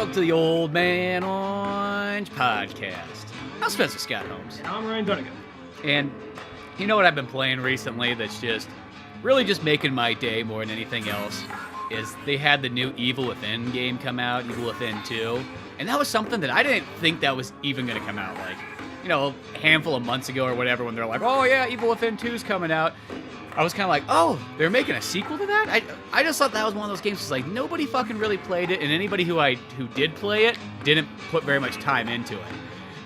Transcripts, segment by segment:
welcome to the Old Man Orange podcast. I'm Spencer Scott Holmes. And I'm Ryan Dunigan. And you know what I've been playing recently that's just really just making my day more than anything else is they had the new Evil Within game come out, Evil Within 2. And that was something that I didn't think that was even going to come out, like, you know, a handful of months ago or whatever, when they're like, oh yeah, Evil Within 2 is coming out. I was kind of like, oh, they're making a sequel to that? I just thought that was one of those games. It's like nobody fucking really played it, and anybody who did play it didn't put very much time into it.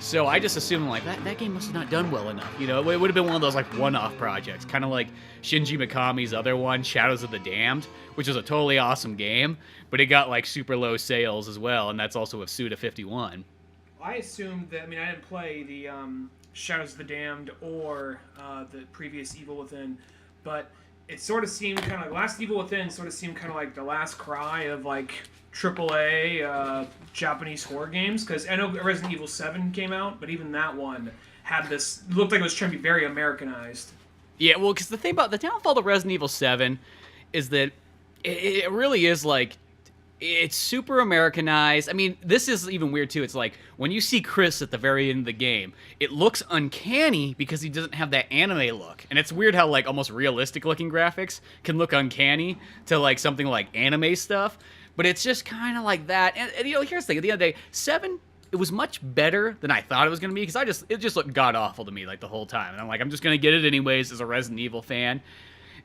So I just assumed like that game must have not done well enough. You know, it would have been one of those like one-off projects, kind of like Shinji Mikami's other one, Shadows of the Damned, which was a totally awesome game, but it got like super low sales as well, and that's also with Suda51. I assumed that, I mean, I didn't play the Shadows of the Damned or the previous Evil Within, but it sort of seemed kind of like last Evil Within sort of seemed kind of like the last cry of like AAA Japanese horror games, because I know Resident Evil 7 came out, but even that one had this, looked like it was trying to be very Americanized. Yeah, well, because the thing about the downfall of Resident Evil 7 is that it really is like, it's super Americanized. I mean, this is even weird too. It's like when you see Chris at the very end of the game, it looks uncanny because he doesn't have that anime look. And it's weird how like almost realistic looking graphics can look uncanny to like something like anime stuff. But it's just kind of like that. And you know, here's the thing. At the end of the day, 7, it was much better than I thought it was going to be, because it just looked god-awful to me like the whole time. And I'm like, I'm just going to get it anyways as a Resident Evil fan.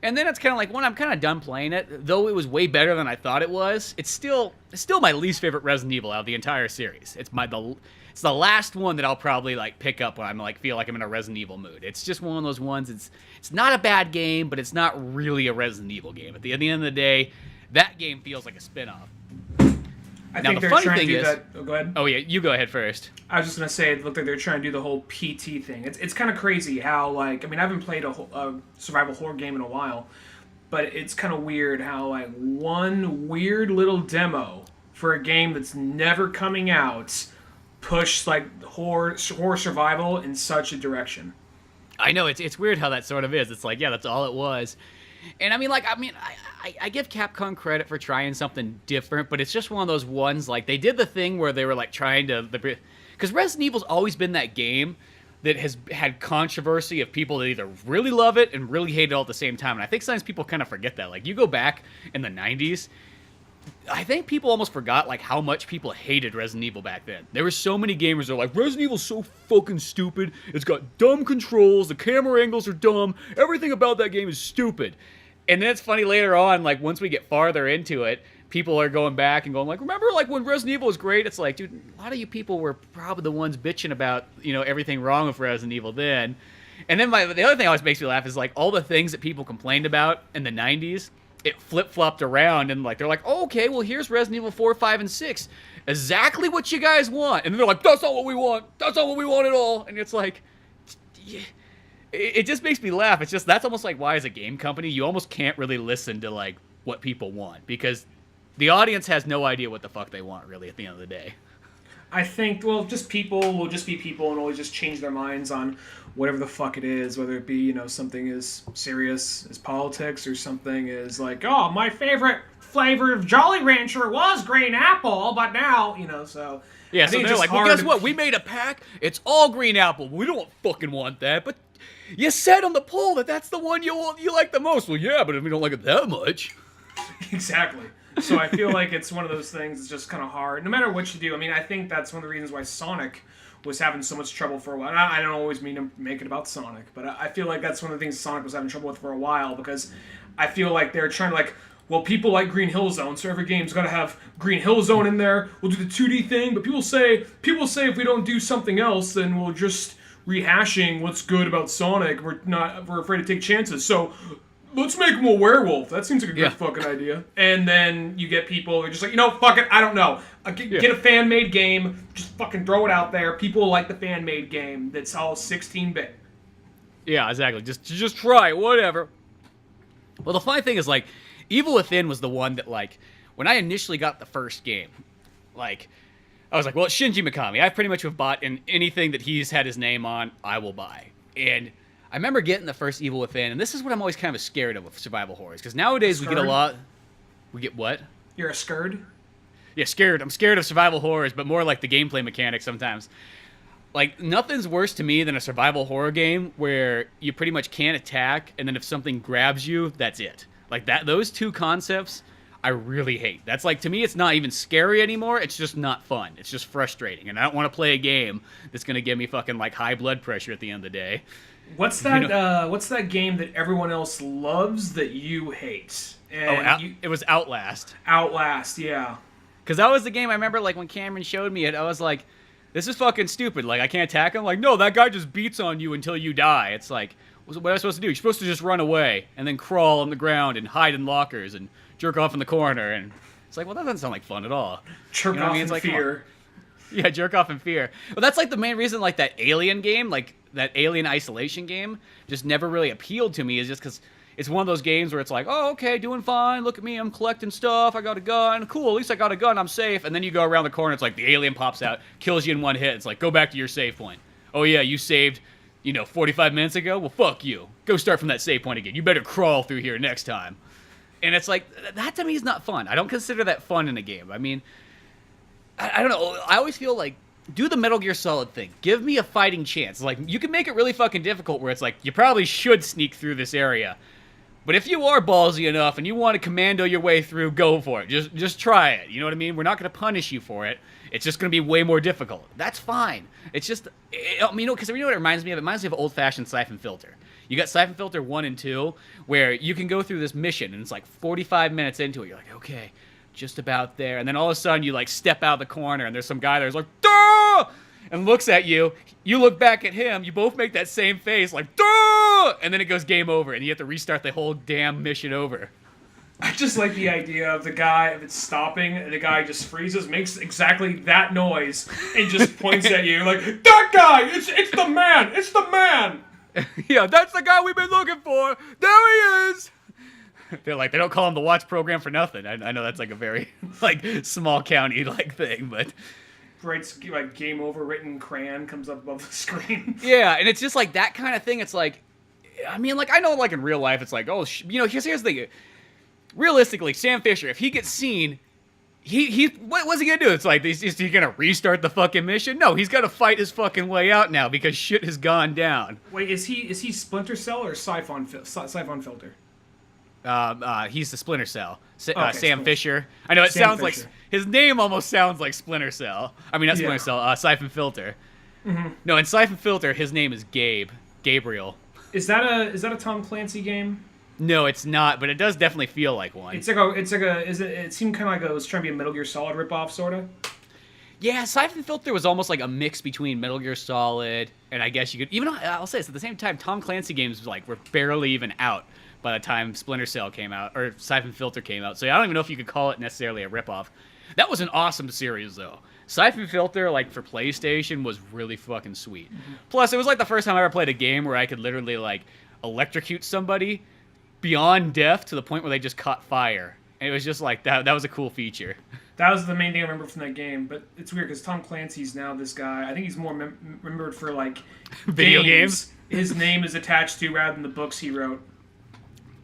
And then it's kind of like, when I'm kind of done playing it, though it was way better than I thought it was, it's still my least favorite Resident Evil out of the entire series. It's the last one that I'll probably like pick up when I'm like feel like I'm in a Resident Evil mood. It's just one of those ones. It's not a bad game, but it's not really a Resident Evil game. At the end of the day, that game feels like a spin-off. I think they're trying to do that. Oh, go ahead. Oh yeah, you go ahead first. I was just gonna say, it looked like they're trying to do the whole PT thing. It's kind of crazy how, like, I mean, I haven't played a survival horror game in a while, but it's kind of weird how like one weird little demo for a game that's never coming out pushed like horror survival in such a direction. I know, it's weird how that sort of is. It's like, yeah, that's all it was. And I give Capcom credit for trying something different, but it's just one of those ones, like, they did the thing where they were, like, trying to... Because Resident Evil's always been that game that has had controversy of people that either really love it and really hate it all at the same time. And I think sometimes people kind of forget that. Like, you go back in the 90s, I think people almost forgot, like, how much people hated Resident Evil back then. There were so many gamers that were like, Resident Evil's so fucking stupid, it's got dumb controls, the camera angles are dumb, everything about that game is stupid. And then it's funny later on, like, once we get farther into it, people are going back and going like, remember, like, when Resident Evil was great? It's like, dude, a lot of you people were probably the ones bitching about, you know, everything wrong with Resident Evil then. And then the other thing that always makes me laugh is, like, all the things that people complained about in the 90s, it flip-flopped around, and, like, they're like, oh, okay, well, here's Resident Evil 4, 5, and 6. Exactly what you guys want. And then they're like, that's not what we want. That's not what we want at all. And it's like, yeah. It just makes me laugh. It's just, that's almost like why as a game company, you almost can't really listen to, like, what people want. Because the audience has no idea what the fuck they want, really, at the end of the day. I think, well, just people will just be people and always just change their minds on whatever the fuck it is, whether it be, you know, something as serious as politics or something as like, oh, my favorite flavor of Jolly Rancher was green apple, but now, you know, so... Yeah, so they're like, well, guess what? We made a pack. It's all green apple. We don't fucking want that, but you said on the poll that that's the one you like the most. Well, yeah, but we don't like it that much. Exactly. So I feel like it's one of those things that's just kind of hard. No matter what you do, I mean, I think that's one of the reasons why Sonic was having so much trouble for a while. I don't always mean to make it about Sonic, but I feel like that's one of the things Sonic was having trouble with for a while, because I feel like they're trying to, like, well, people like Green Hill Zone, so every game's got to have Green Hill Zone in there. We'll do the 2D thing, but people say if we don't do something else, then we'll just rehashing what's good about Sonic. We're afraid to take chances. So let's make him a werewolf. That seems like a good fucking idea. And then you get people who are just like, you know, fuck it, I don't know. Get a fan-made game, just fucking throw it out there. People like the fan-made game that's all 16-bit. Yeah, exactly. Just try it, whatever. Well, the funny thing is, like, Evil Within was the one that, like, when I initially got the first game, like, I was like, well, it's Shinji Mikami. I pretty much have bought in anything that he's had his name on, I will buy. And I remember getting the first Evil Within, and this is what I'm always kind of scared of with survival horrors, because nowadays we get a lot... We get what? You're a scared? Yeah, scared. I'm scared of survival horrors, but more like the gameplay mechanics sometimes. Like, nothing's worse to me than a survival horror game where you pretty much can't attack, and then if something grabs you, that's it. Like, those two concepts, I really hate. That's like, to me, it's not even scary anymore. It's just not fun. It's just frustrating, and I don't want to play a game that's going to give me fucking, like, high blood pressure at the end of the day. What's that? What's that game that everyone else loves that you hate? And it was Outlast. Outlast, yeah. Because that was the game I remember, like, when Cameron showed me it, I was like, this is fucking stupid. Like, I can't attack him? Like, no, that guy just beats on you until you die. It's like, what am I supposed to do? You're supposed to just run away and then crawl on the ground and hide in lockers and jerk off in the corner. And it's like, well, that doesn't sound like fun at all. Jerk off in fear. Yeah, jerk off in fear. Well, that's like the main reason, like, that Alien game, like, that Alien Isolation game just never really appealed to me, is just because it's one of those games where it's like, oh, okay, doing fine, look at me, I'm collecting stuff, I got a gun, cool, at least I got a gun, I'm safe. And then you go around the corner, it's like the alien pops out, kills you in one hit, it's like, go back to your save point. Oh yeah, you saved, 45 minutes ago? Well, fuck you. Go start from that save point again. You better crawl through here next time. And it's like, that to me is not fun. I don't consider that fun in a game. I mean, I don't know, I always feel like, do the Metal Gear Solid thing. Give me a fighting chance. Like, you can make it really fucking difficult where it's like, you probably should sneak through this area. But if you are ballsy enough and you want to commando your way through, go for it. Just try it. You know what I mean? We're not going to punish you for it. It's just going to be way more difficult. That's fine. It's just, because you know what it reminds me of? It reminds me of old-fashioned Siphon Filter. You got Siphon Filter 1 and 2, where you can go through this mission, and it's like 45 minutes into it. You're like, okay, just about there. And then all of a sudden, you like step out the corner, and there's some guy there's like, duh! And looks at you. You look back at him. You both make that same face, like, duh! And then it goes game over, and you have to restart the whole damn mission over. I just like the idea of the guy, if it's stopping, and the guy just freezes, makes exactly that noise, and just points at you, like, that guy! It's the man! It's the man! Yeah, that's the guy we've been looking for! There he is! They're like, they don't call him the Watch program for nothing. I know that's like a very, like, small county, like, thing, but... Writes, like, game over written crayon comes up above the screen. Yeah, and it's just like that kind of thing. It's like, I mean, like, I know, like, in real life, it's like, oh, here's the thing. Realistically, Sam Fisher, if he gets seen, what's he gonna do? It's like, is he gonna restart the fucking mission? No, he's gotta fight his fucking way out now because shit has gone down. Wait, is he Splinter Cell or Siphon Filter? He's the Splinter Cell. Okay, Sam Fisher. I know it sounds like his name almost sounds like Splinter Cell. I mean, not Splinter Cell. Siphon Filter. Mm-hmm. No, in Siphon Filter, his name is Gabriel. Is that a Tom Clancy game? No, it's not, but it does definitely feel like one. It seemed kind of like it was trying to be a Metal Gear Solid ripoff, sorta. Yeah, Siphon Filter was almost like a mix between Metal Gear Solid and I guess you could even. I'll say this at the same time. Tom Clancy games were barely even out by the time Splinter Cell came out, or Siphon Filter came out. So I don't even know if you could call it necessarily a ripoff. That was an awesome series, though. Siphon Filter, like, for PlayStation, was really fucking sweet. Mm-hmm. Plus, it was, like, the first time I ever played a game where I could literally, like, electrocute somebody beyond death to the point where they just caught fire. And it was just, like, that was a cool feature. That was the main thing I remember from that game. But it's weird, because Tom Clancy's now this guy. I think he's more remembered for, like, video games. His name is attached to rather than the books he wrote.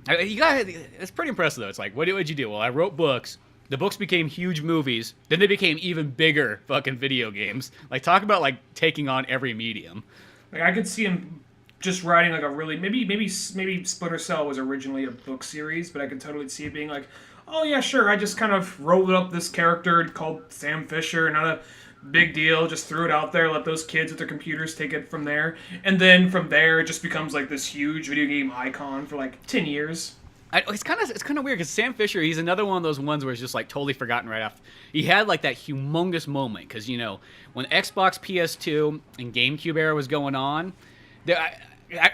It's pretty impressive, though. It's like, what did you do? Well, I wrote books. The books became huge movies. Then they became even bigger fucking video games. Like, talk about, like, taking on every medium. Like, I could see him just writing, like, a really... Maybe Splinter Cell was originally a book series, but I could totally see it being like, oh, yeah, sure, I just kind of rolled up this character called Sam Fisher, not a big deal, just threw it out there, let those kids with their computers take it from there. And then from there, it just becomes, like, this huge video game icon for, like, 10 years. It's kind of weird because Sam Fisher, he's another one of those ones where it's just like totally forgotten right after. He had like that humongous moment because when Xbox, PS2, and GameCube era was going on,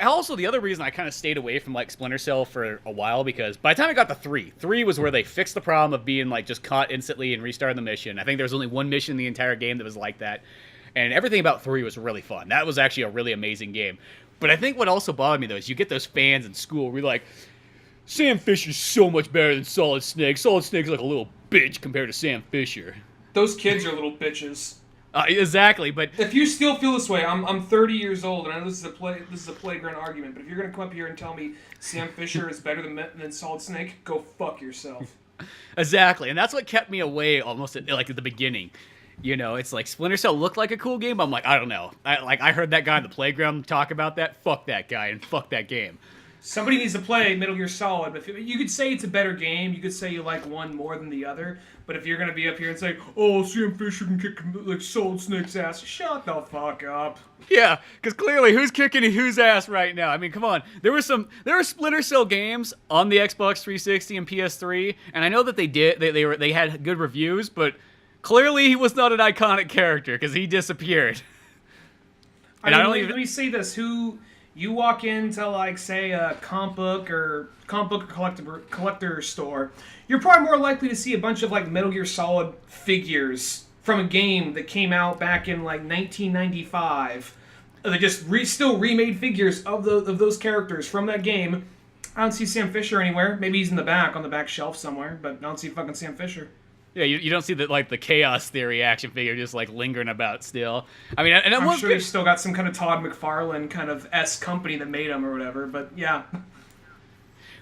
also the other reason I kind of stayed away from like Splinter Cell for a while because by the time I got to 3 was where they fixed the problem of being like just caught instantly and restarting the mission. I think there was only one mission in the entire game that was like that, and everything about 3 was really fun. That was actually a really amazing game. But I think what also bothered me though is you get those fans in school where you're like, Sam Fisher's so much better than Solid Snake. Solid Snake's like a little bitch compared to Sam Fisher. Those kids are little bitches. Exactly, but if you still feel this way, I'm 30 years old, and I know this is a playground argument. But if you're gonna come up here and tell me Sam Fisher is better than Solid Snake, go fuck yourself. Exactly, and that's what kept me away almost at, like at the beginning. You know, it's like Splinter Cell looked like a cool game, but I'm like, I don't know. I heard that guy in the playground talk about that. Fuck that guy and fuck that game. Somebody needs to play Metal Gear Solid. But you could say it's a better game. You could say you like one more than the other. But if you're gonna be up here and say, "Oh, Sam Fisher can kick like Solid Snake's ass," shut the fuck up. Yeah, because clearly, who's kicking whose ass right now? I mean, come on. There were Splinter Cell games on the Xbox 360 and PS3, and I know that they had good reviews, but clearly he was not an iconic character because he disappeared. And let me say this: who you walk into, like, say, a comic book or collector store, you're probably more likely to see a bunch of like Metal Gear Solid figures from a game that came out back in like 1995. They just still remade figures of those characters from that game. I don't see Sam Fisher anywhere. Maybe he's in the back on the back shelf somewhere, but I don't see fucking Sam Fisher. Yeah, you don't see the Chaos Theory action figure just like lingering about still. I mean, and I'm sure he's still got some kind of Todd McFarlane kind of company that made him or whatever. But yeah.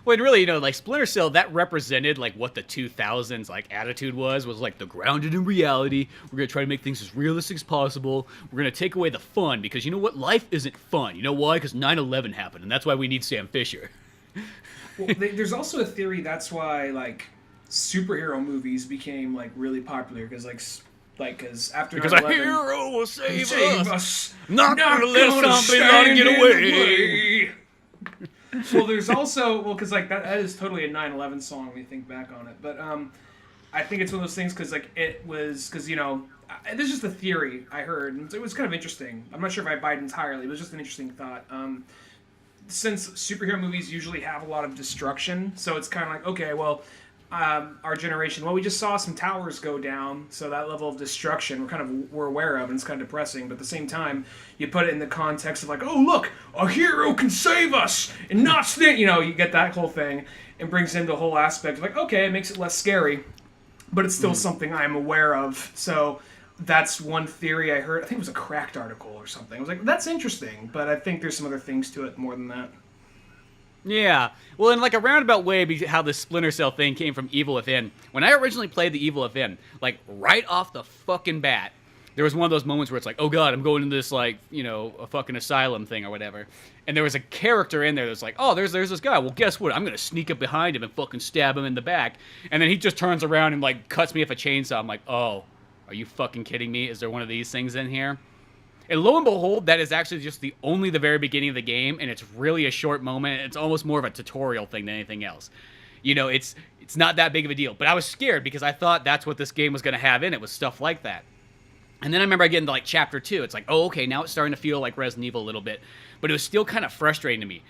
Well, really, you know, like Splinter Cell, that represented like what the 2000s like attitude was like the grounded in reality. We're gonna try to make things as realistic as possible. We're gonna take away the fun because you know what, life isn't fun. You know why? Because 9/11 happened, and that's why we need Sam Fisher. Well, there's also a theory that's why like superhero movies became like really popular because because after because 9/11, a hero will save us. Not gonna let somebody get away. Well, there's also because like that is totally a 9/11 song when you think back on it, but I think it's one of those things because like it was because you know this is just a theory I heard and it was kind of interesting. I'm not sure if I buy it entirely, but it was just an interesting thought. Since superhero movies usually have a lot of destruction, so it's kind of like okay, well. Our generation, well, we just saw some towers go down, so that level of destruction we're aware of, and it's kind of depressing. But at the same time, you put it in the context of like, oh look, a hero can save us, and not you know, you get that whole thing, and brings in the whole aspect of like, okay, it makes it less scary, but it's still something I'm aware of. So that's one theory I heard. I think it was a Cracked article or something. I was like, that's interesting, but I think there's some other things to it more than that. Yeah. Well, in like a roundabout way, how the Splinter Cell thing came from Evil Within. When I originally played the Evil Within, like right off the fucking bat, there was one of those moments where it's like, oh god, I'm going into this like, you know, a fucking asylum thing or whatever. And there was a character in there that's like, oh, there's this guy. Well, guess what? I'm gonna sneak up behind him and fucking stab him in the back. And then he just turns around and like cuts me with a chainsaw. I'm like, oh, are you fucking kidding me? Is there one of these things in here? And lo and behold, that is actually just the very beginning of the game, and it's really a short moment. It's almost more of a tutorial thing than anything else. You know, it's not that big of a deal. But I was scared because I thought that's what this game was going to have in it, was stuff like that. And then I remember I get into like Chapter 2. It's like, oh, okay, now it's starting to feel like Resident Evil a little bit. But it was still kind of frustrating to me.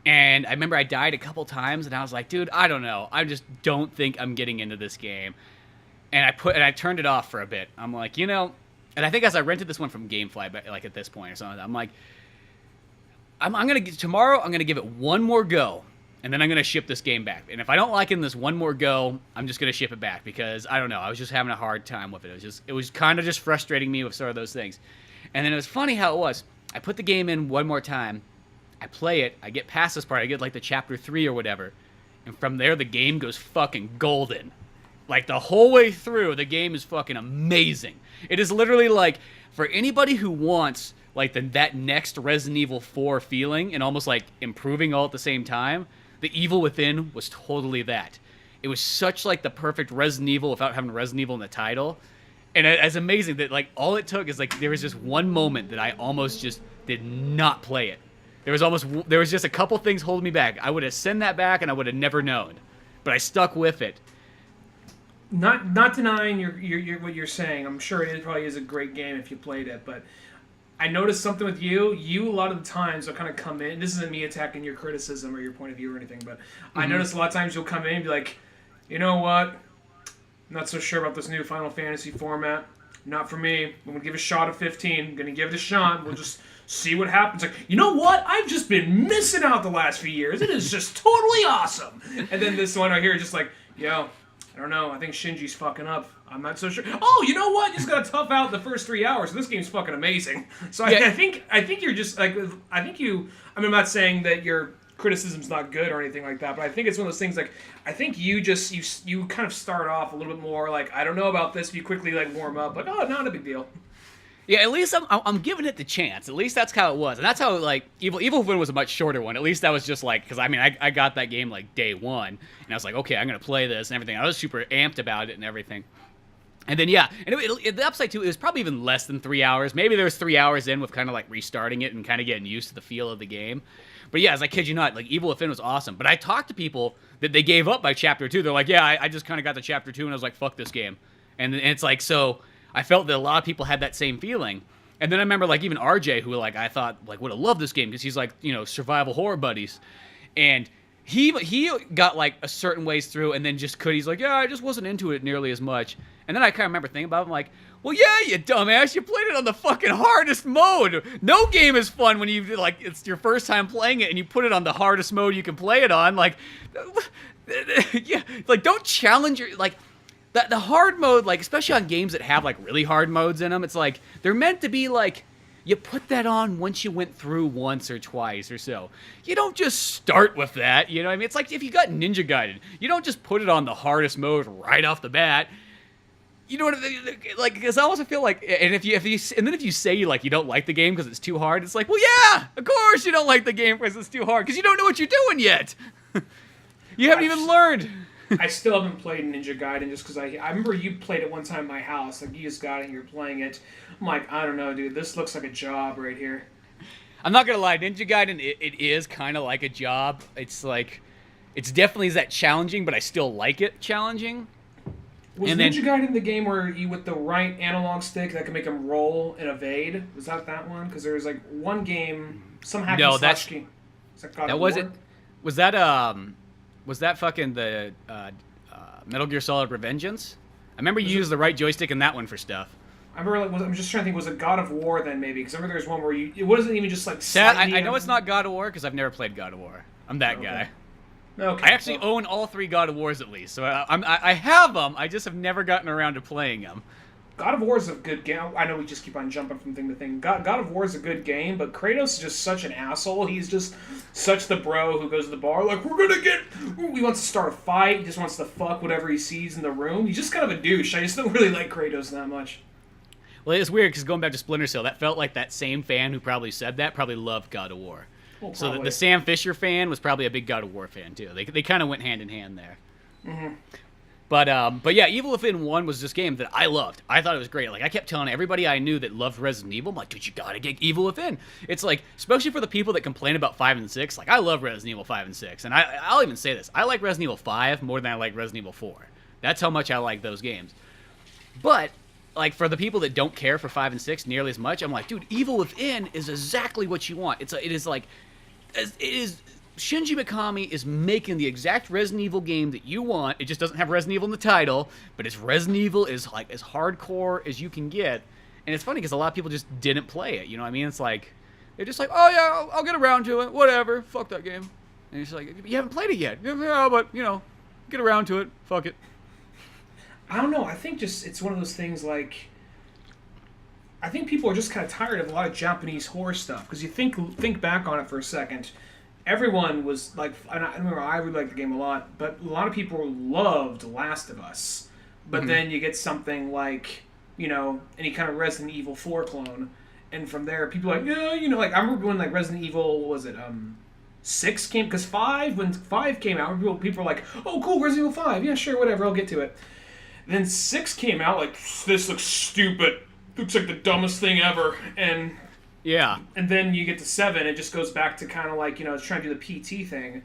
And I remember I died a couple times, and I was like, dude, I don't know. I just don't think I'm getting into this game. And I turned it off for a bit. I'm like, you know... And I think as I rented this one from GameFly, but like at this point or something, I'm like, tomorrow I'm gonna give it one more go, and then I'm gonna ship this game back. And if I don't like it in this one more go, I'm just gonna ship it back because I don't know, I was just having a hard time with it. It was kind of just frustrating me with sort of those things. And then it was funny how it was. I put the game in one more time, I play it, I get past this part, I get like the Chapter 3 or whatever, and from there the game goes fucking golden. Like, the whole way through, the game is fucking amazing. It is literally like, for anybody who wants, like, that next Resident Evil 4 feeling and almost, like, improving all at the same time, the Evil Within was totally that. It was such, like, the perfect Resident Evil without having Resident Evil in the title. And it's amazing that, like, all it took is, like, there was just one moment that I almost just did not play it. There was just a couple things holding me back. I would have sent that back and I would have never known. But I stuck with it. Not denying what you're saying. I'm sure it probably is a great game if you played it, but I noticed something with you. You, a lot of the times, will kind of come in. This isn't me attacking your criticism or your point of view or anything, but I noticed a lot of times you'll come in and be like, you know what? I'm not so sure about this new Final Fantasy format. Not for me. I'm going to give a shot of 15. I'm going to give it a shot. We'll just see what happens. Like, you know what? I've just been missing out the last few years. It is just totally awesome. And then this one right here, just like, yo, I don't know. I think Shinji's fucking up. I'm not so sure. Oh, you know what? You just got to tough out the first 3 hours. This game's fucking amazing. So yeah. I think you're just like, I mean, I'm not saying that you're criticism's not good or anything like that, but I think it's one of those things like I think you kind of start off a little bit more like I don't know about this, but you quickly like warm up like oh not a big deal. Yeah, at least I'm giving it the chance. At least that's how it was, and that's how like Evil Within was a much shorter one. At least that was just like because I mean I got that game like day one, and I was like okay I'm gonna play this and everything. I was super amped about it and everything. And then yeah, and the upside too, it was probably even less than 3 hours. Maybe there was 3 hours in with kind of like restarting it and kind of getting used to the feel of the game. But yeah, as I kid you not, like Evil Within was awesome. But I talked to people that they gave up by chapter 2. They're like, yeah, I just kind of got to chapter 2 and I was like, fuck this game. And it's like so I felt that a lot of people had that same feeling. And then I remember like even RJ, who like I thought like would have loved this game because he's like survival horror buddies, and he got like a certain ways through and then just he's like yeah I just wasn't into it nearly as much. And then I kind of remember thinking about it, I'm like, well, yeah, you dumbass, you played it on the fucking hardest mode. No game is fun when you, like, it's your first time playing it and you put it on the hardest mode you can play it on. Like, yeah, like, don't challenge your, like, the hard mode, like, especially on games that have, like, really hard modes in them, it's like, they're meant to be, like, you put that on once you went through once or twice or so. You don't just start with that, you know what I mean? It's like if you got Ninja Gaiden, you don't just put it on the hardest mode right off the bat. You know what I mean? Like, because I also feel like, and if you say like you don't like the game because it's too hard, it's like, well, yeah, of course you don't like the game because it's too hard because you don't know what you're doing yet. You haven't even learned. I still haven't played Ninja Gaiden just because I remember you played it one time in my house. Like you just got it and you're playing it. I'm like, I don't know, dude. This looks like a job right here. I'm not gonna lie, Ninja Gaiden it is kind of like a job. It's like, it's definitely that challenging, but I still like it challenging. Was Ninja Gaiden the game where you, with the right analog stick, that could make him roll and evade? Was that one? Because there was like one game, some hack and slash game. That wasn't. Was that fucking the Metal Gear Solid Revengeance? I remember you used the right joystick in that one for stuff. I remember. Like, I'm just trying to think. Was it God of War then? Maybe because I remember there was one where it wasn't even just like. I know it's not God of War because I've never played God of War. I'm that guy. Okay. I actually own all 3 God of Wars at least, so I have them. I just have never gotten around to playing them. God of War is a good game. I know we just keep on jumping from thing to thing. God of War is a good game, but Kratos is just such an asshole. He's just such the bro who goes to the bar like, he wants to start a fight. He just wants to fuck whatever he sees in the room. He's just kind of a douche. I just don't really like Kratos that much. Well, it's weird because going back to Splinter Cell, that felt like that same fan who probably said that probably loved God of War. Well, so the Sam Fisher fan was probably a big God of War fan too. They kind of went hand in hand there. Mm-hmm. But yeah, Evil Within 1 was this game that I loved. I thought it was great. Like I kept telling everybody I knew that loved Resident Evil, I'm like, dude, you gotta get Evil Within. It's like, especially for the people that complain about 5 and 6. Like I love Resident Evil 5 and 6, and I'll even say this: I like Resident Evil 5 more than I like Resident Evil 4. That's how much I like those games. But like for the people that don't care for 5 and 6 nearly as much, I'm like, dude, Evil Within is exactly what you want. It is Shinji Mikami is making the exact Resident Evil game that you want. It just doesn't have Resident Evil in the title, but it's Resident Evil is like as hardcore as you can get. And it's funny because a lot of people just didn't play it. You know what I mean? It's like they're just like, oh yeah, I'll get around to it. Whatever, fuck that game. And it's like, you haven't played it yet. Yeah, but get around to it. Fuck it. I don't know. I think just it's one of those things like. I think people are just kind of tired of a lot of Japanese horror stuff because you think back on it for a second. Everyone was like, I remember I really liked the game a lot, but a lot of people loved Last of Us. But then you get something like, any kind of Resident Evil 4 clone, and from there people are like, yeah, like I remember when like Resident Evil, what was it 6 came, because when 5 came out, people were like, oh cool, Resident Evil 5, yeah sure, whatever, I'll get to it. And then 6 came out like, this looks stupid. Looks like the dumbest thing ever, and then you get to 7, it just goes back to kind of like it's trying to do the PT thing,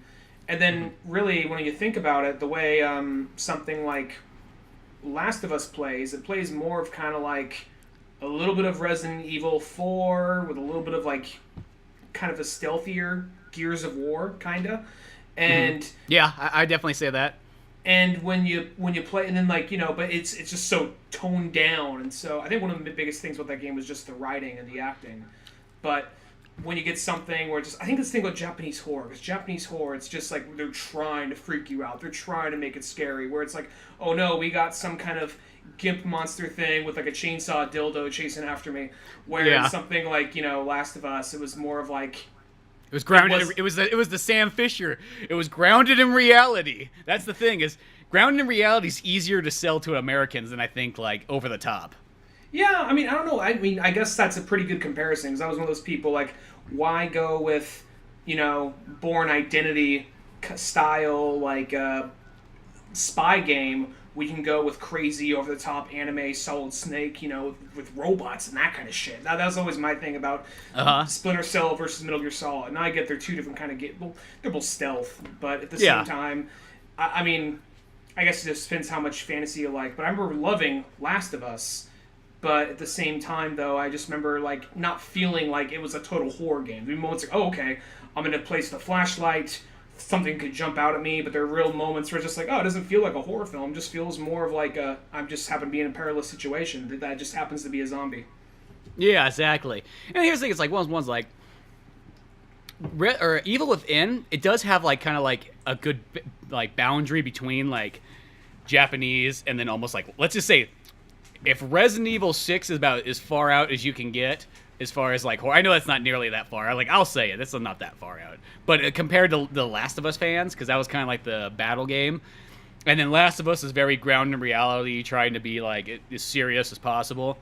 and then really when you think about it, the way something like Last of Us plays, it plays more of kind of like a little bit of Resident Evil 4 with a little bit of like kind of a stealthier Gears of War kinda, and yeah, I definitely say that. And when you play, and then like but it's just so toned down, and so I think one of the biggest things with that game was just the writing and the acting. But when you get something where I think this thing about Japanese horror, because Japanese horror, it's just like they're trying to freak you out, they're trying to make it scary. Where it's like, oh no, we got some kind of gimp monster thing with like a chainsaw dildo chasing after me. Whereas something like Last of Us, it was more of like. It was grounded. It was the Sam Fisher. It was grounded in reality. That's the thing, is grounded in reality is easier to sell to Americans than I think like Over the Top. Yeah, I mean, I don't know. I mean, I guess that's a pretty good comparison, because I was one of those people, like, why go with, Born Identity style, like, spy game? We can go with crazy, over-the-top anime, Solid Snake, with robots and that kind of shit. That was always my thing about Splinter Cell versus Metal Gear Solid. And I get they're two different kind of games. Well, they're both stealth, but at the same time, I mean, I guess it just depends how much fantasy you like. But I remember loving Last of Us. But at the same time, though, I just remember, like, not feeling like it was a total horror game. There were moments like, oh, okay, I'm in a place with a flashlight, something could jump out at me, but there are real moments where it's just like, oh, it doesn't feel like a horror film. It just feels more of like I'm just happen to be in a perilous situation. That just happens to be a zombie. Yeah, exactly. And here's the thing, it's like one's like, or Evil Within, it does have like kind of like a good like boundary between like Japanese and then almost like, let's just say, if Resident Evil 6 is about as far out as you can get, as far as like horror, I know that's not nearly that far. Like, I'll say it, that's not that far out. But compared to the Last of Us fans, because that was kind of like the battle game, and then Last of Us is very grounded in reality, trying to be like as serious as possible.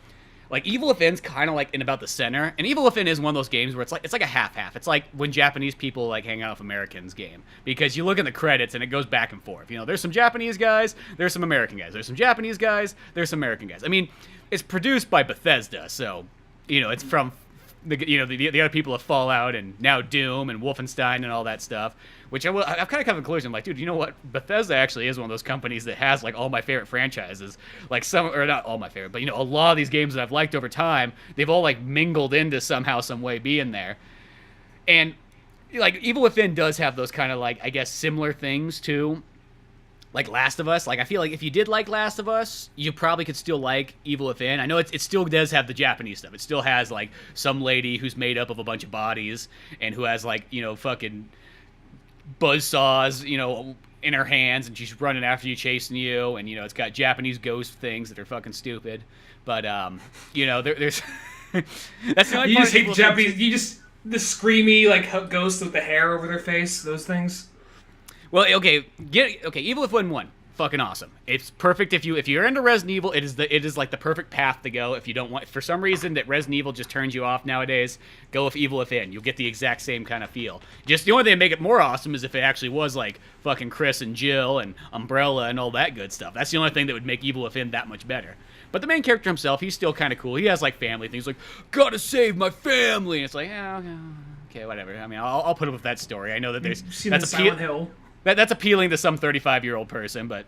Like Evil Within's kind of like in about the center, and Evil Within is one of those games where it's like a half-half. It's like when Japanese people like hang out with Americans game, because you look in the credits and it goes back and forth. There's some Japanese guys, there's some American guys, there's some Japanese guys, there's some American guys. I mean, it's produced by Bethesda, so it's from the other people of Fallout and now Doom and Wolfenstein and all that stuff. Which I've kind of come to the conclusion, I'm like, dude, you know what? Bethesda actually is one of those companies that has like all my favorite franchises. Like or not all my favorite, but a lot of these games that I've liked over time, they've all like mingled into somehow, some way being there. And like Evil Within does have those kind of like, I guess, similar things to like Last of Us. Like I feel like if you did like Last of Us, you probably could still like Evil Within. I know it still does have the Japanese stuff. It still has like some lady who's made up of a bunch of bodies and who has like, fucking buzzsaws, in her hands, and she's running after you, chasing you, and it's got Japanese ghost things that are fucking stupid. But there's that's the only you part just hate Japanese. You just the screamy like ghosts with the hair over their face. Those things. Well, okay, Evil Within 1, fucking awesome. It's perfect if you're into Resident Evil. It is like the perfect path to go. If you don't want, for some reason that Resident Evil just turns you off nowadays, go with Evil Within. You'll get the exact same kind of feel. Just the only thing that make it more awesome is if it actually was like fucking Chris and Jill and Umbrella and all that good stuff. That's the only thing that would make Evil Within that much better. But the main character himself, he's still kind of cool. He has like family things, like gotta save my family. And it's like, yeah, okay, whatever. I mean, I'll put up with that story. I know that there's that's Silent Hill. That's appealing to some 35-year-old person, but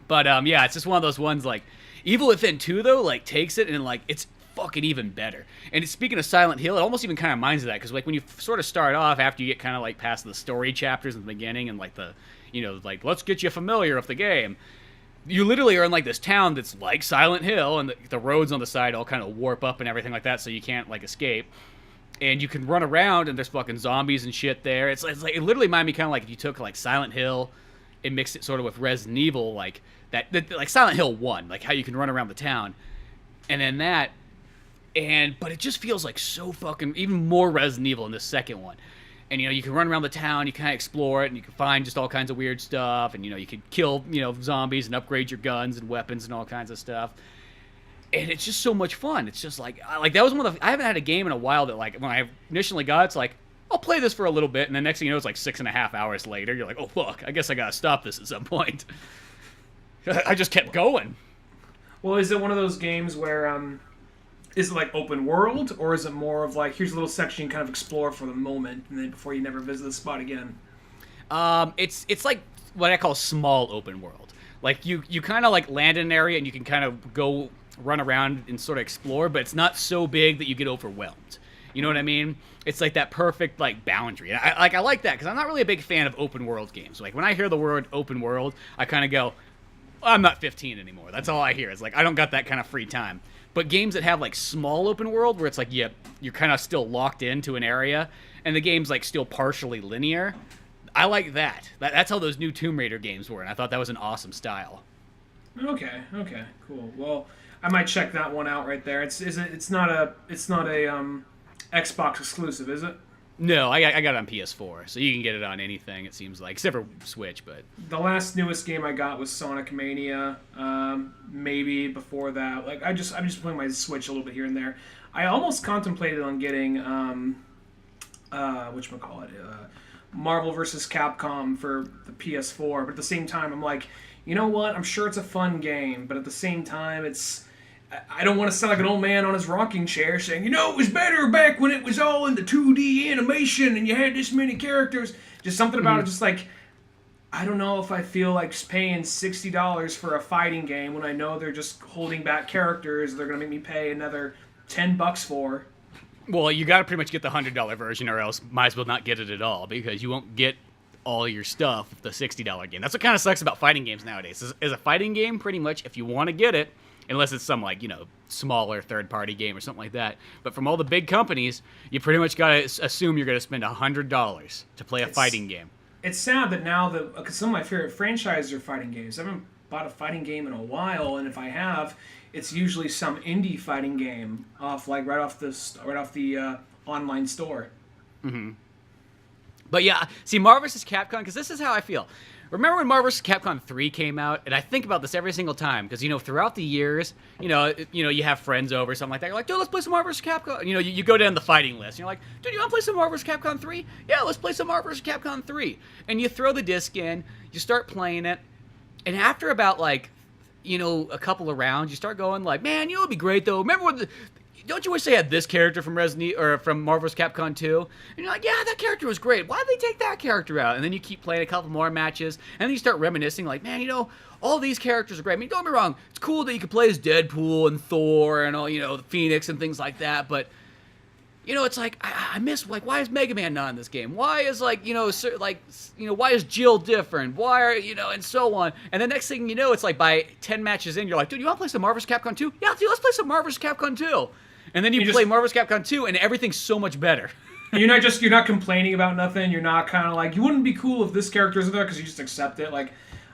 yeah, it's just one of those ones, like, Evil Within 2, though, like, takes it and, like, it's fucking even better. And speaking of Silent Hill, it almost even kind of reminds of that, because, like, when you sort of start off, after you get kind of, like, past the story chapters in the beginning and, like, the, like, let's get you familiar with the game, you literally are in, like, this town that's like Silent Hill, and the roads on the side all kind of warp up and everything like that, so you can't, like, escape. And you can run around, and there's fucking zombies and shit there. It's like it literally reminded me kind of like if you took like Silent Hill and mixed it sort of with Resident Evil, like that like Silent Hill 1, like how you can run around the town, and then that, but it just feels like so fucking even more Resident Evil in this second one. And you can run around the town, you kind of explore it, and you can find just all kinds of weird stuff, and you can kill zombies and upgrade your guns and weapons and all kinds of stuff. And it's just so much fun. It's just like that was one of the, I haven't had a game in a while that like when I initially got it's like I'll play this for a little bit, and the next thing you know it's like 6.5 hours later you're like, oh fuck, I guess I gotta stop this at some point. I just kept going. Well, is it one of those games where is it like open world, or is it more of like here's a little section you kind of explore for the moment and then before you never visit the spot again? It's like what I call small open world. Like you kind of like land in an area and you can kind of go run around and sort of explore, but it's not so big that you get overwhelmed. You know what I mean? It's like that perfect like boundary. And I like that because I'm not really a big fan of open world games. Like when I hear the word open world, I kind of go, I'm not 15 anymore. That's all I hear. It's like I don't got that kind of free time. But games that have like small open world where it's like you're kind of still locked into an area and the game's like still partially linear, I like that. That's how those new Tomb Raider games were, and I thought that was an awesome style. Okay, cool. Well, I might check that one out right there. It's not a Xbox exclusive, is it? No, I got it on PS4, so you can get it on anything. It seems like, except for Switch. But The last newest game I got was Sonic Mania. Maybe before that, like I'm just playing my Switch a little bit here and there. I almost contemplated on getting whatchamacallit, Marvel vs. Capcom for the PS4, but at the same time, I'm like, you know what? I'm sure it's a fun game, but at the same time, I don't want to sound like an old man on his rocking chair saying, you know, it was better back when it was all in the 2D animation and you had this many characters. Just something about it, just like, I don't know if I feel like paying $60 for a fighting game when I know they're just holding back characters they're going to make me pay another $10 for. well, you got to pretty much get the $100 version, or else might as well not get it at all, because you won't get all your stuff with the $60 game. That's what kind of sucks about fighting games nowadays. Is a fighting game, pretty much, if you want to get it, unless it's some, like, you know, smaller third-party game or something like that. But from all the big companies, you pretty much got to assume you're going to spend $100 to play a fighting game. It's sad that now because some of my favorite franchises are fighting games. I haven't bought a fighting game in a while, and if I have, it's usually some indie fighting game right off the online store. Mm-hmm. But yeah, see, Marvel vs. Capcom, because this is how I feel. Remember when Marvel vs. Capcom 3 came out? And I think about this every single time, because, you know, throughout the years, you have friends over, something like that. You're like, dude, let's play some Marvel vs. Capcom. You know, you go down the fighting list, and you're like, dude, you want to play some Marvel vs. Capcom 3? Yeah, let's play some Marvel vs. Capcom 3. And you throw the disc in, you start playing it, and after about, like, you know, a couple of rounds, you start going like, man, you know, it'd be great, though. Remember when don't you wish they had this character from from Marvel vs. Capcom 2? And you're like, yeah, that character was great. Why did they take that character out? And then you keep playing a couple more matches, and then you start reminiscing, like, man, you know, all these characters are great. I mean, don't get me wrong, it's cool that you can play as Deadpool and Thor and all, you know, Phoenix and things like that, but, you know, it's like, I miss, like, why is Mega Man not in this game? Why is, like, why is Jill different? Why are, you know, and so on. And the next thing you know, it's like by 10 matches in, you're like, dude, you want to play some Marvel vs. Capcom 2? Yeah, dude, let's play some Marvel vs. Capcom 2. And then you play Marvel vs. Capcom 2, and everything's so much better. You're not complaining about nothing. You're not kind of like, you wouldn't be cool if this character isn't there, because you just accept it. Like,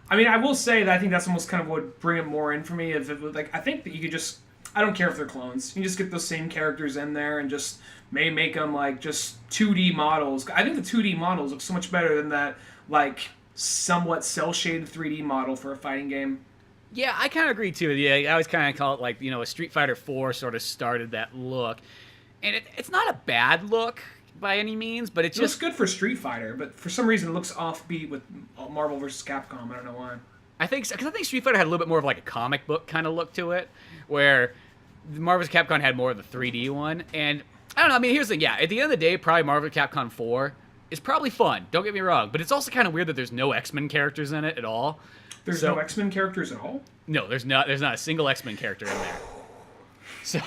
I mean, I will say that I think that's almost kind of what would bring it more in for me. If it was, like, I think that you could just, I don't care if they're clones. You can just get those same characters in there and just make them like just 2D models. I think the 2D models look so much better than that, like, somewhat cel-shaded 3D model for a fighting game. Yeah, I kind of agree too. Yeah, I always kind of call it, like, you know, a Street Fighter 4 sort of started that look. And it's not a bad look by any means, but it's just... It looks good for Street Fighter, but for some reason it looks offbeat with Marvel vs. Capcom. I don't know why. I think Street Fighter had a little bit more of like a comic book kind of look to it, where Marvel vs. Capcom had more of the 3D one. And I don't know, I mean, here's the thing. Yeah, at the end of the day, probably Marvel vs. Capcom 4 is probably fun. Don't get me wrong. But it's also kind of weird that there's no X-Men characters in it at all. There's no X-Men characters at all? No, there's not a single X-Men character in there. So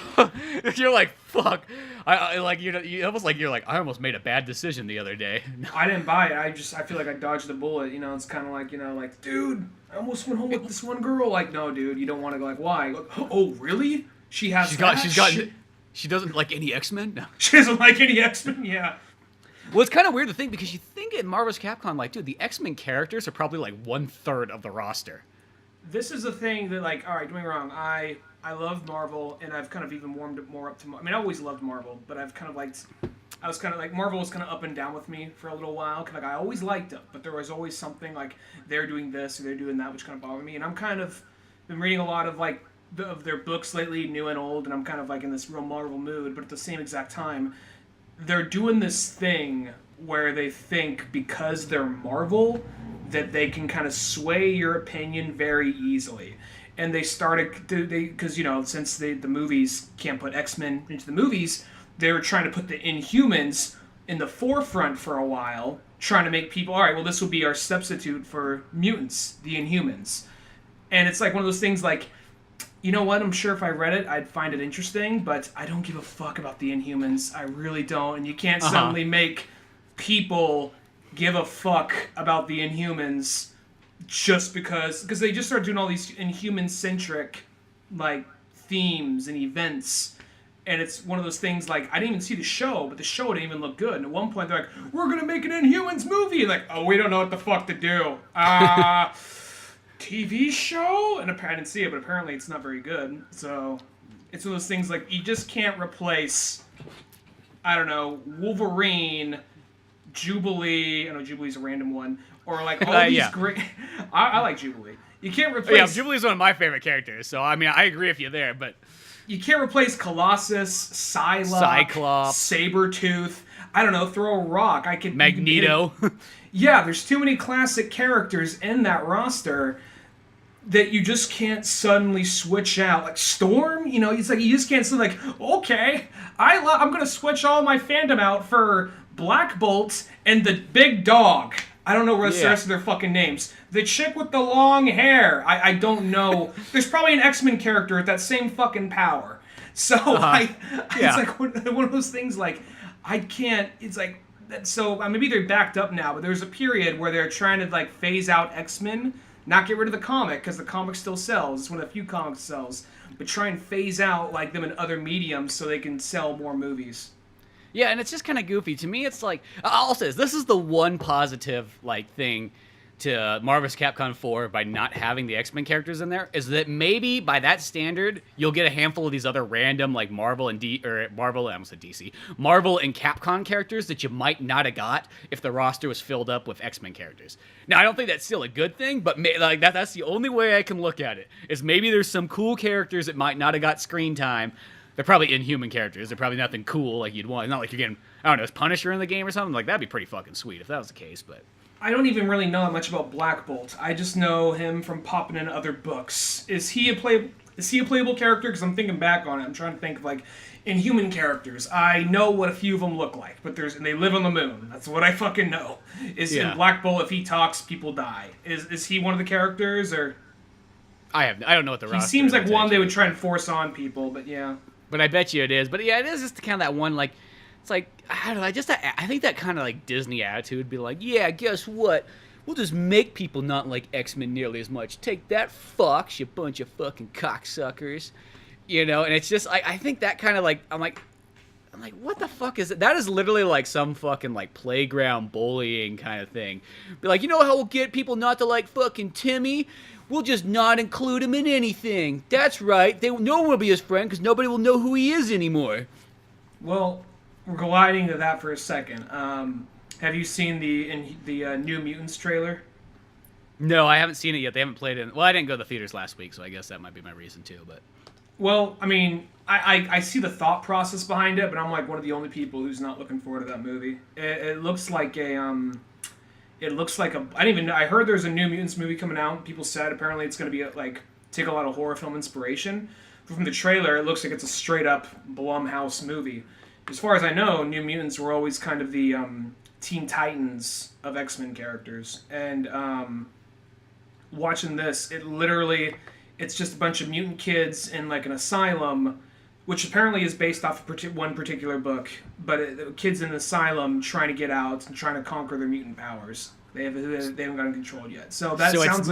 you're like, fuck. I like, you almost like you're like, I almost made a bad decision the other day. I didn't buy it. I feel like I dodged a bullet. You know, it's kind of like, you know, like, dude, I almost went home with this one girl. Like, no, dude, you don't want to go. Like, why? Oh, really? She doesn't like any X-Men. No. She doesn't like any X-Men. Yeah. Well, it's kind of weird to think, because you think in Marvel's Capcom, like, dude, the X-Men characters are probably like 1/3 of the roster. This is the thing that, like, all right, don't get me wrong, I love Marvel, and I've kind of even warmed it more up to. I mean, I always loved Marvel, but I've kind of liked. I was kind of like, Marvel was kind of up and down with me for a little while. Cause, like, I always liked them, but there was always something like they're doing this or they're doing that, which kind of bothered me. And I'm kind of been reading a lot of like of their books lately, new and old, and I'm kind of like in this real Marvel mood. But at the same exact time, they're doing this thing where they think because they're Marvel that they can kind of sway your opinion very easily. And they started, because, you know, since the movies can't put X-Men into the movies, they were trying to put the Inhumans in the forefront for a while, trying to make people, all right, well, this will be our substitute for mutants, the Inhumans. And it's like one of those things like, you know what, I'm sure if I read it, I'd find it interesting, but I don't give a fuck about the Inhumans. I really don't. And you can't suddenly make people give a fuck about the Inhumans just because they just start doing all these Inhuman-centric, like, themes and events. And it's one of those things, like, I didn't even see the show, but the show didn't even look good. And at one point, they're like, we're going to make an Inhumans movie. And like, oh, we don't know what the fuck to do. TV show? And I didn't see it, but apparently it's not very good. So it's one of those things, like, you just can't replace I don't know, Wolverine, Jubilee. I know Jubilee's a random one, or like all these great. I like Jubilee. You can't replace. Yeah, Jubilee's one of my favorite characters. So I mean, I agree with you there, but you can't replace Colossus, Psylocke, Cyclops, Sabretooth. I don't know. Throw a rock. I could Magneto. Yeah, there's too many classic characters in that roster that you just can't suddenly switch out. Like Storm, you know, it's like you just can't say like, okay, I'm gonna switch all my fandom out for Black Bolt and the big dog. I don't know the rest of their fucking names. The chick with the long hair. I don't know. There's probably an X-Men character with that same fucking power. So it's like one of those things. Like I can't. It's like so. Maybe they're backed up now, but there's a period where they're trying to like phase out X-Men. Not get rid of the comic, because the comic still sells. It's one of the few comics that sells. But try and phase out like them in other mediums so they can sell more movies. Yeah, and it's just kind of goofy. To me, it's like, I'll say this is the one positive like thing to Marvel's Capcom 4 by not having the X-Men characters in there, is that maybe by that standard, you'll get a handful of these other random like Marvel and Marvel and Capcom characters that you might not have got if the roster was filled up with X-Men characters. Now, I don't think that's still a good thing, but like that's the only way I can look at it, is maybe there's some cool characters that might not have got screen time. They're probably inhuman characters. They're probably nothing cool like you'd want. It's not like you're getting, I don't know, is Punisher in the game or something? Like, that'd be pretty fucking sweet if that was the case, but I don't even really know that much about Black Bolt. I just know him from popping in other books. Is he a playable character? Because I'm thinking back on it. I'm trying to think of like inhuman characters. I know what a few of them look like, but and they live on the moon. That's what I fucking know. In Black Bolt, if he talks, people die. Is he one of the characters, or? I don't know what the roster is. He seems like one they would try and force on people, but yeah. But I bet you it is. But yeah, it is just kind of that one, like, it's like, I don't know, I think that kind of like Disney attitude would be like, yeah, guess what? We'll just make people not like X-Men nearly as much. Take that, Fox, you bunch of fucking cocksuckers. You know, and it's just, I think that kind of like, I'm like, what the fuck is it? That is literally like some fucking like playground bullying kind of thing. Be like, you know how we'll get people not to like fucking Timmy? We'll just not include him in anything. That's right. No one will be his friend because nobody will know who he is anymore. Well, we're gliding to that for a second. Have you seen the New Mutants trailer? No, I haven't seen it yet. They haven't played it. Well, I didn't go to the theaters last week, so I guess that might be my reason too. But well, I mean, I see the thought process behind it, but I'm like one of the only people who's not looking forward to that movie. It looks like a I heard there's a New Mutants movie coming out. People said apparently it's going to be like take a lot of horror film inspiration. But from the trailer, it looks like it's a straight up Blumhouse movie. As far as I know, New Mutants were always kind of the Teen Titans of X-Men characters. And watching this, it's just a bunch of mutant kids in like an asylum, which apparently is based off of one particular book, but kids in an asylum trying to get out and trying to conquer their mutant powers. They haven't got them controlled yet. So sounds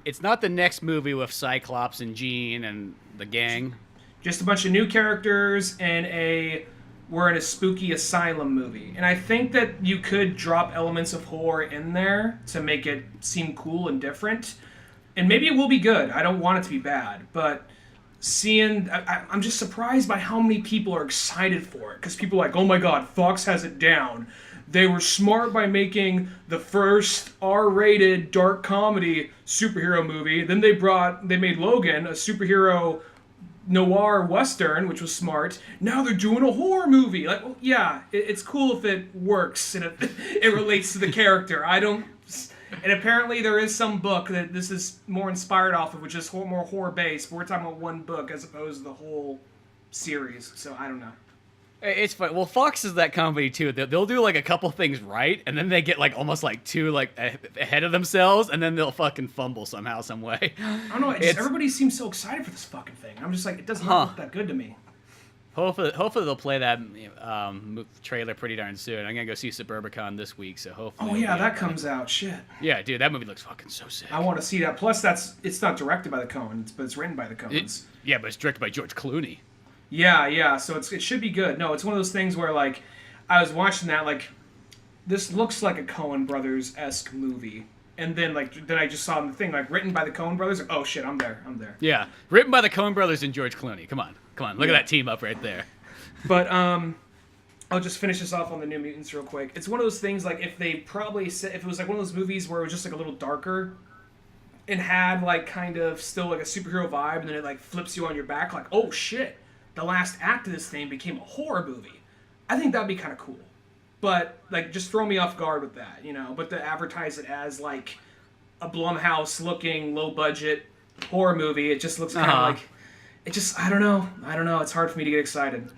it's not the next movie with Cyclops and Jean and the gang. Just a bunch of new characters and we're in a spooky asylum movie. And I think that you could drop elements of horror in there to make it seem cool and different. And maybe it will be good. I don't want it to be bad, but I'm just surprised by how many people are excited for it. Because people are like, oh my god, Fox has it down. They were smart by making the first R-rated dark comedy superhero movie. Then they made Logan, a superhero noir western, which was smart. Now they're doing a horror movie. Like, well, yeah, it's cool if it works and it relates to the character. And apparently there is some book that this is more inspired off of, which is more horror-based. But we're talking about one book as opposed to the whole series. So I don't know. It's fun. Well, Fox is that company too. They'll do like a couple things right, and then they get like almost like too like ahead of themselves, and then they'll fucking fumble somehow, some way. I don't know. Everybody seems so excited for this fucking thing. I'm just like, it doesn't look that good to me. Hopefully they'll play that trailer pretty darn soon. I'm gonna go see Suburbicon this week, so hopefully. Oh yeah, that comes out. Shit. Yeah, dude, that movie looks fucking so sick. I want to see that. Plus, it's not directed by the Coens, but it's written by the Coens. Yeah, but it's directed by George Clooney. Yeah. So it should be good. No, it's one of those things where like I was watching that like this looks like a Coen Brothers-esque movie. And then I just saw the thing like written by the Coen Brothers. Oh shit, I'm there. Yeah, written by the Coen Brothers and George Clooney. Come on, look at that team up right there. But I'll just finish this off on the New Mutants real quick. It's one of those things like if it was like one of those movies where it was just like a little darker and had like kind of still like a superhero vibe, and then it like flips you on your back like, oh shit, the last act of this thing became a horror movie. I think that'd be kind of cool. But like just throw me off guard with that, you know. But to advertise it as like a Blumhouse looking low budget horror movie, it just looks kind of like it just I don't know. It's hard for me to get excited.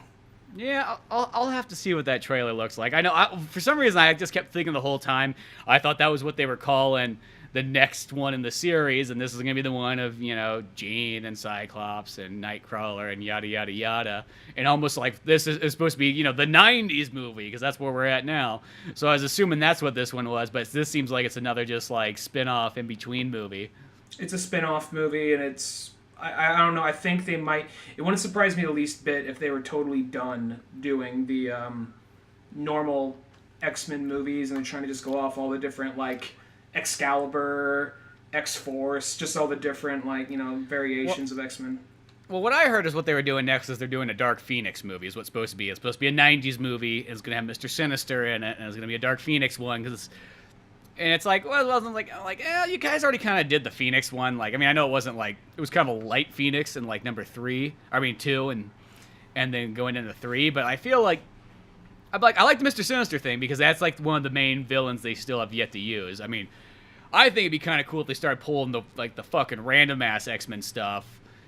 Yeah, I'll have to see what that trailer looks like. I know, for some reason, I just kept thinking the whole time, I thought that was what they were calling the next one in the series, and this is going to be the one of, you know, Jean and Cyclops and Nightcrawler and yada, yada, yada. And almost like this is supposed to be, you know, the 90s movie, because that's where we're at now. So I was assuming that's what this one was, but this seems like it's another just, like, spin-off in-between movie. It's a spin-off movie, and it's... I don't know. I think they might... It wouldn't surprise me the least bit if they were totally done doing the normal X-Men movies and they're trying to just go off all the different, like, Excalibur, X-Force, just all the different, like, you know, variations of X-Men. Well, what I heard is what they were doing next is they're doing a Dark Phoenix movie is what's supposed to be. It's supposed to be a 90s movie. It's going to have Mr. Sinister in it, and it's going to be a Dark Phoenix one, because and it's like, well, it wasn't like, you guys already kind of did the Phoenix one. Like, I mean, I know it wasn't like, it was kind of a light Phoenix in like number 2, and then going into 3. But I feel like, I like the Mr. Sinister thing because that's like one of the main villains they still have yet to use. I mean, I think it'd be kind of cool if they started pulling the fucking random ass X-Men stuff,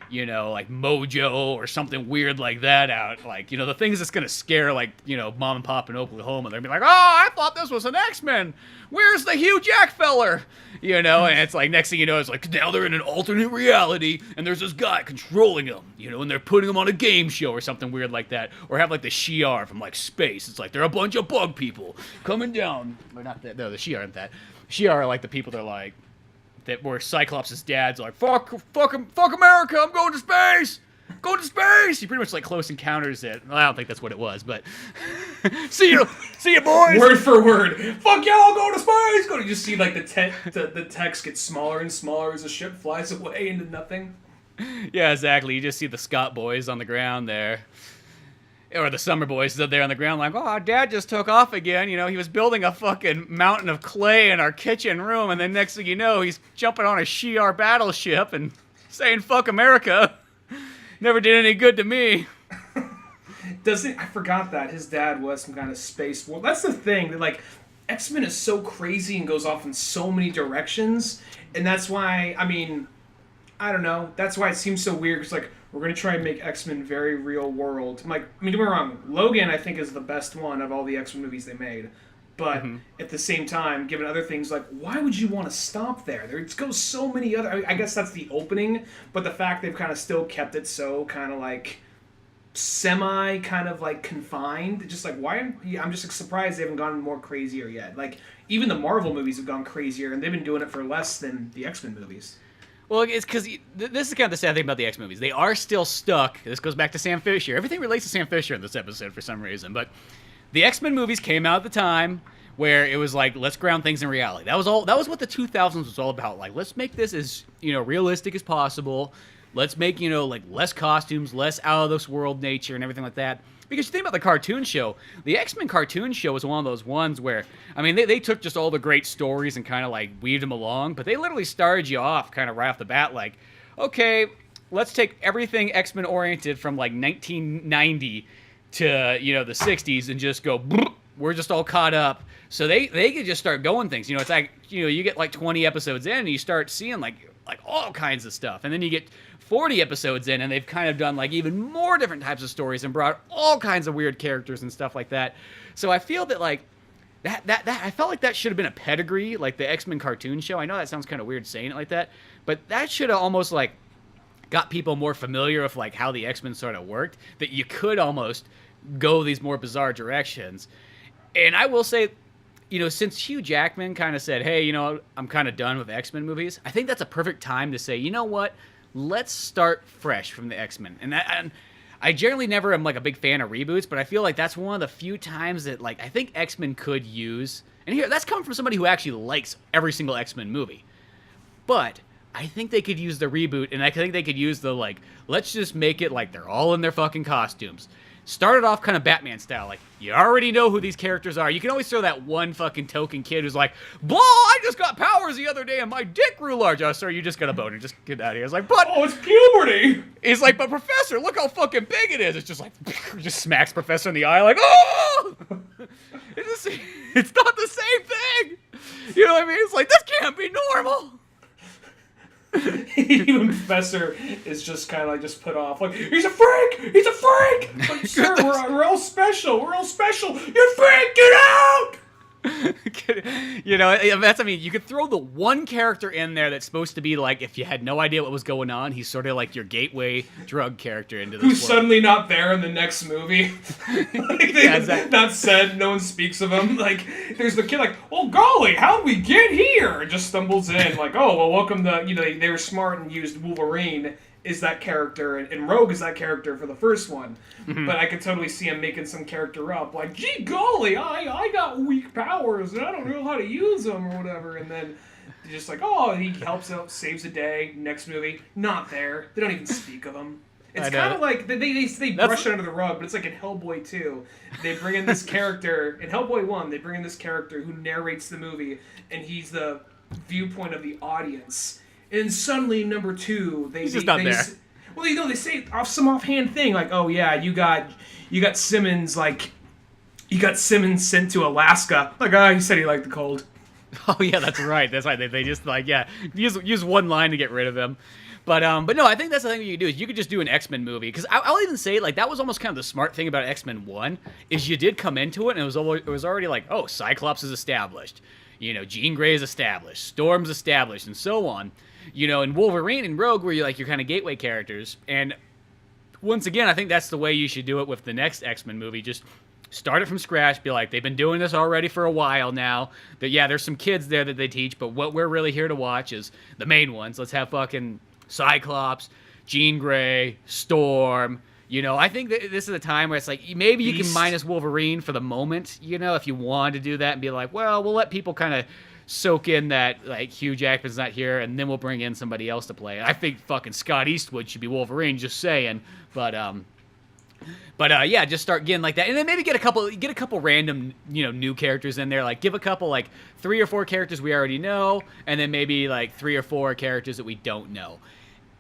you know, like Mojo or something weird like that out. Like, you know, the things that's going to scare, like, you know, mom and pop in Oklahoma. They're going to be like, oh, I thought this was an X-Men. Where's the Hugh Jack feller? You know, and it's like, next thing you know, it's like, now they're in an alternate reality, and there's this guy controlling them, you know, and they're putting them on a game show or something weird like that. Or have, like, the Shi'ar from, like, space. It's like, they're a bunch of bug people coming down. Or not that. No, the Shi'ar aren't that. Shi'ar are, like, the people that are, like, that where Cyclops' dad's like, fuck America, I'm going to space! Go to space! He pretty much like Close Encounters it. Well, I don't think that's what it was, but see you boys! Word for word. Fuck y'all, go to space! You just see like the text get smaller and smaller as the ship flies away into nothing. Yeah, exactly. You just see the Scott boys on the ground there. Or the Summer boys stood there on the ground like, oh, Dad just took off again. You know, he was building a fucking mountain of clay in our kitchen room, and then next thing you know, he's jumping on a Shi'ar battleship and saying, fuck America. Never did any good to me. I forgot that. His dad was some kind of space war. That's the thing. That, like, X-Men is so crazy and goes off in so many directions, and that's why, I mean, I don't know. That's why it seems so weird, because, like, we're going to try and make X-Men very real world. Like, I mean, don't get me wrong. Logan, I think, is the best one of all the X-Men movies they made. But at the same time, given other things, like, why would you want to stop there? There goes so many other... I mean, I guess that's the opening, but the fact they've kind of still kept it so kind of, like, semi kind of, like, confined. Just, like, why... I'm just like, surprised they haven't gone more crazier yet. Like, even the Marvel movies have gone crazier, and they've been doing it for less than the X-Men movies. Well, it's because this is kind of the sad thing about the X movies. They are still stuck. This goes back to Sam Fisher. Everything relates to Sam Fisher in this episode for some reason. But the X-Men movies came out at the time where it was like, let's ground things in reality. That was what the 2000s was all about. Like, let's make this as, you know, realistic as possible. Let's make, you know, like, less costumes, less out of this world nature and everything like that. Because you think about the cartoon show, the X-Men cartoon show was one of those ones where, I mean, they took just all the great stories and kind of, like, weaved them along, but they literally started you off kind of right off the bat, like, okay, let's take everything X-Men oriented from, like, 1990 to, you know, the 60s and just go, we're just all caught up. So they could just start going things. You know, it's like, you know, you get, like, 20 episodes in and you start seeing, like all kinds of stuff. And then you get 40 episodes in, and they've kind of done, like, even more different types of stories and brought all kinds of weird characters and stuff like that. So I feel that, like, that I felt like that should have been a pedigree, like the X-Men cartoon show. I know that sounds kind of weird saying it like that, but that should have almost, like, got people more familiar with, like, how the X-Men sort of worked, that you could almost go these more bizarre directions. And I will say, you know, since Hugh Jackman kind of said, hey, you know, I'm kind of done with X-Men movies, I think that's a perfect time to say, you know what? Let's start fresh from the X-Men. And I generally never am, like, a big fan of reboots, but I feel like that's one of the few times that, like, I think X-Men could use... And here, that's coming from somebody who actually likes every single X-Men movie. But I think they could use the reboot, and I think they could use the, like, let's just make it like they're all in their fucking costumes. Started off kind of Batman style, like you already know who these characters are. You can always throw that one fucking token kid who's like, "Blah, I just got powers the other day and my dick grew large." Oh, sir, you just got a boner. Just get out of here. It's like, but oh, it's puberty. He's like, but Professor, look how fucking big it is. It's just like, just smacks Professor in the eye, like, oh! It's not the same thing. You know what I mean? It's like, this can't be normal. Even Professor is just kind of like just put off, like, he's a freak! He's a freak! Like, sir, we're all special. We're all special. You're freak! Get out! You know, that's, I mean, you could throw the one character in there that's supposed to be like, if you had no idea what was going on, he's sort of like your gateway drug character into this who's world. suddenly not there in the next movie. Like, Yeah, exactly. Not said, no one speaks of him. Like, there's the kid like, oh golly, how'd we get here? And just stumbles in, like, oh, well, welcome to, you know, they were smart and used Wolverine is that character, and Rogue is that character for the first one. Mm-hmm. But I could totally see him making some character up, like, gee golly, I got weak powers, and I don't know how to use them, or whatever, and then just like, oh, he helps out, saves the day, next movie, not there, they don't even speak of him. It's kind of like, they brush it under the rug, but it's like in Hellboy 2, they bring in this character, in Hellboy 1, they bring in this character who narrates the movie, and he's the viewpoint of the audience. And suddenly, number 2, he's just not there. Well, you know, they say some offhand thing like, "Oh yeah, you got Simmons Simmons sent to Alaska." Like, he said he liked the cold. Oh yeah, that's right. That's right. They just like use one line to get rid of him. But no, I think that's the thing you could do is you could just do an X-Men movie, because I'll even say, like, that was almost kind of the smart thing about X-Men 1 is you did come into it and it was already like, oh, Cyclops is established, you know, Jean Grey is established, Storm's established, and so on. You know, and Wolverine and Rogue were your kind of gateway characters. And once again, I think that's the way you should do it with the next X-Men movie. Just start it from scratch. Be like, they've been doing this already for a while now. That, yeah, there's some kids there that they teach, but what we're really here to watch is the main ones. Let's have fucking Cyclops, Jean Grey, Storm. You know, I think that this is a time where it's like, maybe you can minus Wolverine for the moment, you know, if you want to do that and be like, well, we'll let people kind of soak in that, like, Hugh Jackman's not here, and then we'll bring in somebody else to play it. I think fucking Scott Eastwood should be Wolverine, just saying. But yeah, just start getting like that, and then maybe get a couple random, you know, new characters in there. Like, give a couple, like, 3 or 4 characters we already know, and then maybe like 3 or 4 characters that we don't know.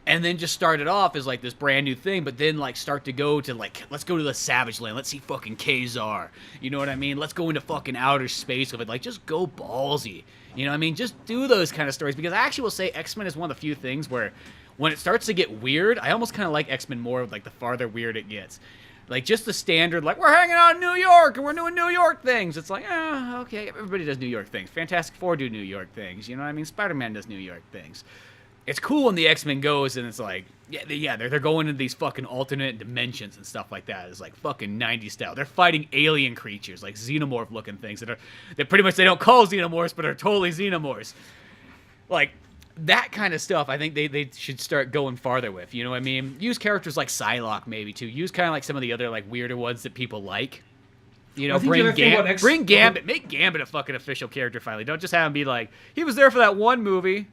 And then just start it off as, like, this brand new thing, but then, like, start to go to, like, let's go to the Savage Land. Let's see fucking Kazar. You know what I mean? Let's go into fucking outer space with it. Like, just go ballsy. You know what I mean? Just do those kind of stories. Because I actually will say X-Men is one of the few things where when it starts to get weird, I almost kind of like X-Men more, like, the farther weird it gets. Like, just the standard, like, we're hanging out in New York, and we're doing New York things. It's like, okay, everybody does New York things. Fantastic Four do New York things. You know what I mean? Spider-Man does New York things. It's cool when the X-Men goes and it's like, they're going into these fucking alternate dimensions and stuff like that. It's like fucking 90s style. They're fighting alien creatures, like xenomorph-looking things that pretty much they don't call xenomorphs, but are totally xenomorphs. Like, that kind of stuff, I think they should start going farther with. You know what I mean? Use characters like Psylocke maybe too. Use kind of like some of the other like weirder ones that people like. You know, bring Gambit. Make Gambit a fucking official character finally. Don't just have him be like, he was there for that one movie.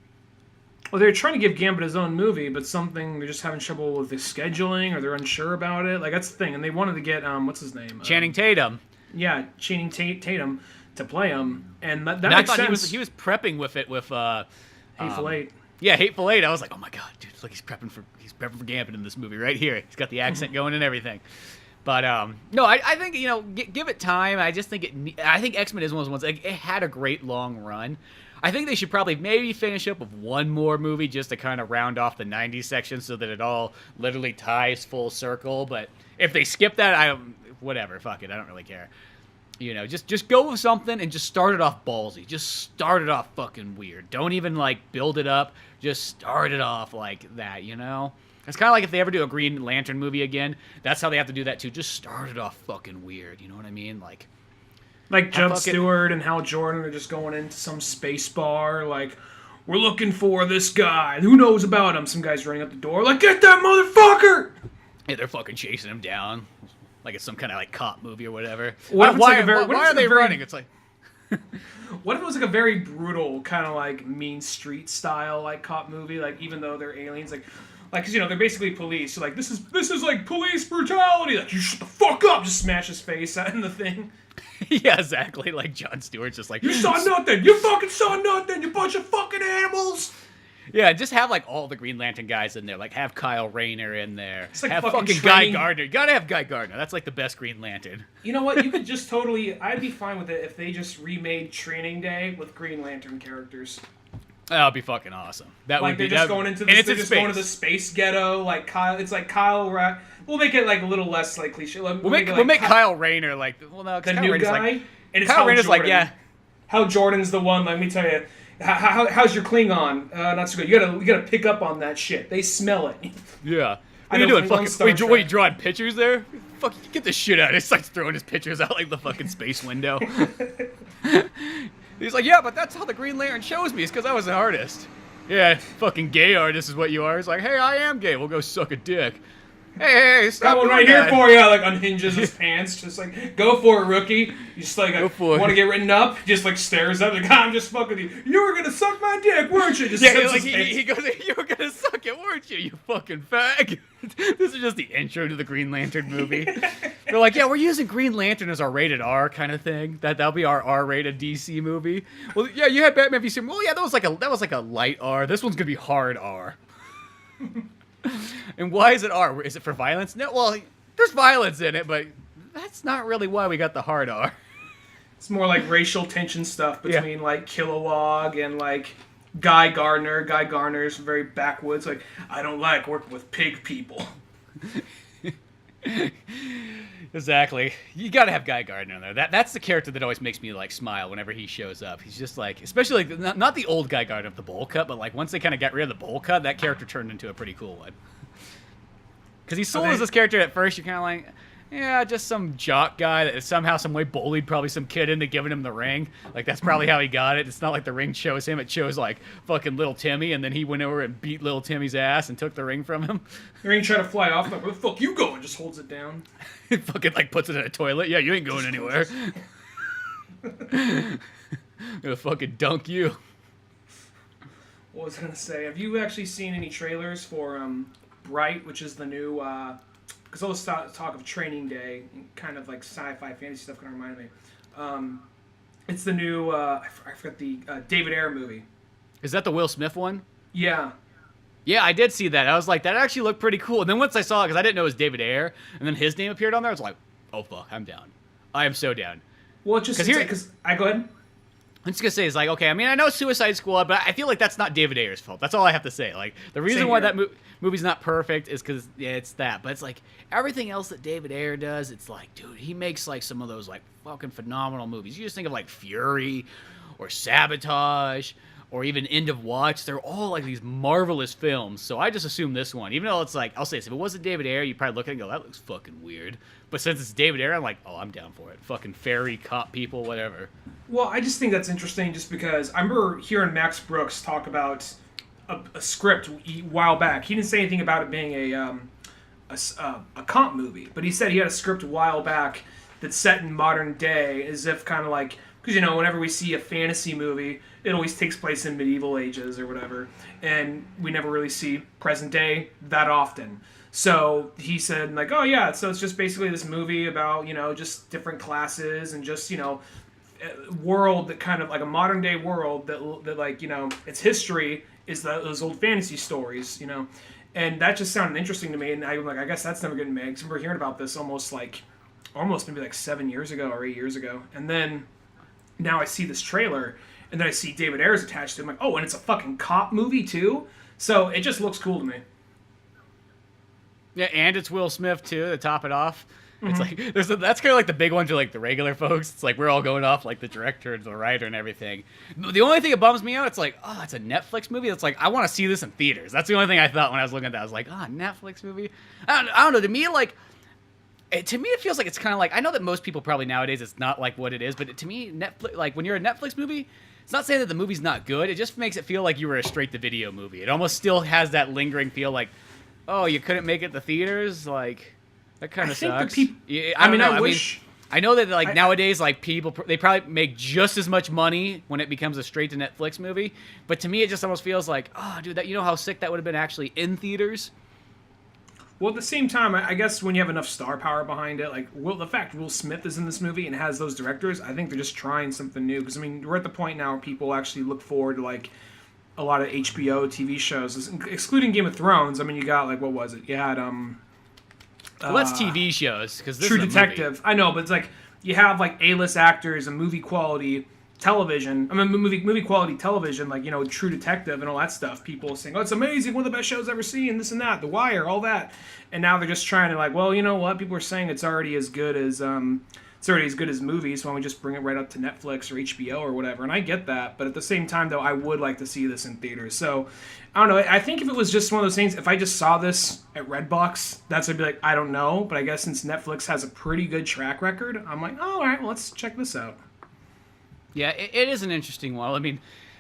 Well, they're trying to give Gambit his own movie, but they're just having trouble with the scheduling, or they're unsure about it. Like, that's the thing. And they wanted to get, what's his name? Channing Tatum. Yeah, Channing Tatum to play him. And that makes makes sense. He was prepping with it with... Hateful Eight. Yeah, Hateful Eight. I was like, oh my god, dude, it's like he's prepping for Gambit in this movie right here. He's got the accent going and everything. But no, I think, you know, give it time. I just think I think X-Men is one of those ones. Like, it had a great long run. I think they should probably maybe finish up with one more movie just to kind of round off the 90s section so that it all literally ties full circle. But if they skip that, whatever, fuck it, I don't really care. You know, just go with something and just start it off ballsy. Just start it off fucking weird. Don't even, like, build it up. Just start it off like that, you know? It's kind of like if they ever do a Green Lantern movie again, that's how they have to do that too. Just start it off fucking weird, you know what I mean? Like Judd Stewart and Hal Jordan are just going into some space bar, like, we're looking for this guy. Who knows about him? Some guy's running out the door, like, get that motherfucker! Yeah, they're fucking chasing him down. Like it's some kind of, like, cop movie or whatever. Why are they running? It's like... What if it was like a very brutal kind of like Mean Street style like cop movie? Like even though they're aliens, like, cause they're basically police. So like this is like police brutality. Like you shut the fuck up, just smash his face out in the thing. Yeah, exactly. Like Jon Stewart's just like, you saw nothing. You fucking saw nothing. You bunch of fucking animals. Yeah, just have like all the Green Lantern guys in there. Like have Kyle Rayner in there. It's like have fucking Guy Gardner. You gotta have Guy Gardner. That's like the best Green Lantern. You know what? You could just totally. I'd be fine with it if they just remade Training Day with Green Lantern characters. That would be fucking awesome. That Like would be. they're just going into this. They're just going to the space ghetto. Like Kyle. It's like Kyle. We'll make it like a little less like cliche. We'll make Kyle Rayner like. Well, no, the Kyle new Rayner's guy. Like, and it's Kyle Rayner's like, yeah. Hal Jordan's the one. Let me tell you. How's your Klingon? Not so good. You gotta pick up on that shit. They smell it. Yeah. What are you doing? Fucking, wait, you drawing pictures there? Fuck, get the shit out. He starts throwing his pictures out like the fucking space window. He's like, yeah, but that's how the Green Lantern shows me. It's because I was an artist. Yeah, fucking gay artist is what you are. It's like, hey, I am gay. We'll go suck a dick. Hey, stop got one right that. Here for you. Like unhinges his pants, just like go for it, rookie. You just like want to get written up. Just like stares up, like I'm just fucking you. You were gonna suck my dick, weren't you? Just yeah, like he goes, you were gonna suck it, weren't you? You fucking fag. This is just the intro to the Green Lantern movie. They're like, yeah, we're using Green Lantern as our rated R kind of thing. That'll be our R-rated DC movie. Well, yeah, you had Batman v Superman. Well, yeah, that was like a light R. This one's gonna be hard R. And why is it R? Is it for violence? No, well, there's violence in it, but that's not really why we got the hard R. It's more like racial tension stuff between like Kilowog and like Guy Gardner. Guy Gardner's very backwoods. Like, I don't like working with pig people. Exactly. You gotta have Guy Gardner in there. That's the character that always makes me like smile whenever he shows up. He's just like, especially like not the old Guy Gardner of the bowl cut, but like once they kind of got rid of the bowl cut, that character turned into a pretty cool one. Because he's sold as this character at first, you're kind of like, yeah, just some jock guy that somehow, some way bullied probably some kid into giving him the ring. Like, that's probably how he got it. It's not like the ring chose him. It chose, like, fucking little Timmy, and then he went over and beat little Timmy's ass and took the ring from him. The ring tried to fly off, like, where the fuck you going? Just holds it down. He fucking, like, puts it in a toilet. Yeah, you ain't going anywhere. I'm gonna fucking dunk you. What was I gonna say? Have you actually seen any trailers for, Bright, which is the new, because all this talk of Training Day, kind of like sci-fi fantasy stuff kind of reminded me. It's the new, I forgot the David Ayer movie. Is that the Will Smith one? Yeah. Yeah, I did see that. I was like, that actually looked pretty cool. And then once I saw it, because I didn't know it was David Ayer, and then his name appeared on there, I was like, oh fuck, I'm down. I am so down. Well, it's just because I go ahead. I'm just gonna say, it's like, okay, I mean, I know Suicide Squad, but I feel like that's not David Ayer's fault. That's all I have to say. Like, the reason why that movie's not perfect is because, yeah, it's that. But it's like, everything else that David Ayer does, it's like, dude, he makes, like, some of those, like, fucking phenomenal movies. You just think of, like, Fury, or Sabotage, or even End of Watch. They're all, like, these marvelous films. So I just assume this one, even though it's like, I'll say this, if it wasn't David Ayer, you'd probably look at it and go, that looks fucking weird. But since it's David Ayer, I'm like, oh, I'm down for it. Fucking fairy, cop people, whatever. Well, I just think that's interesting just because I remember hearing Max Brooks talk about a script a while back. He didn't say anything about it being a comp movie, but he said he had a script a while back that's set in modern day, as if kind of like, because, you know, whenever we see a fantasy movie, it always takes place in medieval ages or whatever, and we never really see present day that often. So he said, like, oh yeah, so it's just basically this movie about, you know, just different classes and just, you know, world that kind of like a modern day world that like, you know, its history is those old fantasy stories, you know, and that just sounded interesting to me. And I'm like, I guess that's never getting made, because we're hearing about this almost maybe like 7 years ago or 8 years ago, and then now I see this trailer and then I see David Ayer's attached to it. I'm like, oh, and it's a fucking cop movie too, so it just looks cool to me. Yeah, and it's Will Smith too to top it off. It's like that's kind of like the big one to like the regular folks. It's like we're all going off like the director and the writer and everything. The only thing that bums me out, it's like, oh, it's a Netflix movie. It's like, I want to see this in theaters. That's the only thing I thought when I was looking at that. I was like, oh, Netflix movie. I don't know. To me, it feels like it's kind of like, I know that most people probably nowadays it's not like what it is, but to me, Netflix, like when you're a Netflix movie, it's not saying that the movie's not good. It just makes it feel like you were a straight to video movie. It almost still has that lingering feel like, oh, you couldn't make it to theaters, like. That kind of sucks. I wish I know that like nowadays, like people, they probably make just as much money when it becomes a straight to Netflix movie. But to me, it just almost feels like, oh, dude, that you know how sick that would have been actually in theaters. Well, at the same time, I guess when you have enough star power behind it, like the fact Will Smith is in this movie and has those directors, I think they're just trying something new. Because I mean, we're at the point now where people actually look forward to like a lot of HBO TV shows, excluding Game of Thrones. I mean, you got like what was it? You had Well, that's TV shows because True Detective. I know, but it's like you have like A-list actors and movie quality television. I mean, movie quality television, like True Detective and all that stuff. People saying, "Oh, it's amazing, one of the best shows I've ever seen." This and that, The Wire, all that. And now they're just trying to like, well, you know what? People are saying it's already as good as movies. So why don't we just bring it right up to Netflix or HBO or whatever? And I get that, but at the same time, though, I would like to see this in theaters. So I don't know. I think if it was just one of those things, if I just saw this at Redbox, that's would be like, I don't know. But I guess since Netflix has a pretty good track record, I'm like, oh, all right, well, let's check this out. Yeah, it is an interesting one. I mean,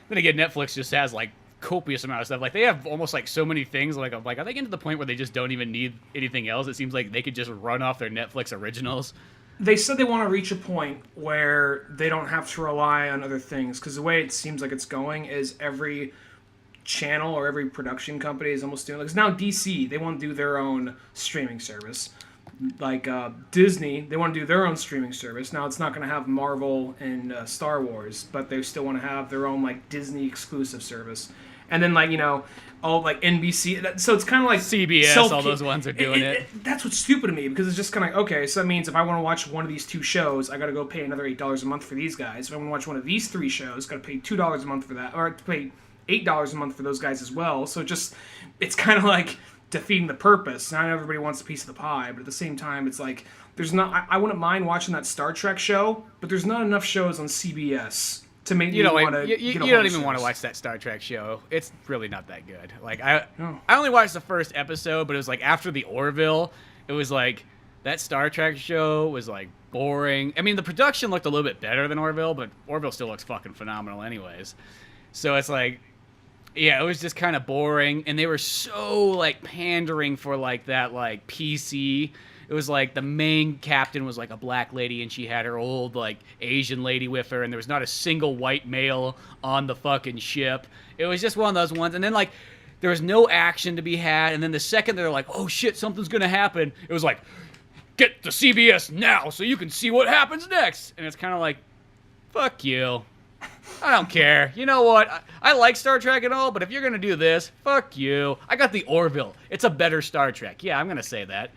then again, Netflix just has like copious amount of stuff. Like they have almost like so many things. Like are they getting to the point where they just don't even need anything else? It seems like they could just run off their Netflix originals. They said they want to reach a point where they don't have to rely on other things, because the way it seems like it's going is every channel or every production company is almost doing. Like, 'cause now DC, they want to do their own streaming service. Like Disney, they want to do their own streaming service. Now it's not going to have Marvel and Star Wars, but they still want to have their own like Disney exclusive service. And then like all like NBC. So it's kind of like CBS. All those ones are doing it. That's what's stupid to me, because it's just kind of like, okay, so that means if I want to watch one of these two shows, I got to go pay another $8 a month for these guys. If I want to watch one of these three shows, got to pay $2 a month for that, or I have to pay $8 a month for those guys as well. So it's kind of like defeating the purpose. Now everybody wants a piece of the pie, but at the same time, it's like there's not. I wouldn't mind watching that Star Trek show, but there's not enough shows on CBS to make me want to. You don't even want to watch that Star Trek show. It's really not that good. Like I only watched the first episode, but it was like after the Orville, it was like that Star Trek show was like boring. I mean, the production looked a little bit better than Orville, but Orville still looks fucking phenomenal, anyways. So it's like. Yeah, it was just kind of boring, and they were so, like, pandering for, like, that, like, PC. It was, like, the main captain was, like, a black lady, and she had her old, like, Asian lady with her, and there was not a single white male on the fucking ship. It was just one of those ones, and then, like, there was no action to be had, and then the second they're like, oh, shit, something's gonna happen, it was like, get to CBS now so you can see what happens next! And it's kind of like, fuck you. I don't care. You know what? I like Star Trek and all, but if you're going to do this, fuck you. I got the Orville. It's a better Star Trek. Yeah, I'm going to say that.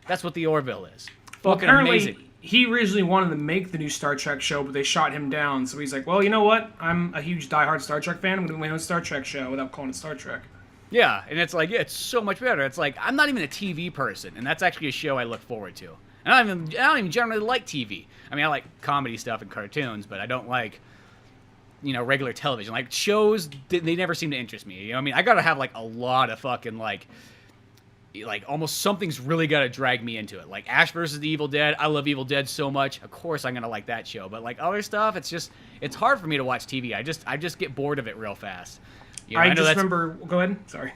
That's what the Orville is. Well, fucking apparently, amazing. He originally wanted to make the new Star Trek show, but they shot him down. So he's like, well, you know what? I'm a huge diehard Star Trek fan. I'm going to do my own Star Trek show without calling it Star Trek. Yeah, and it's like, yeah, it's so much better. It's like, I'm not even a TV person, and that's actually a show I look forward to. And I don't even generally like TV. I mean, I like comedy stuff and cartoons, but I don't like... regular television. Like, shows, they never seem to interest me. I mean, I gotta have, like, a lot of fucking, like almost something's really gotta drag me into it. Like, Ash vs. the Evil Dead. I love Evil Dead so much. Of course I'm gonna like that show. But, like, other stuff, it's hard for me to watch TV. I just get bored of it real fast. I just remember... Go ahead. Sorry.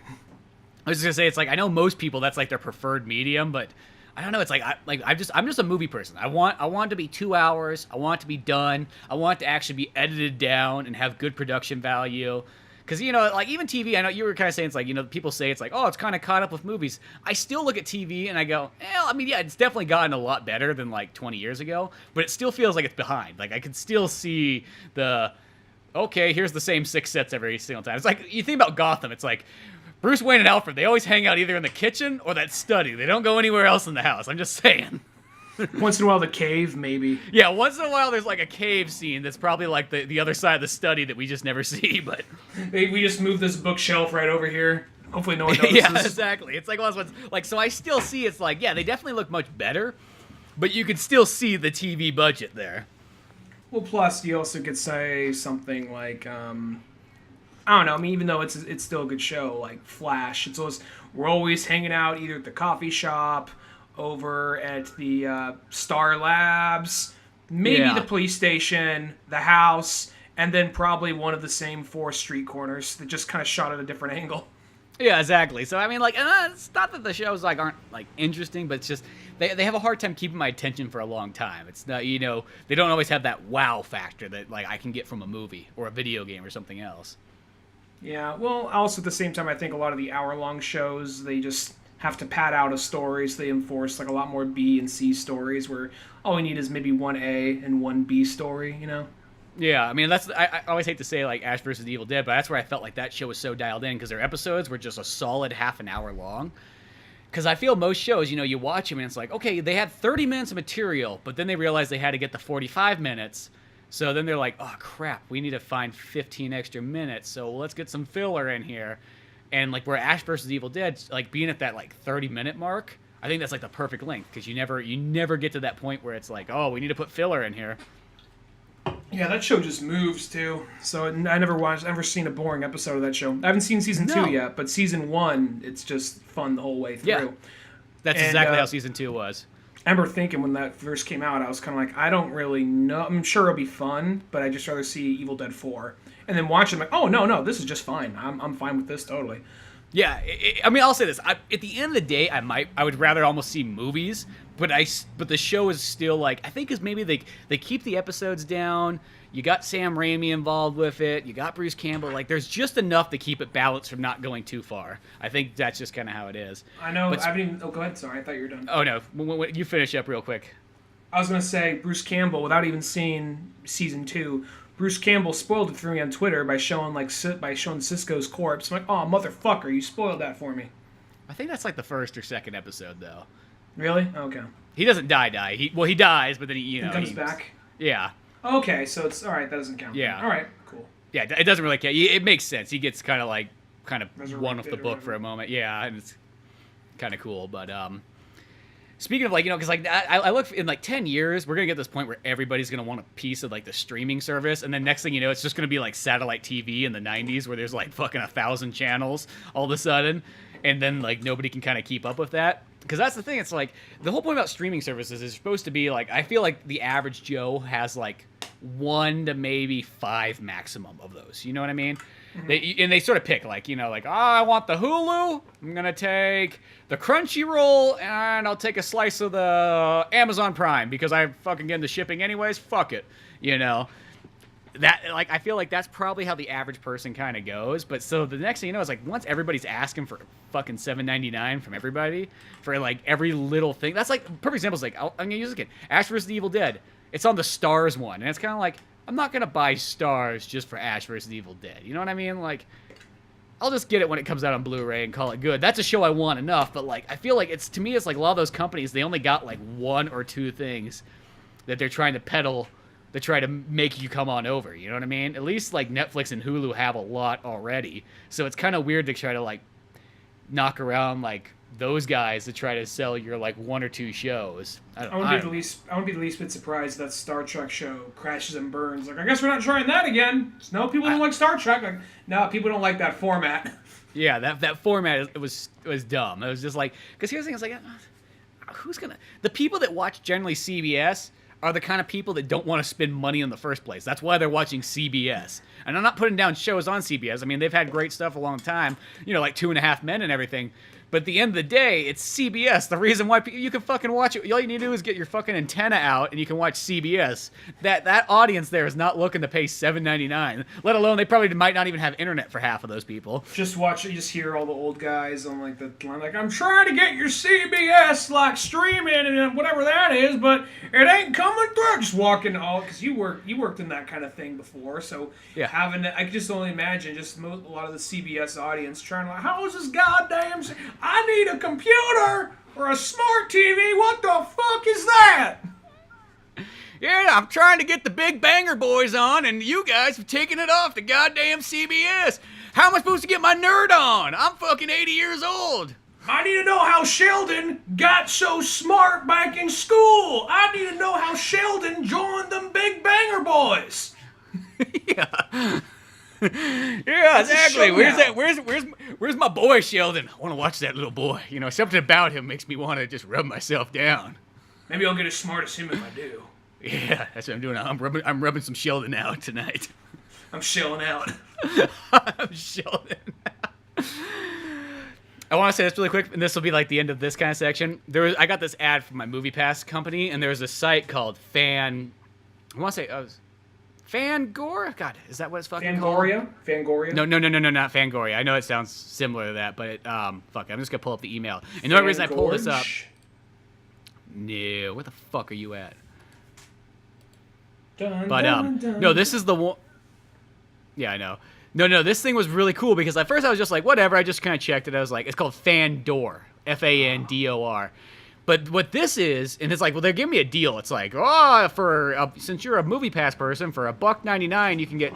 I was just gonna say, it's like, I know most people, that's, like, their preferred medium, but... I don't know. It's like I'm just a movie person. I want it to be 2 hours. I want it to be done. I want it to actually be edited down and have good production value. Because like even TV, I know you were kind of saying it's like people say it's like, oh, it's kind of caught up with movies. I still look at TV and I go, I mean, yeah, it's definitely gotten a lot better than like 20 years ago, but it still feels like it's behind. Like I can still see okay, here's the same 6 sets every single time. It's like you think about Gotham. It's like. Bruce Wayne and Alfred, they always hang out either in the kitchen or that study. They don't go anywhere else in the house. I'm just saying. Once in a while, the cave, maybe. Yeah, once in a while, there's like a cave scene that's probably like the other side of the study that we just never see, but... We just move this bookshelf right over here. Hopefully no one notices. Yeah, exactly. It's like one of those ones... Like, so I still see it's like, yeah, they definitely look much better, but you can still see the TV budget there. Well, plus, you also could say something like... I don't know. I mean, even though it's still a good show, like Flash, we're always hanging out either at the coffee shop, over at the Star Labs, maybe the police station, the house, and then probably one of the same 4 street corners that just kind of shot at a different angle. Yeah, exactly. So I mean, like, it's not that the shows like aren't like interesting, but it's just they have a hard time keeping my attention for a long time. It's not, they don't always have that wow factor that like I can get from a movie or a video game or something else. Yeah, well, also at the same time, I think a lot of the hour-long shows, they just have to pad out a story, so they enforce like a lot more B and C stories, where all we need is maybe one A and one B story, you know? Yeah, I mean I always hate to say like Ash versus the Evil Dead, but that's where I felt like that show was so dialed in because their episodes were just a solid half an hour long. Because I feel most shows, you watch them and it's like, okay, they had 30 minutes of material, but then they realized they had to get the 45 minutes. So then they're like, oh crap, we need to find 15 extra minutes, so let's get some filler in here. And like where Ash versus Evil Dead, like being at that like 30-minute mark, I think that's like the perfect length because you never get to that point where it's like, oh, we need to put filler in here. Yeah, that show just moves too. So I never seen a boring episode of that show. I haven't seen season 2 yet, but season 1, it's just fun the whole way through. Yeah, that's exactly how season 2 was. I remember thinking when that first came out, I was kind of like, I don't really know. I'm sure it'll be fun, but I'd just rather see Evil Dead 4. And then watch it, I'm like, oh, no, this is just fine. I'm fine with this, totally. Yeah, I mean, I'll say this. At the end of the day, I would rather almost see movies, but the show is still like, I think is maybe they keep the episodes down. You got Sam Raimi involved with it. You got Bruce Campbell. Like, there's just enough to keep it balanced from not going too far. I think that's just kind of how it is. I know. But, I haven't even. Oh, go ahead. Sorry, I thought you were done. Oh no, you finish up real quick. I was gonna say Bruce Campbell, without even seeing season 2. Bruce Campbell spoiled it for me on Twitter by showing Cisco's corpse. I'm like, oh motherfucker, you spoiled that for me. I think that's like the first or second episode though. Really? Okay. He doesn't die. He dies, but then he comes back. Yeah. Okay, so it's all right. That doesn't count. Yeah. All right. Cool. Yeah, it doesn't really count. It makes sense. He gets kind of one off the book for a moment. Yeah, and it's kind of cool. But speaking of because I look in 10 years, we're gonna get to this point where everybody's gonna want a piece of the streaming service, and then next thing you know, it's just gonna be like satellite TV in the 90s where there's fucking 1,000 channels all of a sudden, and then nobody can kind of keep up with that. Because that's the thing. It's the whole point about streaming services is supposed to be I feel like the average Joe has 1 to maybe 5 maximum of those. You know what I mean? Mm-hmm. They sort of pick I want the Hulu. I'm gonna take the Crunchyroll, and I'll take a slice of the Amazon Prime because I fucking get the shipping anyways. Fuck it. That I feel like that's probably how the average person kind of goes. But so the next thing you know is once everybody's asking for fucking $7.99 from everybody for every little thing. That's perfect example is I'm gonna use this again. Ash vs. the Evil Dead. It's on the Stars one, and it's kind of I'm not gonna buy Stars just for Ash vs. Evil Dead. You know what I mean? I'll just get it when it comes out on Blu-ray and call it good. That's a show I want enough. But I feel like it's a lot of those companies, they only got 1 or 2 things that they're trying to peddle to try to make you come on over. You know what I mean? At least Netflix and Hulu have a lot already, so it's kind of weird to try to knock around those guys to try to sell your 1 or 2 shows. I wouldn't be the least bit surprised that Star Trek show crashes and burns. I guess we're not trying that again. No, people don't like Star Trek. No, people don't like that format. Yeah, that format it was dumb. It was just because here's the thing, it's the people that watch generally CBS are the kind of people that don't want to spend money in the first place. That's why they're watching CBS. And I'm not putting down shows on CBS. I mean, they've had great stuff a long time, like 2.5 Men and everything. But at the end of the day, it's CBS. The reason why you can fucking watch it, all you need to do is get your fucking antenna out and you can watch CBS. That audience there is not looking to pay $7.99. Let alone they probably might not even have internet for half of those people. Just watch it. You just hear all the old guys on the line I'm trying to get your CBS streaming and whatever that is, but it ain't coming through. Just walking because you worked in that kind of thing before, so yeah. I can just only imagine a lot of the CBS audience trying how is this goddamn? I need a computer or a smart TV. What the fuck is that? Yeah, I'm trying to get the Big Banger Boys on, and you guys have taken it off the goddamn CBS. How am I supposed to get my nerd on? I'm fucking 80 years old. I need to know how Sheldon got so smart back in school. I need to know how Sheldon joined them Big Banger Boys. Yeah. Yeah, exactly. Where's my boy Sheldon? I want to watch that little boy. Something about him makes me want to just rub myself down. Maybe I'll get as smart as him if I do. Yeah, that's what I'm doing. I'm rubbing some Sheldon out tonight. I'm shelling out. I'm Sheldon. I want to say this really quick, and this will be like the end of this kind of section. I got this ad from my MoviePass company, and there's a site called Fangor? God, is that what it's fucking called? Fangoria? No, not Fangoria. I know it sounds similar to that, but fuck, I'm just gonna pull up the email. And the only reason I pull this up... No, where the fuck are you at? No, this is the one... Yeah, I know. No, this thing was really cool because at first I was just like, whatever, I just kind of checked it. I was like, it's called Fandor. Fandor. But what this is, and it's like, well, they're giving me a deal. It's like, since you're a MoviePass person, for $1.99 you can get,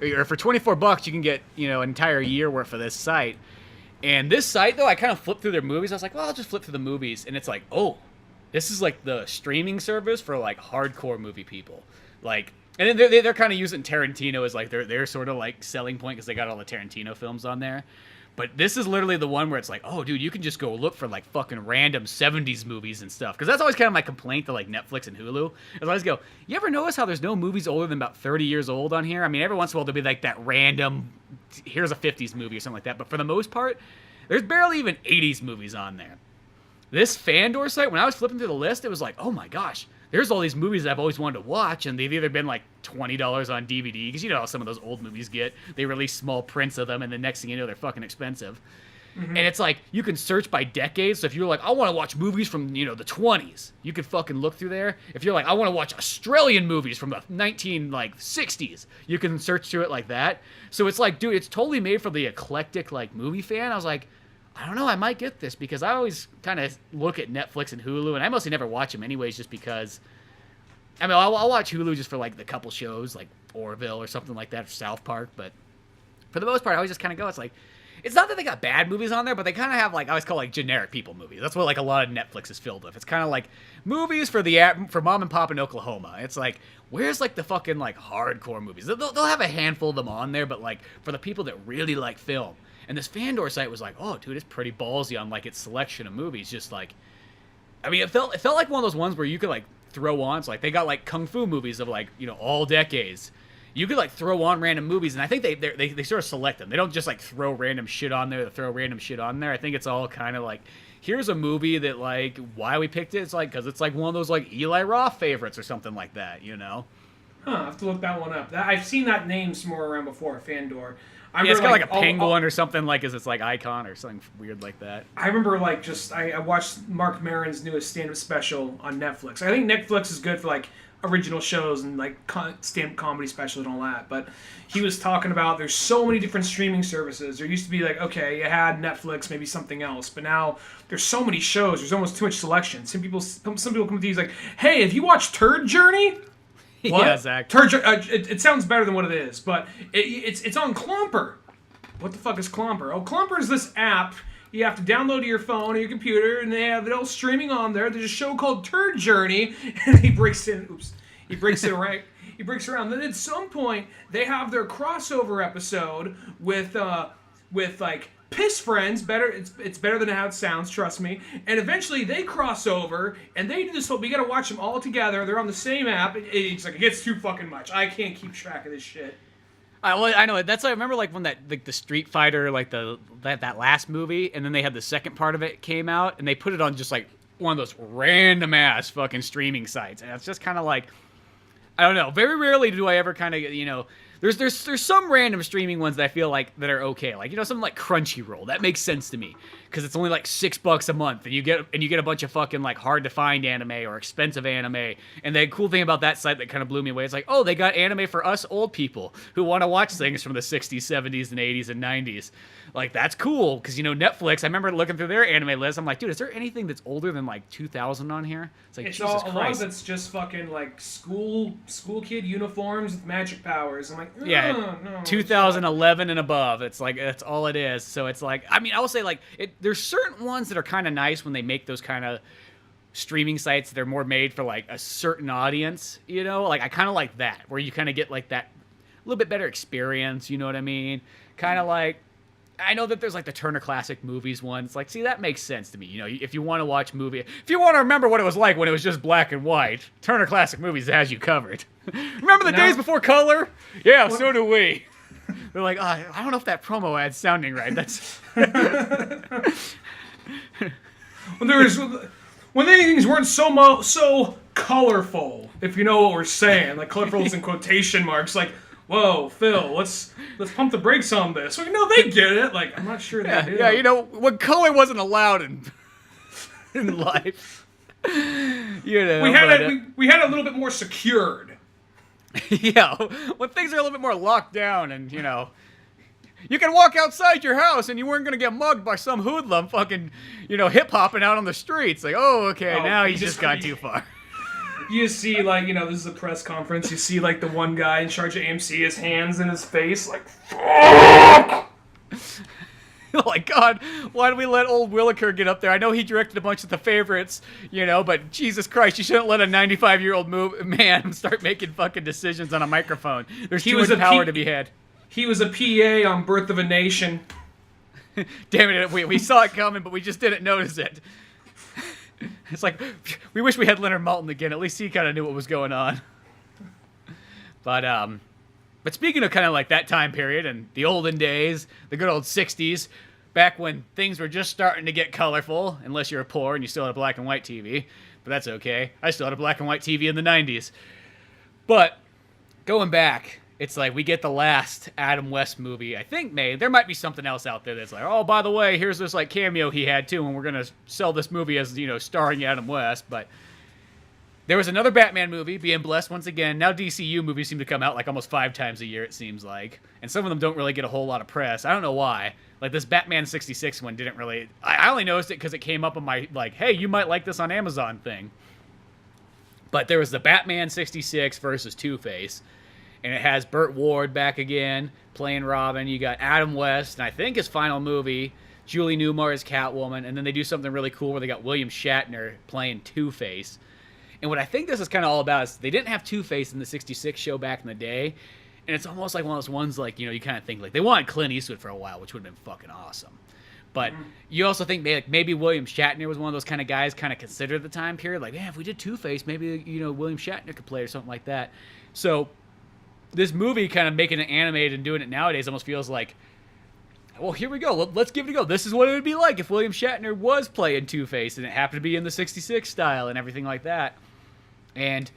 or for $24 you can get, an entire year worth of this site. And this site, though, I kind of flipped through their movies. I was like, well, I'll just flip through the movies. And it's like, oh, this is like the streaming service for like hardcore movie people. Like, and then they're kind of using Tarantino as like their sort of like selling point because they got all the Tarantino films on there. But this is literally the one where it's like, oh, dude, you can just go look for like fucking random 70s movies and stuff. Because that's always kind of my complaint to like Netflix and Hulu. Is I always go, you ever notice how there's no movies older than about 30 years old on here? I mean, every once in a while there'll be like that random, here's a 50s movie or something like that. But for the most part, there's barely even 80s movies on there. This Fandor site, when I was flipping through the list, it was like, oh my gosh, there's all these movies that I've always wanted to watch, and they've either been like $20 on DVD, because you know how some of those old movies get. They release small prints of them, and the next thing you know, they're fucking expensive. Mm-hmm. And it's like, you can search by decades, so if you're like, I want to watch movies from, the 20s, you can fucking look through there. If you're like, I want to watch Australian movies from the 1960s, you can search through it like that. So it's like, dude, it's totally made for the eclectic, like, movie fan. I was like, I don't know, I might get this, because I always kind of look at Netflix and Hulu, and I mostly never watch them anyways, just because, I mean, I'll watch Hulu just for, like, the couple shows, like Orville or something like that, or South Park, but for the most part, I always just kind of go, it's like, it's not that they got bad movies on there, but they kind of have, like, I always call, like, generic people movies. That's what, like, a lot of Netflix is filled with. It's kind of like movies for mom and pop in Oklahoma. It's like, where's, like, the fucking, like, hardcore movies? They'll have a handful of them on there, but, like, for the people that really like film. And this Fandor site was like, oh, dude, it's pretty ballsy on, like, its selection of movies. Just, like, I mean, it felt like one of those ones where you could, like, throw on. So, like, they got, like, kung fu movies of, like, all decades. You could, like, throw on random movies, and I think they sort of select them. They don't just, like, throw random shit on there. I think it's all kind of, like, here's a movie that, like, why we picked it. It's, like, because it's, like, one of those, like, Eli Roth favorites or something like that, Huh, I have to look that one up. I've seen that name somewhere around before, Fandor. It's got like a penguin or something like as its like icon or something weird like that. I remember like I watched Mark Maron's newest stand-up special on Netflix. I think Netflix is good for like original shows and like stand-up comedy specials and all that. But he was talking about there's so many different streaming services. There used to be like, okay, you had Netflix, maybe something else, but now there's so many shows. There's almost too much selection. Some people come to these like, hey, have you watched Turd Journey? What? Yeah, exactly. It sounds better than what it is, but it's on Clomper. What the fuck is Clomper? Oh, Clomper is this app you have to download to your phone or your computer, and they have it all streaming on there. There's a show called Turd Journey, and he breaks it around. Then at some point, they have their crossover episode with like Piss Friends. It's better than how it sounds, trust me. And eventually they cross over and they do this whole, we gotta watch them all together. They're on the same app. It's like, it gets too fucking much. I can't keep track of this shit. I know. That's I remember like when that like the Street Fighter like that last movie, and then they had the second part of it came out, and they put it on just like one of those random ass fucking streaming sites, and it's just kind of like, I don't know. Very rarely do I ever kind of There's some random streaming ones that I feel like that are okay, like something like Crunchyroll. That makes sense to me because it's only like $6 a month, and you get a bunch of fucking like hard to find anime or expensive anime. And the cool thing about that site that kind of blew me away is like, oh, they got anime for us old people who want to watch things from the 60s, 70s, and 80s and 90s. Like that's cool because Netflix. I remember looking through their anime list. I'm like, dude, is there anything that's older than like 2000 on here? It's like, Jesus Christ. A lot of it's just fucking like school kid uniforms with magic powers. I'm like, yeah, no, 2011 and above. It's like that's all it is. So it's like, I mean, I will say like there's certain ones that are kind of nice when they make those kind of streaming sites. They're more made for like a certain audience. Like I kind of like that where you kind of get like that a little bit better experience. You know what I mean? Kind of like. I know that there's like the Turner Classic Movies one. It's like, see, that makes sense to me. If you want to watch if you want to remember what it was like when it was just black and white, Turner Classic Movies has you covered. Remember the days before color? Yeah, so do we. They're like, oh, I don't know if that promo ad's sounding right. That's when things weren't so colorful, if you know what we're saying. Like colorful is in quotation marks. Like, whoa, Phil, let's pump the brakes on this. Well, they get it. Like, I'm not sure they do. Yeah, when color wasn't allowed in life. We had it a little bit more secured. Yeah, when things are a little bit more locked down, and you can walk outside your house and you weren't gonna get mugged by some hoodlum fucking hip hopping out on the streets. Like, oh, okay, now he's just gone too far. You see, this is a press conference. You see, the one guy in charge of AMC, his hands in his face, like, fuck! Oh my God, why did we let old Williker get up there? I know he directed a bunch of The Favorites, but Jesus Christ, you shouldn't let a 95-year-old man start making fucking decisions on a microphone. There's too much power to be had. He was a PA on Birth of a Nation. Damn it, we saw it coming, but we just didn't notice it. It's like, we wish we had Leonard Maltin again. At least he kind of knew what was going on. But speaking of kind of like that time period and the olden days, the good old 60s, back when things were just starting to get colorful, unless you were poor and you still had a black and white TV. But that's okay. I still had a black and white TV in the 90s. But going back, it's like we get the last Adam West movie, I think, made. There might be something else out there that's like, oh, by the way, here's this cameo he had too, and we're going to sell this movie as, starring Adam West. But there was another Batman movie being blessed once again. Now DCU movies seem to come out almost 5 times a year, it seems like. And some of them don't really get a whole lot of press. I don't know why. Like this Batman 66 one didn't really... I only noticed it because it came up on my, hey, you might like this on Amazon thing. But there was the Batman 66 versus Two-Face. And it has Burt Ward back again, playing Robin. You got Adam West, and I think his final movie, Julie Newmar as Catwoman. And then they do something really cool where they got William Shatner playing Two-Face. And what I think this is kind of all about is they didn't have Two-Face in the 66 show back in the day. And it's almost like one of those ones you kind of think they wanted Clint Eastwood for a while, which would have been fucking awesome. But you also think maybe William Shatner was one of those kind of guys kind of considered the time period. Like, man, if we did Two-Face, maybe, William Shatner could play or something like that. So this movie kind of making it animated and doing it nowadays almost feels like, well, here we go. Let's give it a go. This is what it would be like if William Shatner was playing Two-Face and it happened to be in the 66 style and everything like that. And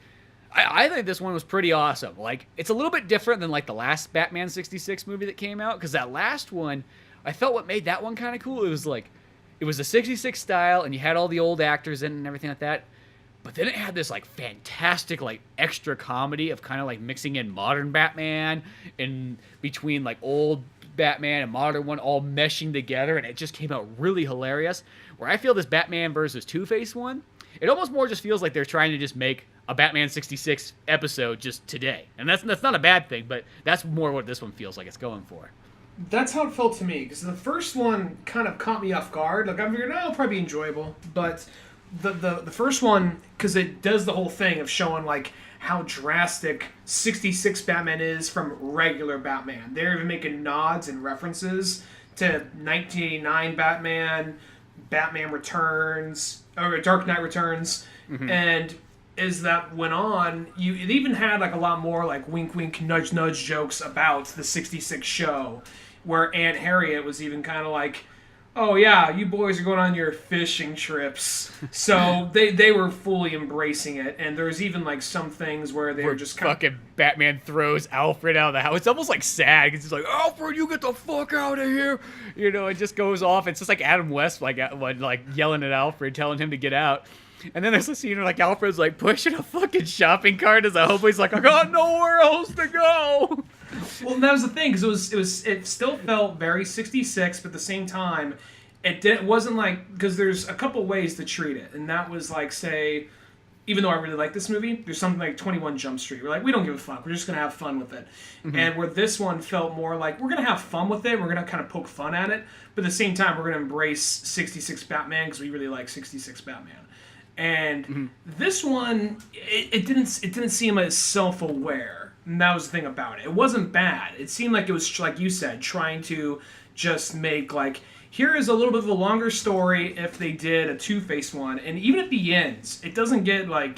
I think this one was pretty awesome. It's a little bit different than the last Batman 66 movie that came out, because that last one, I felt what made that one kind of cool. It was it was the 66 style, and you had all the old actors in it and everything like that. But then it had this fantastic extra comedy of kind of mixing in modern Batman and between old Batman and modern one all meshing together, and it just came out really hilarious. Where I feel this Batman versus Two-Face one, it almost more just feels like they're trying to just make a Batman 66 episode just today. And that's not a bad thing, but that's more what this one feels like it's going for. That's how it felt to me, because the first one kind of caught me off guard. I'm figuring, it'll probably be enjoyable. But the first one, because it does the whole thing of showing how drastic 66 Batman is from regular Batman. They're even making nods and references to 1989 Batman, Batman Returns, or Dark Knight Returns, and as that went on, it even had a lot more wink wink nudge nudge jokes about the 66 show, where Aunt Harriet was even kind of oh yeah, you boys are going on your fishing trips. So they were fully embracing it, and there's even some things where they were just kind fucking Batman throws Alfred out of the house. It's almost sad because he's Alfred, you get the fuck out of here. It just goes off. It's just Adam West yelling at Alfred, telling him to get out. And then there's a scene where Alfred's pushing a fucking shopping cart as a hobo. He's I got nowhere else to go. Well, that was the thing, because it still felt very 66, but at the same time, it wasn't because there's a couple ways to treat it, and that was say, even though I really like this movie, there's something like 21 Jump Street. We're we don't give a fuck. We're just gonna have fun with it. And where this one felt more we're gonna have fun with it. We're gonna kind of poke fun at it, but at the same time, we're gonna embrace 66 Batman because we really like 66 Batman. And this one, it didn't seem as self-aware. And that was the thing about it. It wasn't bad. It seemed like it was, like you said, trying to just make here is a little bit of a longer story if they did a Two-Face one. And even at the ends, it doesn't get I'm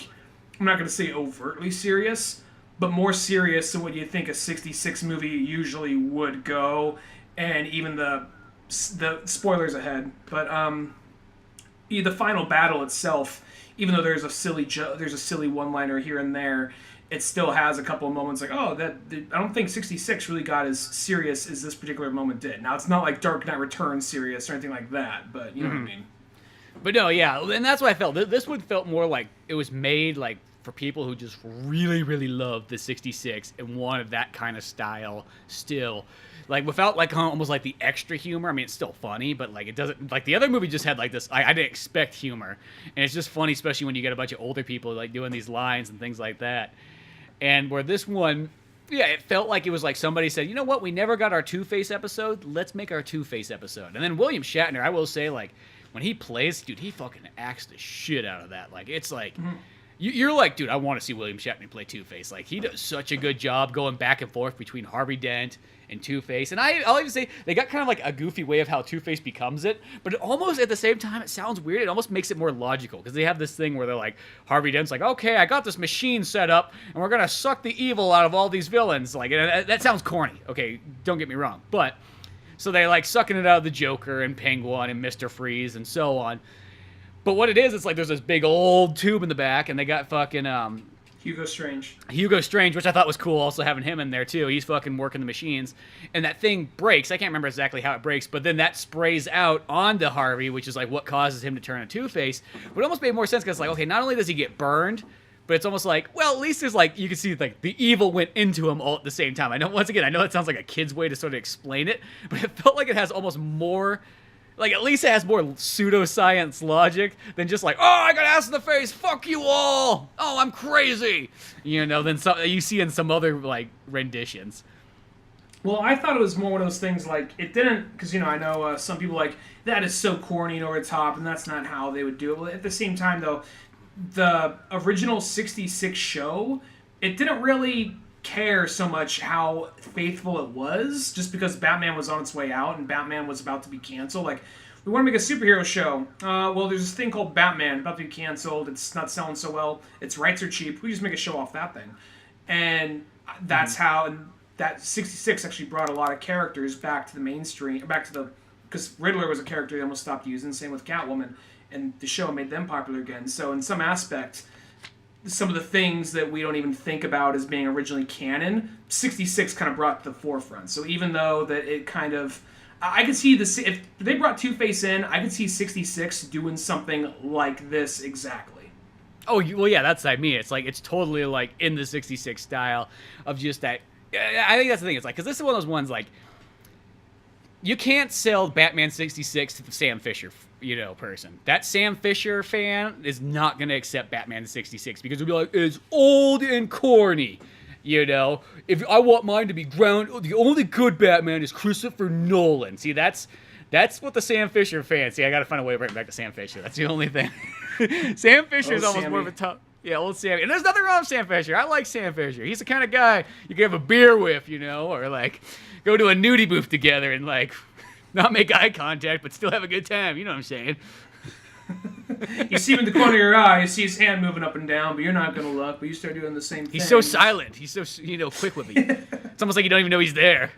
not going to say overtly serious, but more serious than what you think a 66 movie usually would go. And even the spoilers ahead, but the final battle itself, even though there's a silly one-liner here and there, it still has a couple of moments like, oh, I don't think 66 really got as serious as this particular moment did. Now, it's not like Dark Knight Returns serious or anything like that, but you know what I mean. But no, yeah, and that's what I felt. This one felt more like it was made like for people who just really, really loved the 66 and wanted that kind of style still. Like, without, like, almost, like, the extra humor. I mean, it's still funny, but, like, it doesn't... Like, the other movie just had, like, this... I didn't expect humor. And it's just funny, especially when you get a bunch of older people, like, doing these lines and things like that. And where this one... Yeah, it felt like it was like somebody said, you know what? We never got our Two-Face episode. Let's make our Two-Face episode. And then William Shatner, I will say, like, when he plays... Dude, he fucking acts the shit out of that. Like, it's like... Mm-hmm. You're like, dude, I want to see William Shatner play Two-Face. Like, he does such a good job going back and forth between Harvey Dent and Two-Face. And I'll even say, they got kind of like a goofy way of how Two-Face becomes it, but it almost, at the same time, it sounds weird. It almost makes it more logical, because they have this thing where they're like, Harvey Dent's like, okay, I got this machine set up, and we're going to suck the evil out of all these villains. Like, that sounds corny. Okay, don't get me wrong. But, so they're like sucking it out of the Joker and Penguin and Mr. Freeze and so on. But what it is, it's like there's this big old tube in the back, and they got fucking Hugo Strange, which I thought was cool. Also having him in there too. He's fucking working the machines, and that thing breaks. I can't remember exactly how it breaks, but then that sprays out onto Harvey, which is like what causes him to turn a Two-Face. But it almost made more sense because like, okay, not only does he get burned, but it's almost like, well, at least there's like you can see like the evil went into him all at the same time. I know it sounds like a kid's way to sort of explain it, but it felt like it has almost more. Like, at least it has more pseudoscience logic than just like, oh, I got ass in the face, fuck you all, oh, I'm crazy, you know, than some, you see in some other, like, renditions. Well, I thought it was more one of those things, like, it didn't, because, you know, I know some people like, that is so corny and over the top, and that's not how they would do it. Well, at the same time, though, the original 66 show, it didn't really care so much how faithful it was, just because Batman was on its way out and Batman was about to be canceled. Like, we want to make a superhero show. Well, there's this thing called Batman about to be canceled. It's not selling so well. Its rights are cheap. We just make a show off that thing. And that's how, and that 66 actually brought a lot of characters back to the mainstream, because Riddler was a character they almost stopped using, same with Catwoman, and the show made them popular again. So in some aspect, some of the things that we don't even think about as being originally canon, 66 kind of brought to the forefront. So even though that it kind of... I could see this... If they brought Two-Face in, I could see 66 doing something like this exactly. Oh, well, yeah, that's what I mean. It's like, it's totally like in the 66 style of just that... I think that's the thing. It's like, because this is one of those ones, like, you can't sell Batman 66 to the Sam Fisher, you know, person. That Sam Fisher fan is not going to accept Batman 66 because he'll be like, it's old and corny, you know? If I want mine to be the only good Batman is Christopher Nolan. See, that's what the Sam Fisher fan... See, I got to find a way to bring it back to Sam Fisher. That's the only thing. Sam Fisher is almost more of a tough... Yeah, old Sammy. And there's nothing wrong with Sam Fisher. I like Sam Fisher. He's the kind of guy you can have a beer with, you know, or, like, go to a nudie booth together and, like, not make eye contact, but still have a good time. You know what I'm saying? You see him in the corner of your eye, you see his hand moving up and down, but you're not going to look, but you start doing the same thing. He's so silent. He's so, you know, quick with me. It's almost like you don't even know he's there.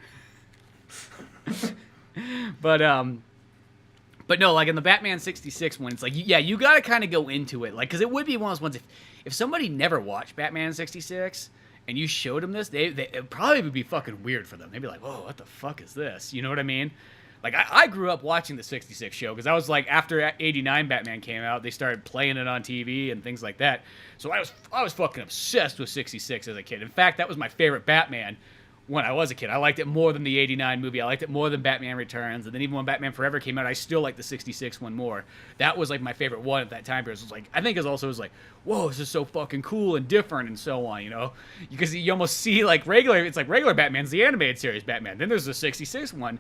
But no, like in the Batman 66 one, it's like, yeah, you got to kind of go into it. Like, because it would be one of those ones, if somebody never watched Batman 66 and you showed them this, it probably would be fucking weird for them. They'd be like, whoa, what the fuck is this? You know what I mean? Like, I grew up watching the 66 show because I was like, after 89 Batman came out, they started playing it on TV and things like that. So I was fucking obsessed with 66 as a kid. In fact, that was my favorite Batman when I was a kid. I liked it more than the 89 movie. I liked it more than Batman Returns. And then even when Batman Forever came out, I still liked the 66 one more. That was like my favorite one at that time period. It was like, I think it was like, whoa, this is so fucking cool and different and so on, you know? Because you almost see like regular Batman's the animated series Batman. Then there's the 66 one.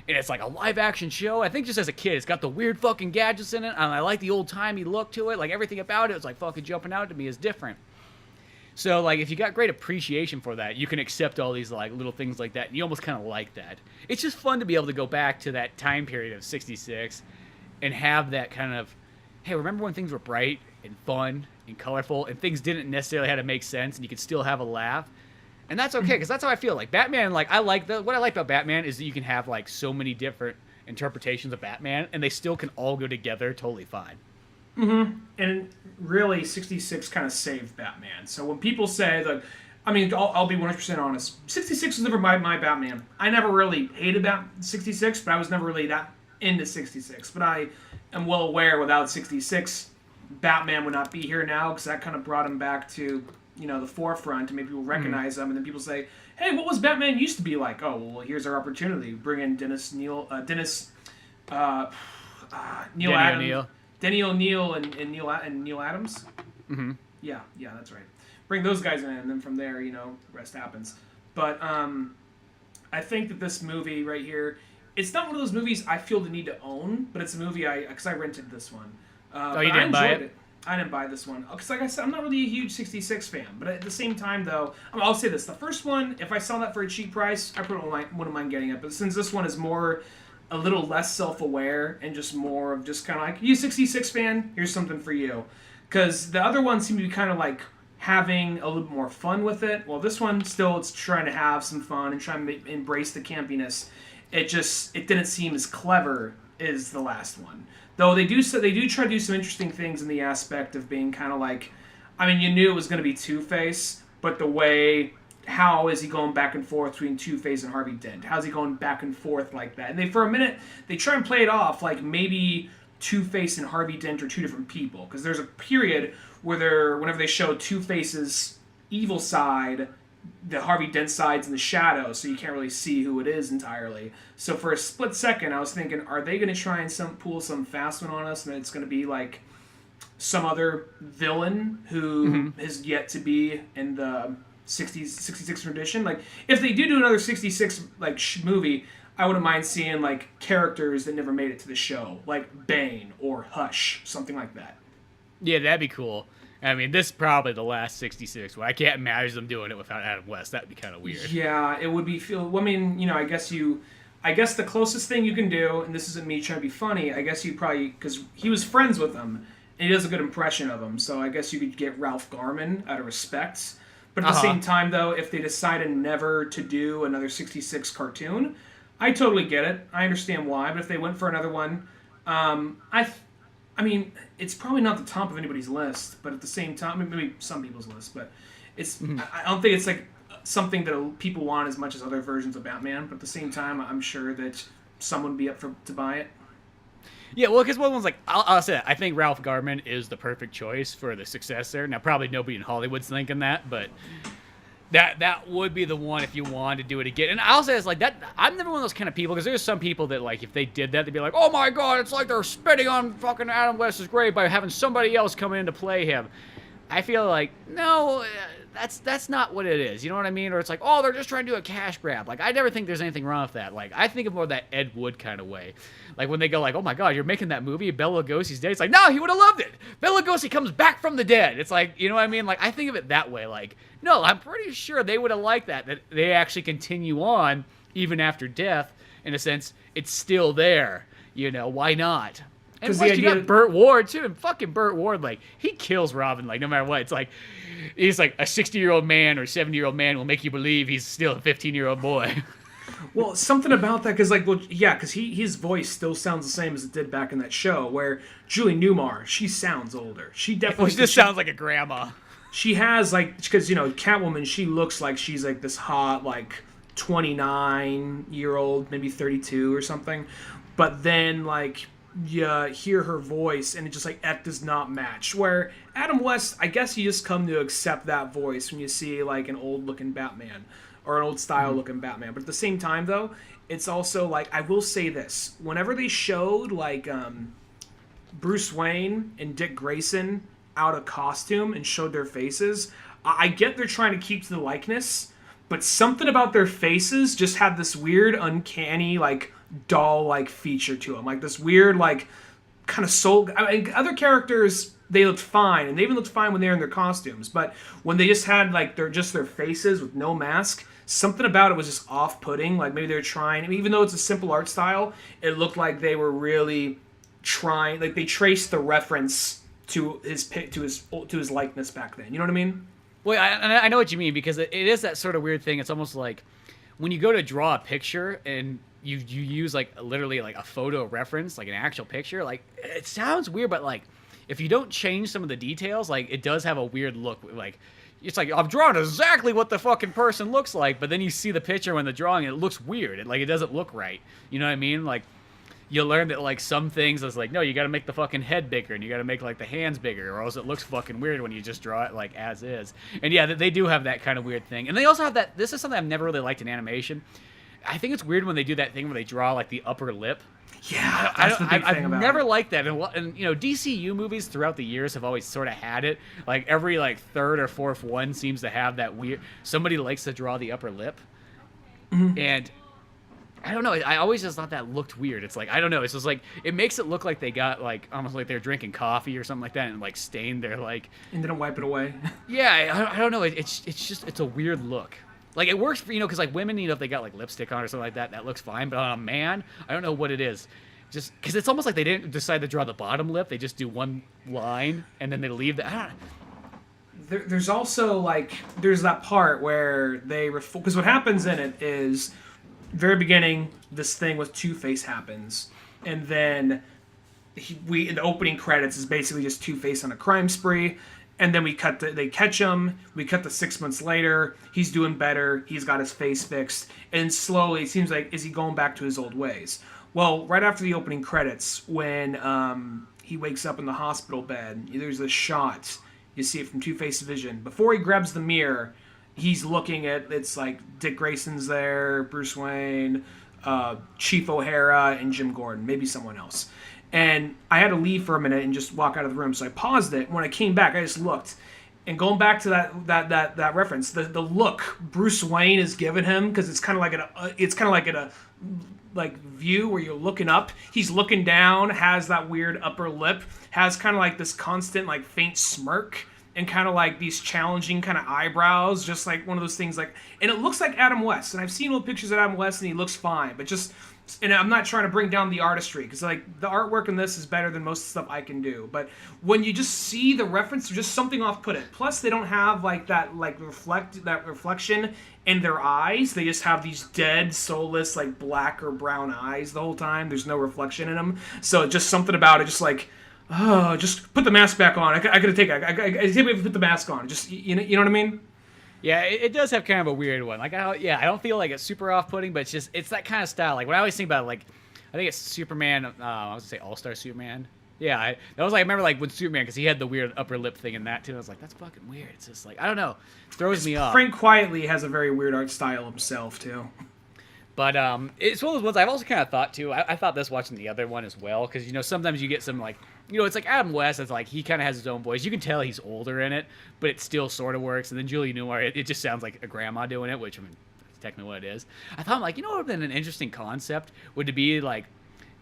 And it's like a live-action show. I think just as a kid, it's got the weird fucking gadgets in it. And I like the old-timey look to it. Like, everything about it was like fucking jumping out to me as different. So, like, if you got great appreciation for that, you can accept all these, like, little things like that. And you almost kind of like that. It's just fun to be able to go back to that time period of 66 and have that kind of, hey, remember when things were bright and fun and colorful and things didn't necessarily have to make sense and you could still have a laugh? And that's okay, because that's how I feel. Like Batman, like what I like about Batman is that you can have like so many different interpretations of Batman, and they still can all go together totally fine. And really, 66 kind of saved Batman. So when people say that, I mean, I'll be 100% honest. 66 was never my Batman. I never really hated 66, but I was never really that into 66. But I am well aware without 66, Batman would not be here now, because that kind of brought him back to, the forefront, and maybe people recognize him, and then people say, hey, what was Batman used to be like? Oh, well, here's our opportunity. Bring in Neil Adams. Denny O'Neil and Neil Adams. Mm-hmm. Yeah, that's right. Bring those guys in, and then from there, the rest happens. But I think that this movie right here, it's not one of those movies I feel the need to own, but it's a movie because I rented this one. You didn't buy it? I didn't buy this one because, like I said, I'm not really a huge 66 fan. But at the same time, though, I'll say this: the first one, if I saw that for a cheap price, I wouldn't mind getting it. But since this one is a little less self-aware and just more of just kind of like, you 66 fan, here's something for you. Because the other ones seem to be kind of like having a little bit more fun with it. Well, this one still, it's trying to have some fun and trying to embrace the campiness. It didn't seem as clever as the last one. Though they do try to do some interesting things in the aspect of being kind of like, I mean, you knew it was going to be Two-Face, but how is he going back and forth between Two-Face and Harvey Dent? How's he going back and forth like that? And for a minute, they try and play it off like maybe Two-Face and Harvey Dent are two different people. Because there's a period where whenever they show Two-Face's evil side, the Harvey Dent side's in the shadow, so you can't really see who it is entirely. So for a split second, I was thinking, are they going to try and pull some fast one on us, and it's going to be like some other villain who is yet to be in the 66 edition? Like, if they do another 66 movie, I wouldn't mind seeing like characters that never made it to the show, like Bane or Hush, something like that. Yeah, that'd be cool. I mean, this is probably the last 66 one. I can't imagine them doing it without Adam West. That'd be kind of weird. Yeah, it would be I mean, I guess the closest thing you can do, and this isn't me trying to be funny, I guess you probably, because he was friends with him, and he does a good impression of him, so I guess you could get Ralph Garman out of respect. But at the same time, though, if they decided never to do another 66 cartoon, I totally get it. I understand why, but if they went for another one, I mean, it's probably not the top of anybody's list, but at the same time, maybe some people's list, but it's. I don't think it's like something that people want as much as other versions of Batman. But at the same time, I'm sure that someone would be up to buy it. Yeah, well, because one was like, I'll say that. I think Ralph Garman is the perfect choice for the successor. Now, probably nobody in Hollywood's thinking that, but that would be the one if you wanted to do it again. And I'll say it's like that. I'm never one of those kind of people, because there's some people that, like, if they did that, they'd be like, oh my god, it's like they're spitting on fucking Adam West's grave by having somebody else come in to play him. I feel like, no, that's not what it is. You know what I mean? Or it's like, oh, they're just trying to do a cash grab. Like, I never think there's anything wrong with that. Like, I think of more that Ed Wood kind of way. Like, when they go like, oh my god, you're making that movie, Bela Lugosi's dead. It's like, no, he would have loved it. Bela Lugosi comes back from the dead. It's like, you know what I mean? Like, I think of it that way. Like, no, I'm pretty sure they would have liked that they actually continue on even after death. In a sense, it's still there. You know, why not? And plus, you got Burt Ward, too. And fucking Burt Ward, like, he kills Robin, like, no matter what. It's like, he's like a 60-year-old man or 70-year-old man will make you believe he's still a 15-year-old boy. Well, something about that, because, like, well, yeah, because his voice still sounds the same as it did back in that show, where Julie Newmar, she sounds older. She definitely... Well, she just sounds like a grandma. She has, like, because, Catwoman, she looks like she's, like, this hot, like, 29-year-old, maybe 32 or something. But then, like, you hear her voice, and it just, like, that does not match. Where Adam West, I guess you just come to accept that voice when you see, like, an old-looking Batman. Or an old-style-looking Batman. But at the same time, though, it's also, like, I will say this. Whenever they showed, like, Bruce Wayne and Dick Grayson out of costume and showed their faces, I get they're trying to keep to the likeness, but something about their faces just had this weird, uncanny, like, doll-like feature to them. Like, this weird, like, kind of soul... I mean, other characters, they looked fine, and they even looked fine when they were in their costumes, but when they just had, like, their faces with no mask, something about it was just off-putting. Like, maybe they were trying... I mean, even though it's a simple art style, it looked like they were really trying... Like, they traced the reference to his likeness back then. You know what I mean? Well, I know what you mean, because it is that sort of weird thing. It's almost like when you go to draw a picture and you use like literally like a photo reference, like an actual picture. Like, it sounds weird, but like if you don't change some of the details, like it does have a weird look. Like, it's like I'm drawing exactly what the fucking person looks like, but then you see the picture when the drawing, and it looks weird. It doesn't look right. You know what I mean? Like, you learn that like some things is like, no, you got to make the fucking head bigger, and you got to make like the hands bigger, or else it looks fucking weird when you just draw it like as is. And yeah, they do have that kind of weird thing. And they also have that. This is something I've never really liked in animation. I think it's weird when they do that thing where they draw like the upper lip. Yeah, that's the big thing about I've never it. liked that. And you know, DCU movies throughout the years have always sort of had it. Like every like third or fourth one seems to have that weird. Somebody likes to draw the upper lip, and I don't know. I always just thought that looked weird. It's like, I don't know. It's just like, it makes it look like they got like almost like they're drinking coffee or something like that, and like stained their like. And didn't wipe it away. Yeah, I don't know. It's just it's a weird look. Like, it works for, you know, because like women, you know, if they got like lipstick on or something like that, that looks fine. But on a man, I don't know what it is. Just because it's almost like they didn't decide to draw the bottom lip. They just do one line and then they leave the. I don't know. There's also like there's that part where they because what happens in it is very beginning this thing with Two-Face happens, and then in the opening credits is basically just Two-Face on a crime spree. And then they catch him. We cut to 6 months later. He's doing better. He's got his face fixed. And slowly, it seems like, is he going back to his old ways? Well, right after the opening credits, when he wakes up in the hospital bed, there's this shot. You see it from Two-Face's vision. Before he grabs the mirror, he's looking at, it's like Dick Grayson's there, Bruce Wayne, Chief O'Hara, and Jim Gordon. Maybe someone else. And I had to leave for a minute and just walk out of the room. So I paused it. When I came back, I just looked. And going back to that reference, the look Bruce Wayne is giving him, because it's kind of like at a view where you're looking up. He's looking down, has that weird upper lip, has kind of like this constant like faint smirk, and kind of like these challenging kind of eyebrows, just like one of those things like. And it looks like Adam West. And I've seen old pictures of Adam West, and he looks fine, but just. And I'm not trying to bring down the artistry, because like the artwork in this is better than most stuff I can do. But when you just see the reference, there's just something off-putting. Plus, they don't have like that reflection in their eyes. They just have these dead, soulless, like black or brown eyes the whole time. There's no reflection in them. So just something about it, just like, oh, just put the mask back on. I gotta take it. I can't put the mask on. Just you know what I mean? Yeah, it does have kind of a weird one. Like, I don't feel like it's super off-putting, but it's that kind of style. Like, when I always think about it, like, I think it's Superman. I was gonna say All-Star Superman. Yeah, that was like, I remember like with Superman, because he had the weird upper lip thing in that too. I was like, that's fucking weird. It's just like, I don't know, it throws me off. Frank Quietly has a very weird art style himself too. But it's one of those ones I've also kind of thought too. I thought this watching the other one as well, because you know sometimes you get some like, you know, it's like Adam West. It's like he kind of has his own voice. You can tell he's older in it, but it still sort of works. And then Julie Newmar, it just sounds like a grandma doing it, which I mean, that's technically what it is. I thought like, you know, what would have been an interesting concept would be like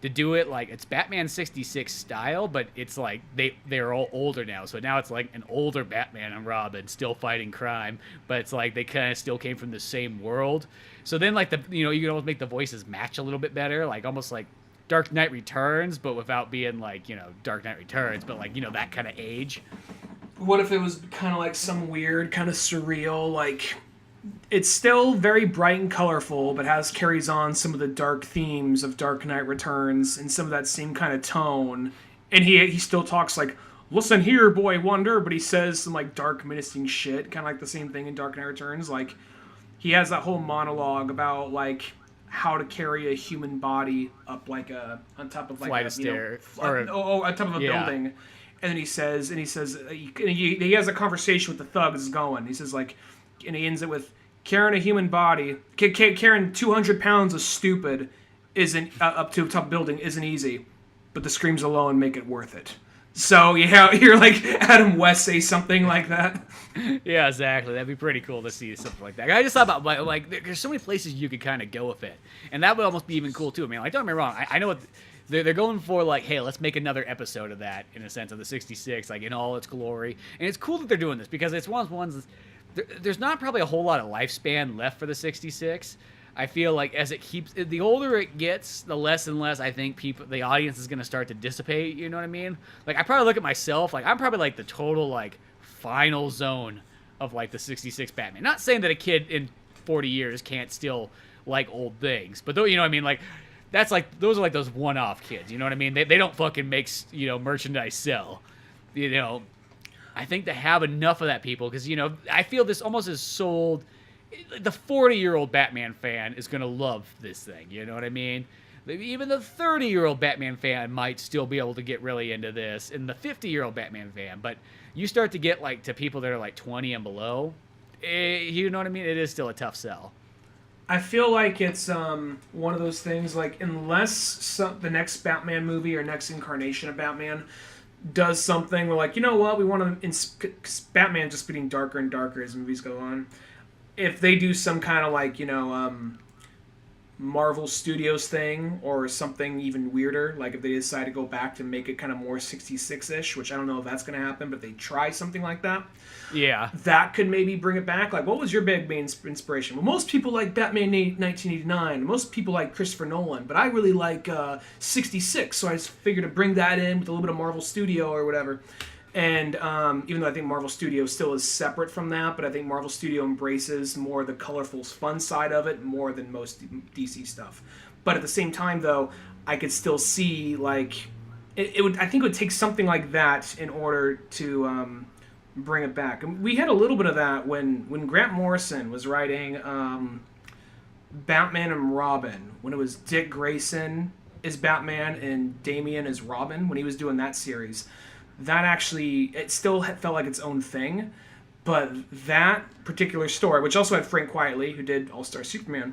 to do it like it's Batman 66 style, but it's like they're all older now. So now it's like an older Batman and Robin still fighting crime, but it's like they kind of still came from the same world. So then like you can almost make the voices match a little bit better, like almost like Dark Knight Returns, but without being like, you know, Dark Knight Returns, but like, you know, that kind of age. What if it was kind of like some weird, kind of surreal, like it's still very bright and colorful, but carries on some of the dark themes of Dark Knight Returns and some of that same kind of tone. And he still talks like, listen here, boy wonder, but he says some like dark, menacing shit, kind of like the same thing in Dark Knight Returns. Like he has that whole monologue about like how to carry a human body up like on top of like flight of stairs, or on top of a building. And then he says he has a conversation with the thugs going. He says like, and he ends it with, carrying a human body, carrying 200 pounds of stupid isn't up to a top building isn't easy, but the screams alone make it worth it. So yeah, you're like Adam West say something like that. Yeah, exactly. That'd be pretty cool to see something like that. I just thought about like there's so many places you could kind of go with it, and that would almost be even cool too. I mean, like don't get me wrong, I know what they're going for. Like, hey, let's make another episode of that in a sense of the '66, like in all its glory. And it's cool that they're doing this because it's one of the ones. There's not probably a whole lot of lifespan left for the '66. I feel like as it keeps, the older it gets, the less and less I think the audience is going to start to dissipate. You know what I mean? Like I probably look at myself, like I'm probably like the total like final zone of like the 66 Batman. Not saying that a kid in 40 years can't still like old things, but though, you know what I mean, like that's like those are like those one-off kids, you know what I mean? They don't fucking make, you know, merchandise sell. You know, I think to have enough of that people, because, you know, I feel this almost is sold. The 40-year-old Batman fan is going to love this thing, you know what I mean? Even the 30-year-old Batman fan might still be able to get really into this, and the 50-year-old Batman fan, but you start to get like to people that are like 20 and below, you know what I mean? It is still a tough sell. I feel like it's one of those things, like, unless the next Batman movie or next incarnation of Batman does something, we're like, you know what, we want to... Batman just getting darker and darker as movies go on. If they do some kind of, like, you know, Marvel Studios thing or something even weirder, like if they decide to go back to make it kind of more 66-ish, which I don't know if that's going to happen, but they try something like that. Yeah. That could maybe bring it back. Like, what was your big main inspiration? Well, most people like Batman 1989. Most people like Christopher Nolan, but I really like 66, so I just figured to bring that in with a little bit of Marvel Studio or whatever. And even though I think Marvel Studio still is separate from that, but I think Marvel Studio embraces more the colorful, fun side of it more than most DC stuff. But at the same time, though, I could still see, like, it would. I think it would take something like that in order to bring it back. And we had a little bit of that when Grant Morrison was writing Batman and Robin, when it was Dick Grayson is Batman and Damian is Robin, when he was doing that series. That actually, it still felt like its own thing, but that particular story, which also had Frank Quietly, who did All-Star Superman,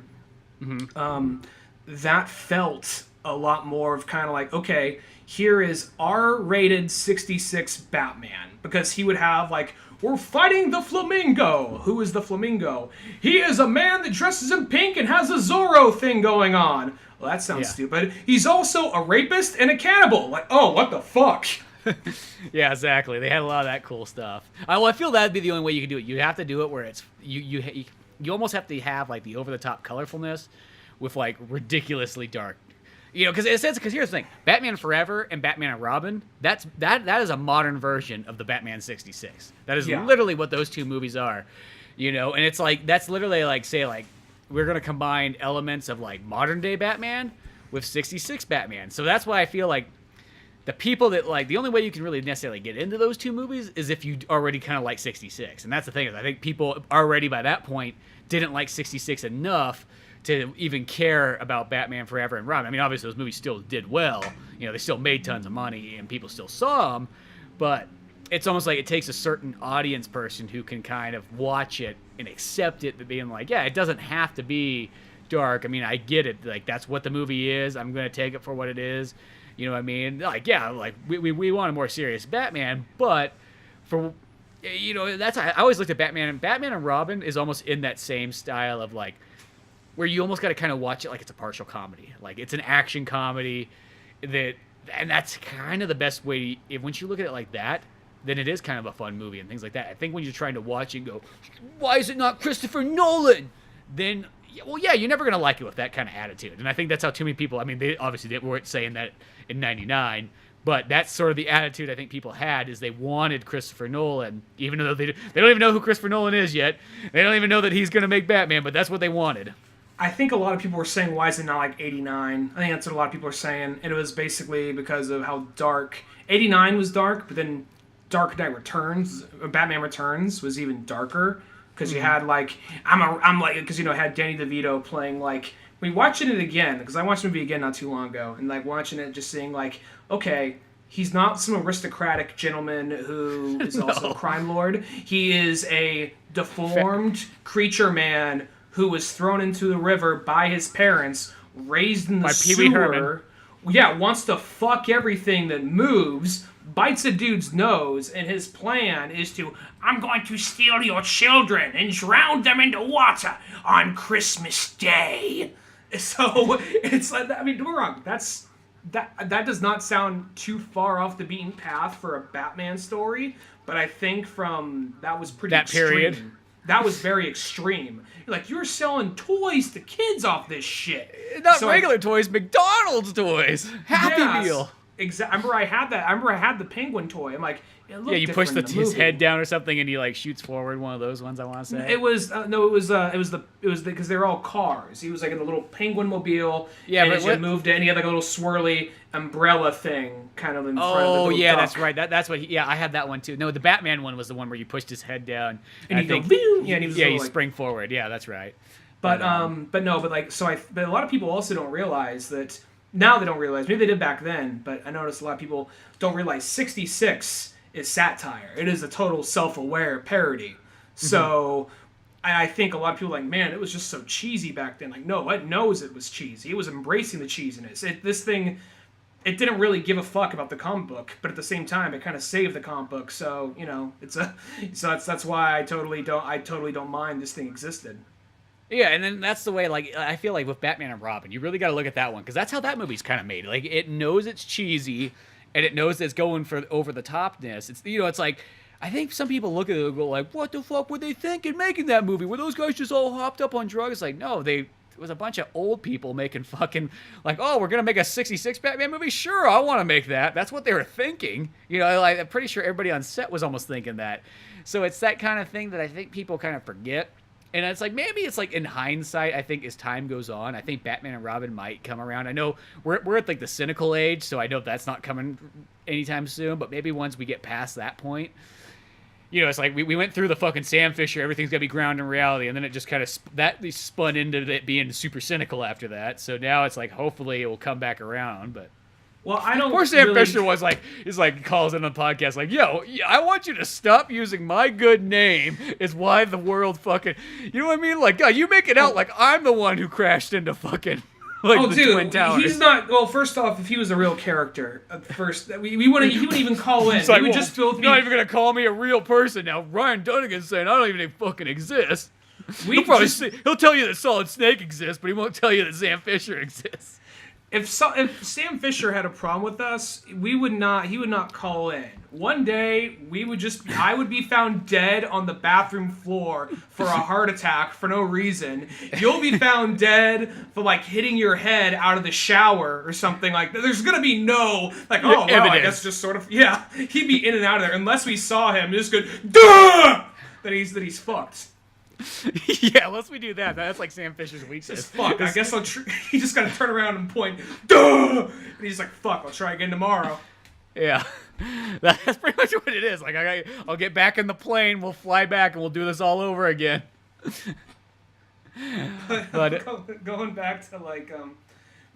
that felt a lot more of kind of like, okay, here is R-rated 66 Batman, because he would have, like, we're fighting the Flamingo. Who is the Flamingo? He is a man that dresses in pink and has a Zorro thing going on. Well, that sounds stupid. He's also a rapist and a cannibal. Like, oh, what the fuck? Yeah, exactly. They had a lot of that cool stuff. Well, I feel that'd be the only way you can do it. You have to do it where it's you almost have to have like the over the top colorfulness with like ridiculously dark. You know, because here's the thing: Batman Forever and Batman and Robin. That is a modern version of the Batman 66. That is literally what those two movies are. You know, and it's like that's literally like say like we're gonna combine elements of like modern day Batman with 66 Batman. So that's why I feel like. The people that, like, the only way you can really necessarily get into those two movies is if you already kind of like 66. And that's the thing, is I think people already by that point didn't like 66 enough to even care about Batman Forever and Robin. I mean, obviously those movies still did well. You know, they still made tons of money and people still saw them. But it's almost like it takes a certain audience person who can kind of watch it and accept it, but being like, yeah, it doesn't have to be dark. I mean, I get it. Like, that's what the movie is. I'm going to take it for what it is. You know what I mean? Like, yeah, like, we want a more serious Batman, but for, you know, that's, I always looked at Batman and Robin is almost in that same style of, like, where you almost got to kind of watch it like it's a partial comedy. Like, it's an action comedy and that's kind of the best way, once you look at it like that, then it is kind of a fun movie and things like that. I think when you're trying to watch it and go, why is it not Christopher Nolan? Then, well, yeah, you're never going to like it with that kind of attitude. And I think that's how too many people, I mean, they weren't saying that in 99, but that's sort of the attitude I think people had, is they wanted Christopher Nolan, even though they don't even know who Christopher Nolan is yet. They don't even know that he's going to make Batman, but that's what they wanted. I think a lot of people were saying, why is it not like 89? I think that's what a lot of people are saying. And it was basically because of how dark. 89 was dark, but then Dark Knight Returns, Batman Returns was even darker. Because you had, like, I'm like, because, you know, it had Danny DeVito playing, like, when watching it again, because I watched the movie again not too long ago, and, like, watching it, just seeing, like, okay, he's not some aristocratic gentleman who is also a crime lord. He is a deformed creature man who was thrown into the river by his parents, raised in the sewer. Yeah, wants to fuck everything that moves, bites a dude's nose, and his plan is to, I'm going to steal your children and drown them into water on Christmas Day. So it's like, I mean, don't get me wrong, that does not sound too far off the beaten path for a Batman story, but I think that was pretty extreme. Period. That was very extreme. Like, you're selling toys to kids off this shit. Not regular toys, McDonald's toys. Happy Meal. I remember I had the penguin toy. I'm like, it looked you push different in his movie. head down or something, and he like shoots forward. One of those ones, I want to say. It was because they were all cars. He was like in the little penguin mobile. Yeah, and but as you moved in, he had like a little swirly umbrella thing kind of in front of the Oh little yeah, duck. that's right. That's what. I had that one too. No, the Batman one was the one where you pushed his head down And I you think, go, "Pew!" Yeah, and he was you like, spring forward. Yeah, that's right. But a lot of people also don't realize that now they don't realize, maybe they did back then, but I noticed a lot of people don't realize 66 is satire. It is a total self-aware parody. So I think a lot of people are like, man, it was just so cheesy back then. Like, no, it knows it was cheesy. It was embracing the cheesiness. It didn't really give a fuck about the comic book, but at the same time, it kind of saved the comic book. So, that's why I totally don't mind this thing existed. Yeah, and then that's the way, like, I feel like with Batman and Robin, you really got to look at that one, because that's how that movie's kind of made. Like, it knows it's cheesy, and it knows it's going for over-the-topness. It's like, I think some people look at it and go, like, what the fuck were they thinking making that movie? Were those guys just all hopped up on drugs? Like, no, it was a bunch of old people making fucking, like, oh, we're going to make a 66 Batman movie? Sure, I want to make that. That's what they were thinking. Like, I'm pretty sure everybody on set was almost thinking that. So it's that kind of thing that I think people kind of forget. And it's like, maybe it's like in hindsight, I think as time goes on, I think Batman and Robin might come around. I know we're at like the cynical age, so I know that's not coming anytime soon, but maybe once we get past that point, it's like we went through the fucking Sam Fisher, everything's gonna be grounded in reality, and then it just kind of spun into it being super cynical after that. So now it's like, hopefully it will come back around, but. Well, I don't. Poor Sam Fisher calls in on the podcast like, yo, I want you to stop using my good name. Is why the world fucking. You know what I mean? Like, God, you make it out like I'm the one who crashed into fucking. Like the Twin Towers. He's not. Well, first off, if he was a real character, he wouldn't even call in. Like, he would just you're not even gonna call me a real person now. Ryan Dunigan's saying I don't even fucking exist. He'll tell you that Solid Snake exists, but he won't tell you that Sam Fisher exists. If Sam Fisher had a problem with us, he would not call in. One day, I would be found dead on the bathroom floor for a heart attack for no reason. You'll be found dead for, like, hitting your head out of the shower or something like that. There's gonna be no, like, oh, wow, I guess just sort of, yeah. He'd be in and out of there unless we saw him just go, duh! That he's fucked. Yeah, unless we do that. That's like Sam Fisher's weakness. Fuck, I guess he just gotta turn around and point, duh! And he's like, fuck, I'll try again tomorrow. Yeah. That's pretty much what it is. Like, I'll get back in the plane, we'll fly back, and we'll do this all over again. But going back to, like,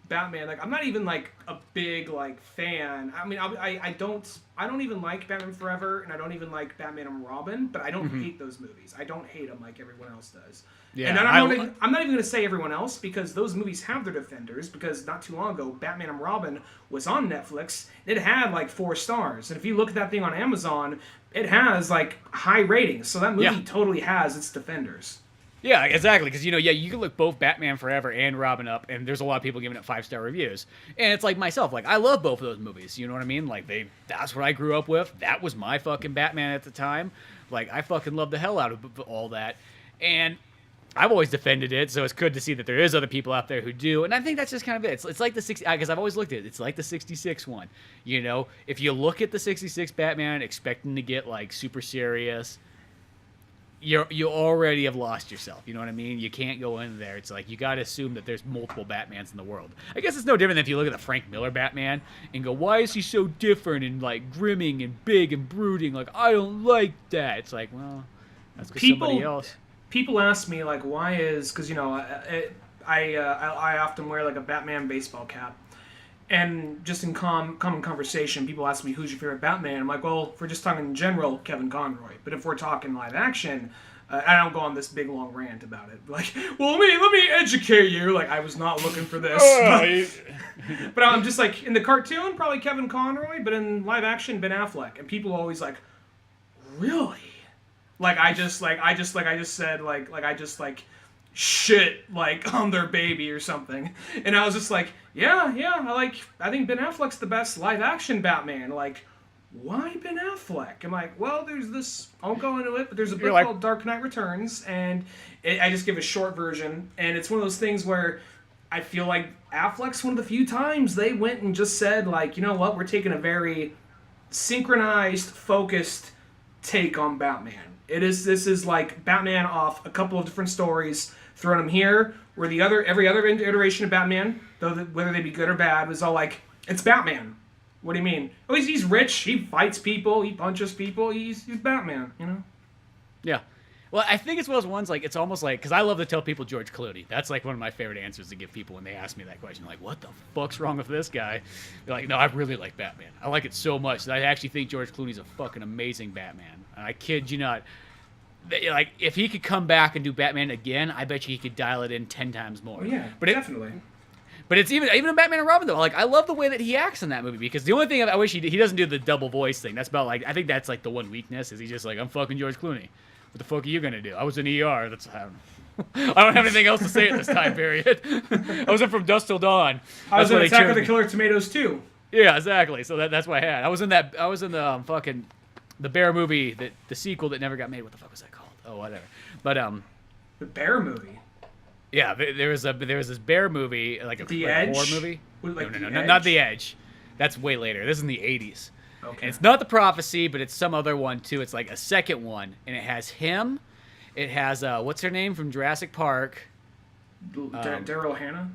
Batman, like, I'm not even, like, a big, like, fan. I mean, I don't even like Batman Forever, and I don't even like Batman and Robin, but I don't hate those movies. I don't hate them like everyone else does. Yeah, and I'm not even going to say everyone else, because those movies have their defenders, because not too long ago, Batman and Robin was on Netflix. It had, like, 4 stars. And if you look at that thing on Amazon, it has, like, high ratings. So that movie totally has its defenders. Yeah, exactly. Because, you can look both Batman Forever and Robin up, and there's a lot of people giving it 5-star reviews. And it's like myself. Like, I love both of those movies. You know what I mean? Like, that's what I grew up with. That was my fucking Batman at the time. Like, I fucking love the hell out of all that. And I've always defended it, so it's good to see that there is other people out there who do. And I think that's just kind of it. It's like the 60, because I've always looked at it. It's like the 66 one. If you look at the 66 Batman expecting to get, like, super serious, you already have lost yourself. You know what I mean? You can't go in there. It's like, you got to assume that there's multiple Batmans in the world. I guess it's no different than if you look at the Frank Miller Batman and go, why is he so different and, like, grimming and big and brooding? Like, I don't like that. It's like, well, that's because somebody else. People ask me, like, why is, because, I often wear, like, a Batman baseball cap. And just in common conversation, people ask me, who's your favorite Batman? I'm like, well, if we're just talking in general, Kevin Conroy. But if we're talking live action, I don't go on this big, long rant about it. Like, well, let me educate you. Like, I was not looking for this. But I'm just like, in the cartoon, probably Kevin Conroy. But in live action, Ben Affleck. And people always like, really? Like, I just shit, like, on their baby or something. And I was just like, yeah, I think Ben Affleck's the best live-action Batman. Like, why Ben Affleck? I'm like, well, there's this, I won't go into it, but there's a book called Dark Knight Returns, and I just give a short version, and it's one of those things where I feel like Affleck's one of the few times they went and just said, like, you know what, we're taking a very synchronized, focused take on Batman. This is like Batman off a couple of different stories, throwing them here, where every other iteration of Batman, whether they be good or bad, was all like, it's Batman. What do you mean? Oh, he's rich, he fights people, he punches people, he's Batman, you know? Yeah. Well, I think it's one of those ones, like, it's almost like, because I love to tell people George Clooney. That's, like, one of my favorite answers to give people when they ask me that question. Like, what the fuck's wrong with this guy? They're like, no, I really like Batman. I like it so much that I actually think George Clooney's a fucking amazing Batman. And I kid you not. Like, if he could come back and do Batman again, I bet you he could dial it in 10 times more. Oh, yeah, definitely. But it's even in Batman and Robin, though. Like, I love the way that he acts in that movie, because the only thing I wish he doesn't do the double voice thing. That's about, like, I think that's, like, the one weakness, is he's just like, I'm fucking George Clooney. What the fuck are you gonna do? I was in ER. I don't have anything else to say at this time period. I was in From Dusk Till Dawn. I was in Attack of the Killer Tomatoes too. Yeah, exactly. So that's what I had. I was in the fucking the Bear movie, the sequel that never got made. What the fuck was that called? Oh, whatever. But the Bear movie. Yeah, there was this Bear movie, like a horror movie. No, not The Edge. That's way later. This is in the 80s. Okay. And it's not The Prophecy, but it's some other one, too. It's like a second one. And it has him. It has, what's her name from Jurassic Park? Daryl Hannah?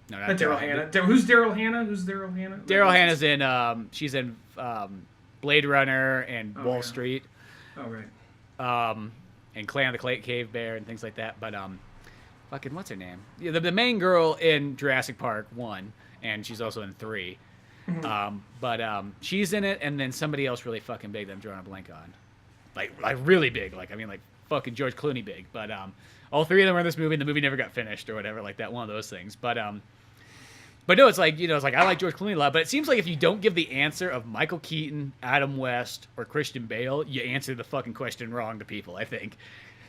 No, not Daryl Hannah. Who's Daryl Hannah? Daryl Hannah's in, she's in Blade Runner and Wall Street. Oh, right. And Clan of the Cave Bear and things like that. But, fucking, what's her name? Yeah, the main girl in Jurassic Park 1, and she's also in 3. Mm-hmm. But she's in it, and then somebody else really fucking big that I'm drawing a blank on, like really big, like fucking George Clooney big. But all three of them were in this movie, and the movie never got finished or whatever, like that, one of those things. But no, it's like, it's like I like George Clooney a lot, but it seems like if you don't give the answer of Michael Keaton, Adam West, or Christian Bale, you answer the fucking question wrong to people. I think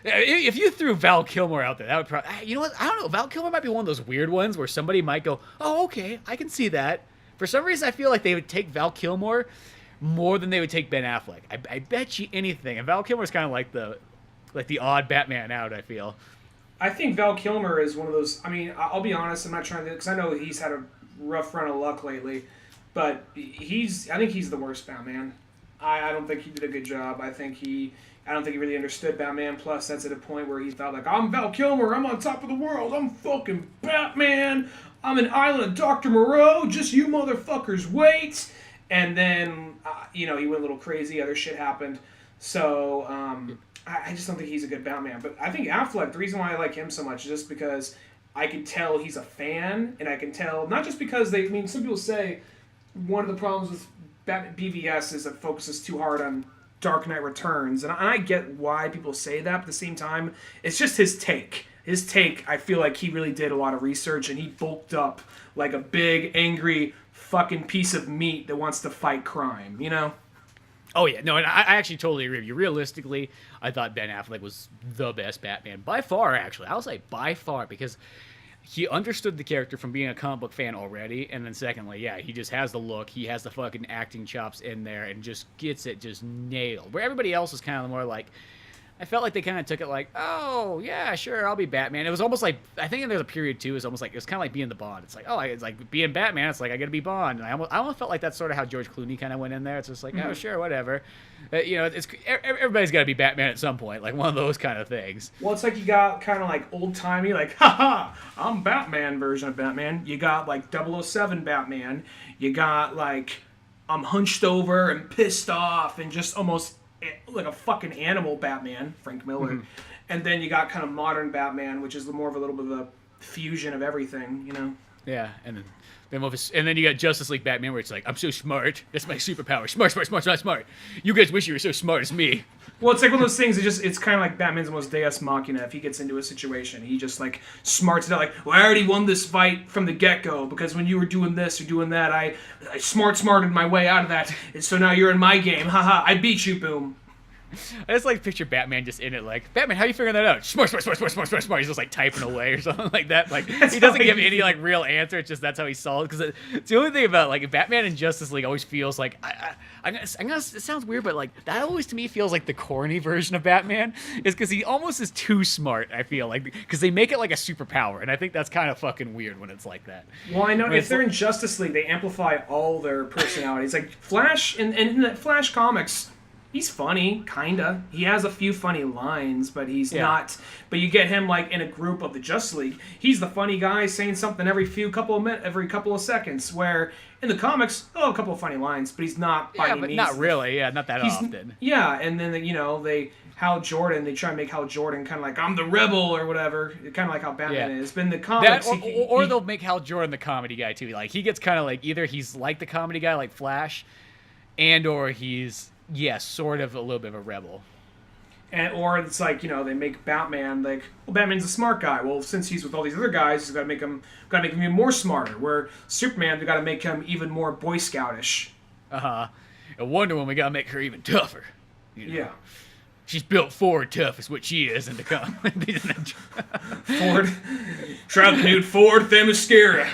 if you threw Val Kilmer out there, that would probably, you know what? I don't know. Val Kilmer might be one of those weird ones where somebody might go, oh, okay, I can see that. For some reason, I feel like they would take Val Kilmer more than they would take Ben Affleck. I bet you anything. And Val Kilmer's kind of like the odd Batman out, I feel. I think Val Kilmer is one of those. I mean, I'll be honest. I'm not trying to, because I know he's had a rough run of luck lately, but I think he's the worst Batman. I don't think he did a good job. I don't think he really understood Batman. Plus, that's at a point where he thought, like, I'm Val Kilmer. I'm on top of the world. I'm fucking Batman. I'm an island of Dr. Moreau. Just you motherfuckers wait. And then, he went a little crazy. Other shit happened. So, I just don't think he's a good Batman. But I think Affleck, the reason why I like him so much is just because I can tell he's a fan. And I can tell, not just because some people say one of the problems with BVS is it focuses too hard on Dark Knight Returns. And I get why people say that, but at the same time, it's just his take. His take, I feel like he really did a lot of research, and he bulked up like a big, angry fucking piece of meat that wants to fight crime, you know? Oh, yeah. No, and I actually totally agree with you. Realistically, I thought Ben Affleck was the best Batman. By far, actually. I'll say by far, because he understood the character from being a comic book fan already, and then secondly, yeah, he just has the look, he has the fucking acting chops in there, and just gets it just nailed. Where everybody else is kind of more like, I felt like they kind of took it like, oh, yeah, sure, I'll be Batman. It was almost like, I think there's a period, too, it was kind of like being the Bond. It's like, oh, it's like being Batman, it's like, I gotta be Bond. And I almost felt like that's sort of how George Clooney kind of went in there. It's just like, oh, sure, whatever. Everybody's gotta be Batman at some point, like one of those kind of things. Well, it's like you got kind of like old-timey, like, haha, I'm Batman version of Batman. You got, like, 007 Batman. You got, like, I'm hunched over and pissed off and just almost like a fucking animal Batman, Frank Miller. Mm-hmm. And then you got kind of modern Batman, which is more of a little bit of a fusion of everything, you know? Yeah, and then you got Justice League Batman, where it's like, I'm so smart. That's my superpower. Smart. You guys wish you were so smart as me. Well, it's like one of those things. It's kind of like Batman's almost Deus Machina. If he gets into a situation, he just like smarts it out. Like, well, I already won this fight from the get-go because when you were doing this or doing that, I smarted my way out of that. And so now you're in my game. Haha, I beat you. Boom. I just like picture Batman just in it, like, Batman, how you figuring that out? Smart, smart, smart, smart, smart, smart, smart. He's just like typing away or something like that. Like he doesn't give any like real answer. It's just that's how he solved. Because it's the only thing about like Batman and Justice League always feels like it sounds weird, but like that always to me feels like the corny version of Batman is because he almost is too smart. I feel like because they make it like a superpower, and I think that's kind of fucking weird when it's like that. Well, I know if they're in Justice League, they amplify all their personalities. Like Flash in the Flash comics. He's funny, kinda. He has a few funny lines, but he's not. But you get him like in a group of the Justice League. He's the funny guy saying something every couple of seconds. Where in the comics, a couple of funny lines, but he's not. By any means, not really. Yeah, not that often. Yeah, and then they Hal Jordan. They try and make Hal Jordan kind of like I'm the rebel or whatever. Kind of like how Batman is. But in the comics, or they'll make Hal Jordan the comedy guy too. Like he gets kind of like either he's like the comedy guy like Flash, and or he's. Yes, sort of a little bit of a rebel. Or it's like, they make Batman like, well, Batman's a smart guy. Well, since he's with all these other guys, he's got to make him even more smarter. Where Superman, they got to make him even more Boy Scoutish. And Wonder Woman, we got to make her even tougher. Yeah. She's built Ford tough, is what she is in the comic. Ford. Try the new Ford Themyscira.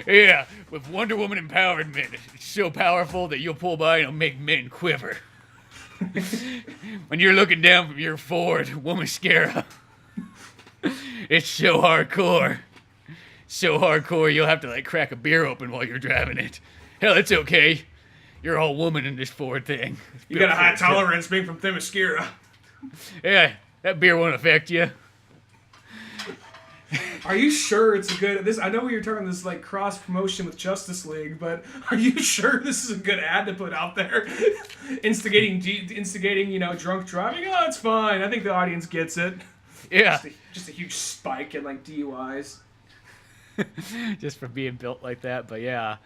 Yeah, with Wonder Woman empowered men. It's so powerful that you'll pull by and it'll make men quiver. When you're looking down from your Ford Womascara, it's so hardcore. So hardcore you'll have to like crack a beer open while you're driving it. Hell, it's okay. You're all woman in this Ford thing. You got a high tolerance being from Themyscira. Yeah, that beer won't affect you. Are you sure it's a good... I know you're talking this like cross promotion with Justice League, but are you sure this is a good ad to put out there? Instigating drunk driving? Oh, it's fine. I think the audience gets it. Yeah. Just a huge spike in like DUIs. Just for being built like that, but yeah.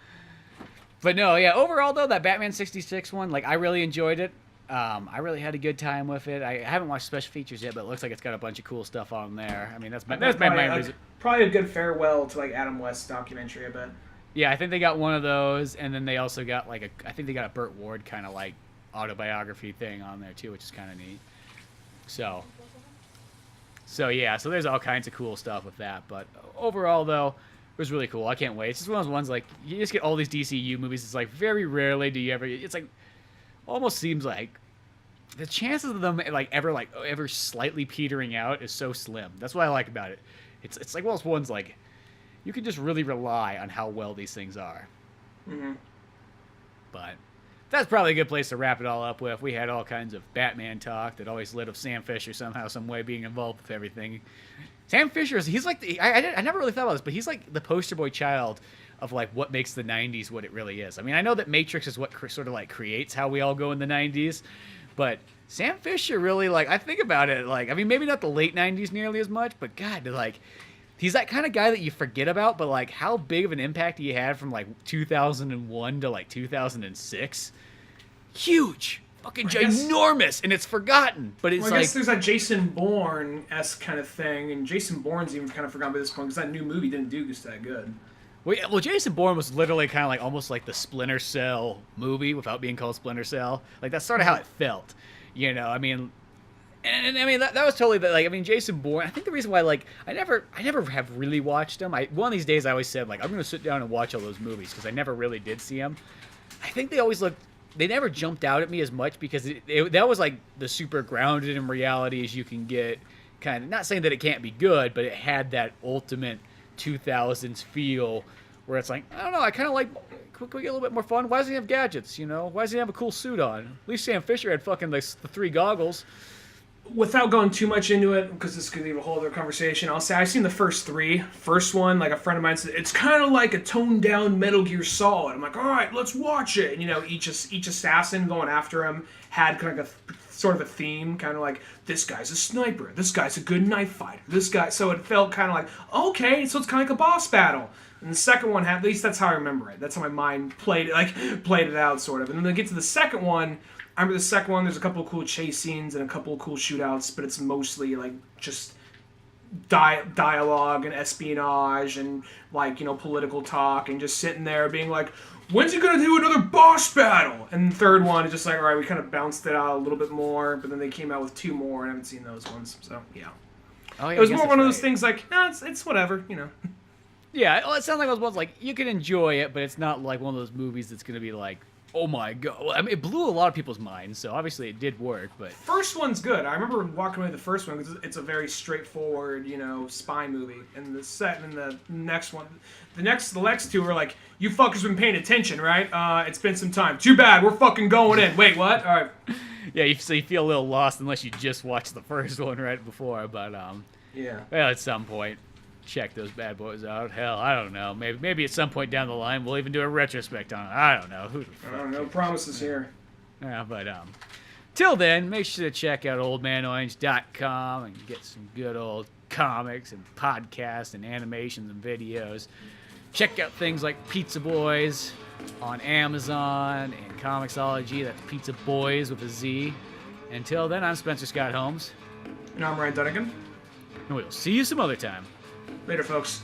But no, yeah, overall, though, that Batman 66 one, like, I really enjoyed it. I really had a good time with it. I haven't watched special features yet, but it looks like it's got a bunch of cool stuff on there. I mean, that's my main reason. Probably a good farewell to, like, Adam West's documentary, I bet. Yeah, I think they got one of those, and then they also got, like, I think they got a Burt Ward kind of, like, autobiography thing on there, too, which is kind of neat. So, yeah, so there's all kinds of cool stuff with that. But overall, though... It was really cool. I can't wait. It's just one of those ones, like, you just get all these DCU movies. It's like, very rarely do you ever... It's like, almost seems like the chances of them, like, ever slightly petering out is so slim. That's what I like about it. It's like one of those ones, like, you can just really rely on how well these things are. Mm-hmm. But that's probably a good place to wrap it all up with. We had all kinds of Batman talk that always lit up Sam Fisher somehow, some way being involved with everything. Sam Fisher he's like I never really thought about this, but he's like the poster boy child of like what makes the 90s what it really is. I mean, I know that Matrix is what sort of like creates how we all go in the 90s, but Sam Fisher really, like, I think about it, like, I mean, maybe not the late 90s nearly as much, but God, like, he's that kind of guy that you forget about, but like how big of an impact he had from like 2001 to like 2006. Huge. Fucking ginormous, and it's forgotten. But it's I guess there's that Jason Bourne-esque kind of thing, and Jason Bourne's even kind of forgotten by this point because that new movie didn't do just that good. Well, Jason Bourne was literally kind of like almost like the Splinter Cell movie without being called Splinter Cell. Like that's sort of how it felt, I mean, and I mean that was totally like I mean Jason Bourne. I think the reason why like I never have really watched him. One of these days I always said like I'm gonna sit down and watch all those movies because I never really did see them. I think they always looked. They never jumped out at me as much because that was like the super grounded in reality as you can get. Kind of not saying that it can't be good, but it had that ultimate 2000s feel where it's like I don't know. I kind of like. Can we get a little bit more fun? Why does he have gadgets? Why does he have a cool suit on? At least Sam Fisher had fucking the 3 goggles. Without going too much into it, because this could leave a whole other conversation, I'll say I've seen the first 3. First one, like a friend of mine said, it's kind of like a toned down Metal Gear Solid. I'm like, all right, let's watch it. And, each assassin going after him had kind of like a sort of a theme, kind of like this guy's a sniper, this guy's a good knife fighter, this guy. So it felt kind of like okay, so it's kind of like a boss battle. And the second one had, at least that's how I remember it. That's how my mind played it out, sort of. And then they get to the second one. I remember the second one, there's a couple of cool chase scenes and a couple of cool shootouts, but it's mostly, like, just dialogue and espionage and, like, political talk and just sitting there being like, when's he gonna do another boss battle? And the third one is just like, all right, we kind of bounced it out a little bit more, but then they came out with 2 more, and I haven't seen those ones. So yeah, Oh, yeah, it was more one of those things like, it's whatever, Yeah, well, it sounds like those ones like you can enjoy it, but it's not like one of those movies that's gonna be like, oh my god. Well, I mean, it blew a lot of people's minds, so obviously it did work. But First one's good. I remember walking away with the first one because it's a very straightforward, spy movie. And the next one, the next 2 were like, you fuckers been paying attention, right? It's been some time. Too bad, we're fucking going in. Wait, what? All right. yeah, so you feel a little lost unless you just watched the first one right before. But Yeah. well, at some point, check those bad boys out. Hell, I don't know. Maybe at some point down the line we'll even do a retrospect on it. I don't know. Who the fuck No cares? promises here. Yeah, but till then, make sure to check out oldmanorange.com and get some good old comics and podcasts and animations and videos. Check out things like Pizza Boys on Amazon and Comixology. That's Pizza Boys with a Z. Until then, I'm Spencer Scott Holmes. And I'm Ryan Dunigan. And we'll see you some other time. Later, folks.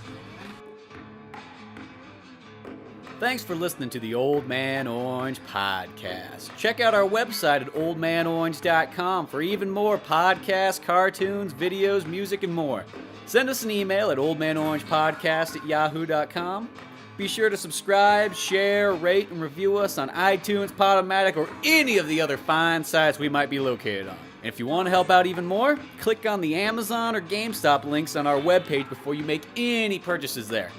Thanks for listening to the Old Man Orange podcast. Check out our website at oldmanorange.com for even more podcasts, cartoons, videos, music, and more. Send us an email at oldmanorangepodcast@yahoo.com. Be sure to subscribe, share, rate, and review us on iTunes, Podomatic, or any of the other fine sites we might be located on. And if you want to help out even more, click on the Amazon or GameStop links on our webpage before you make any purchases there.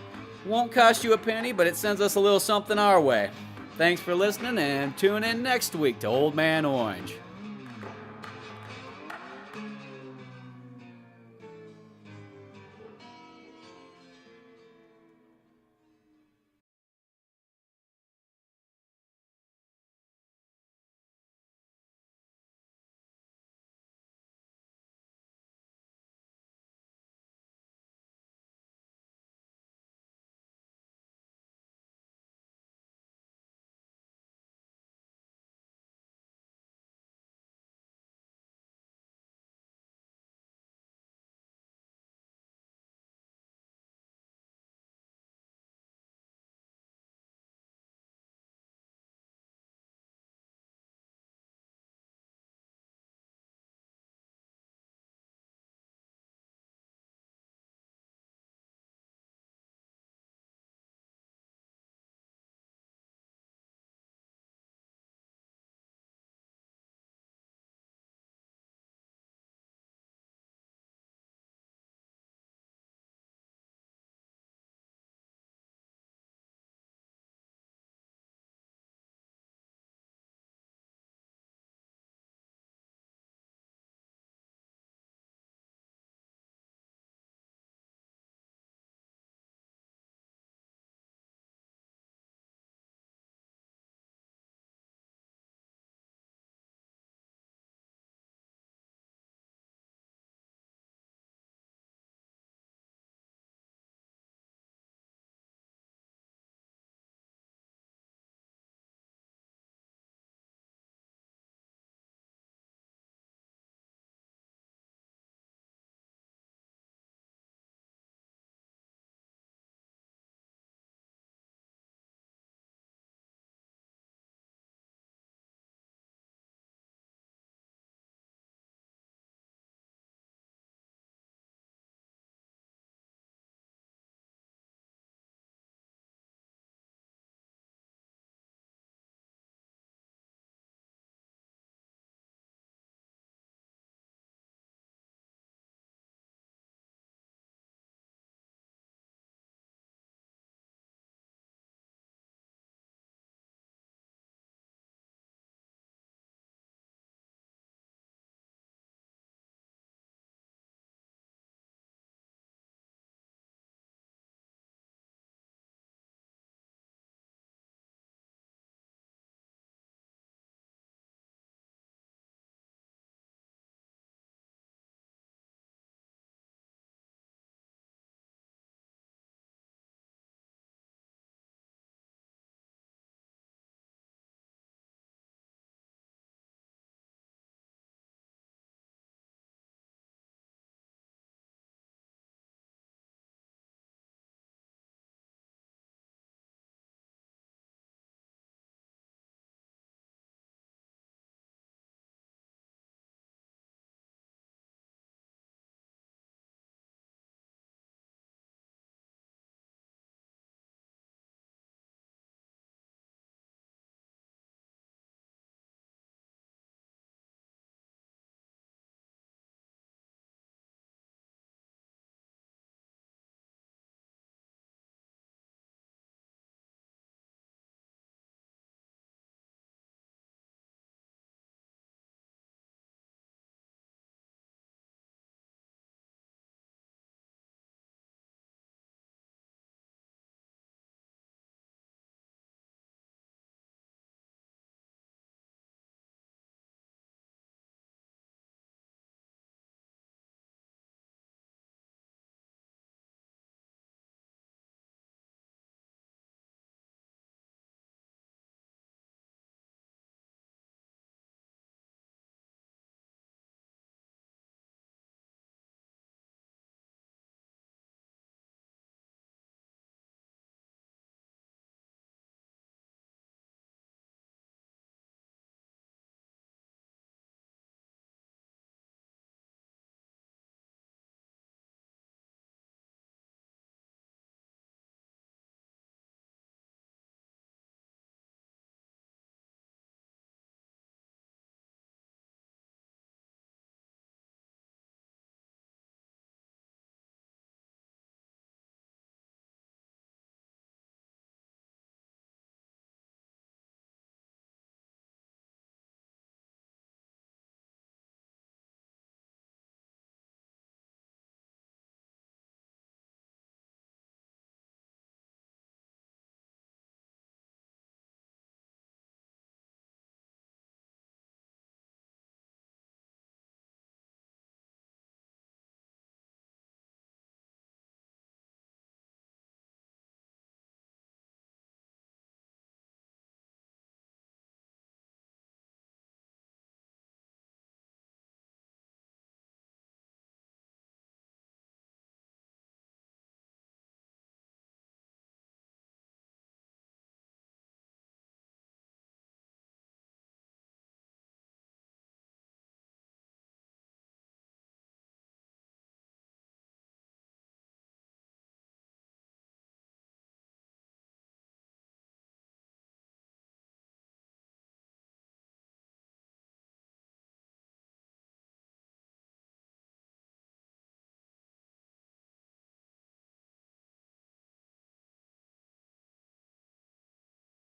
Won't cost you a penny, but it sends us a little something our way. Thanks for listening, and tune in next week to Old Man Orange.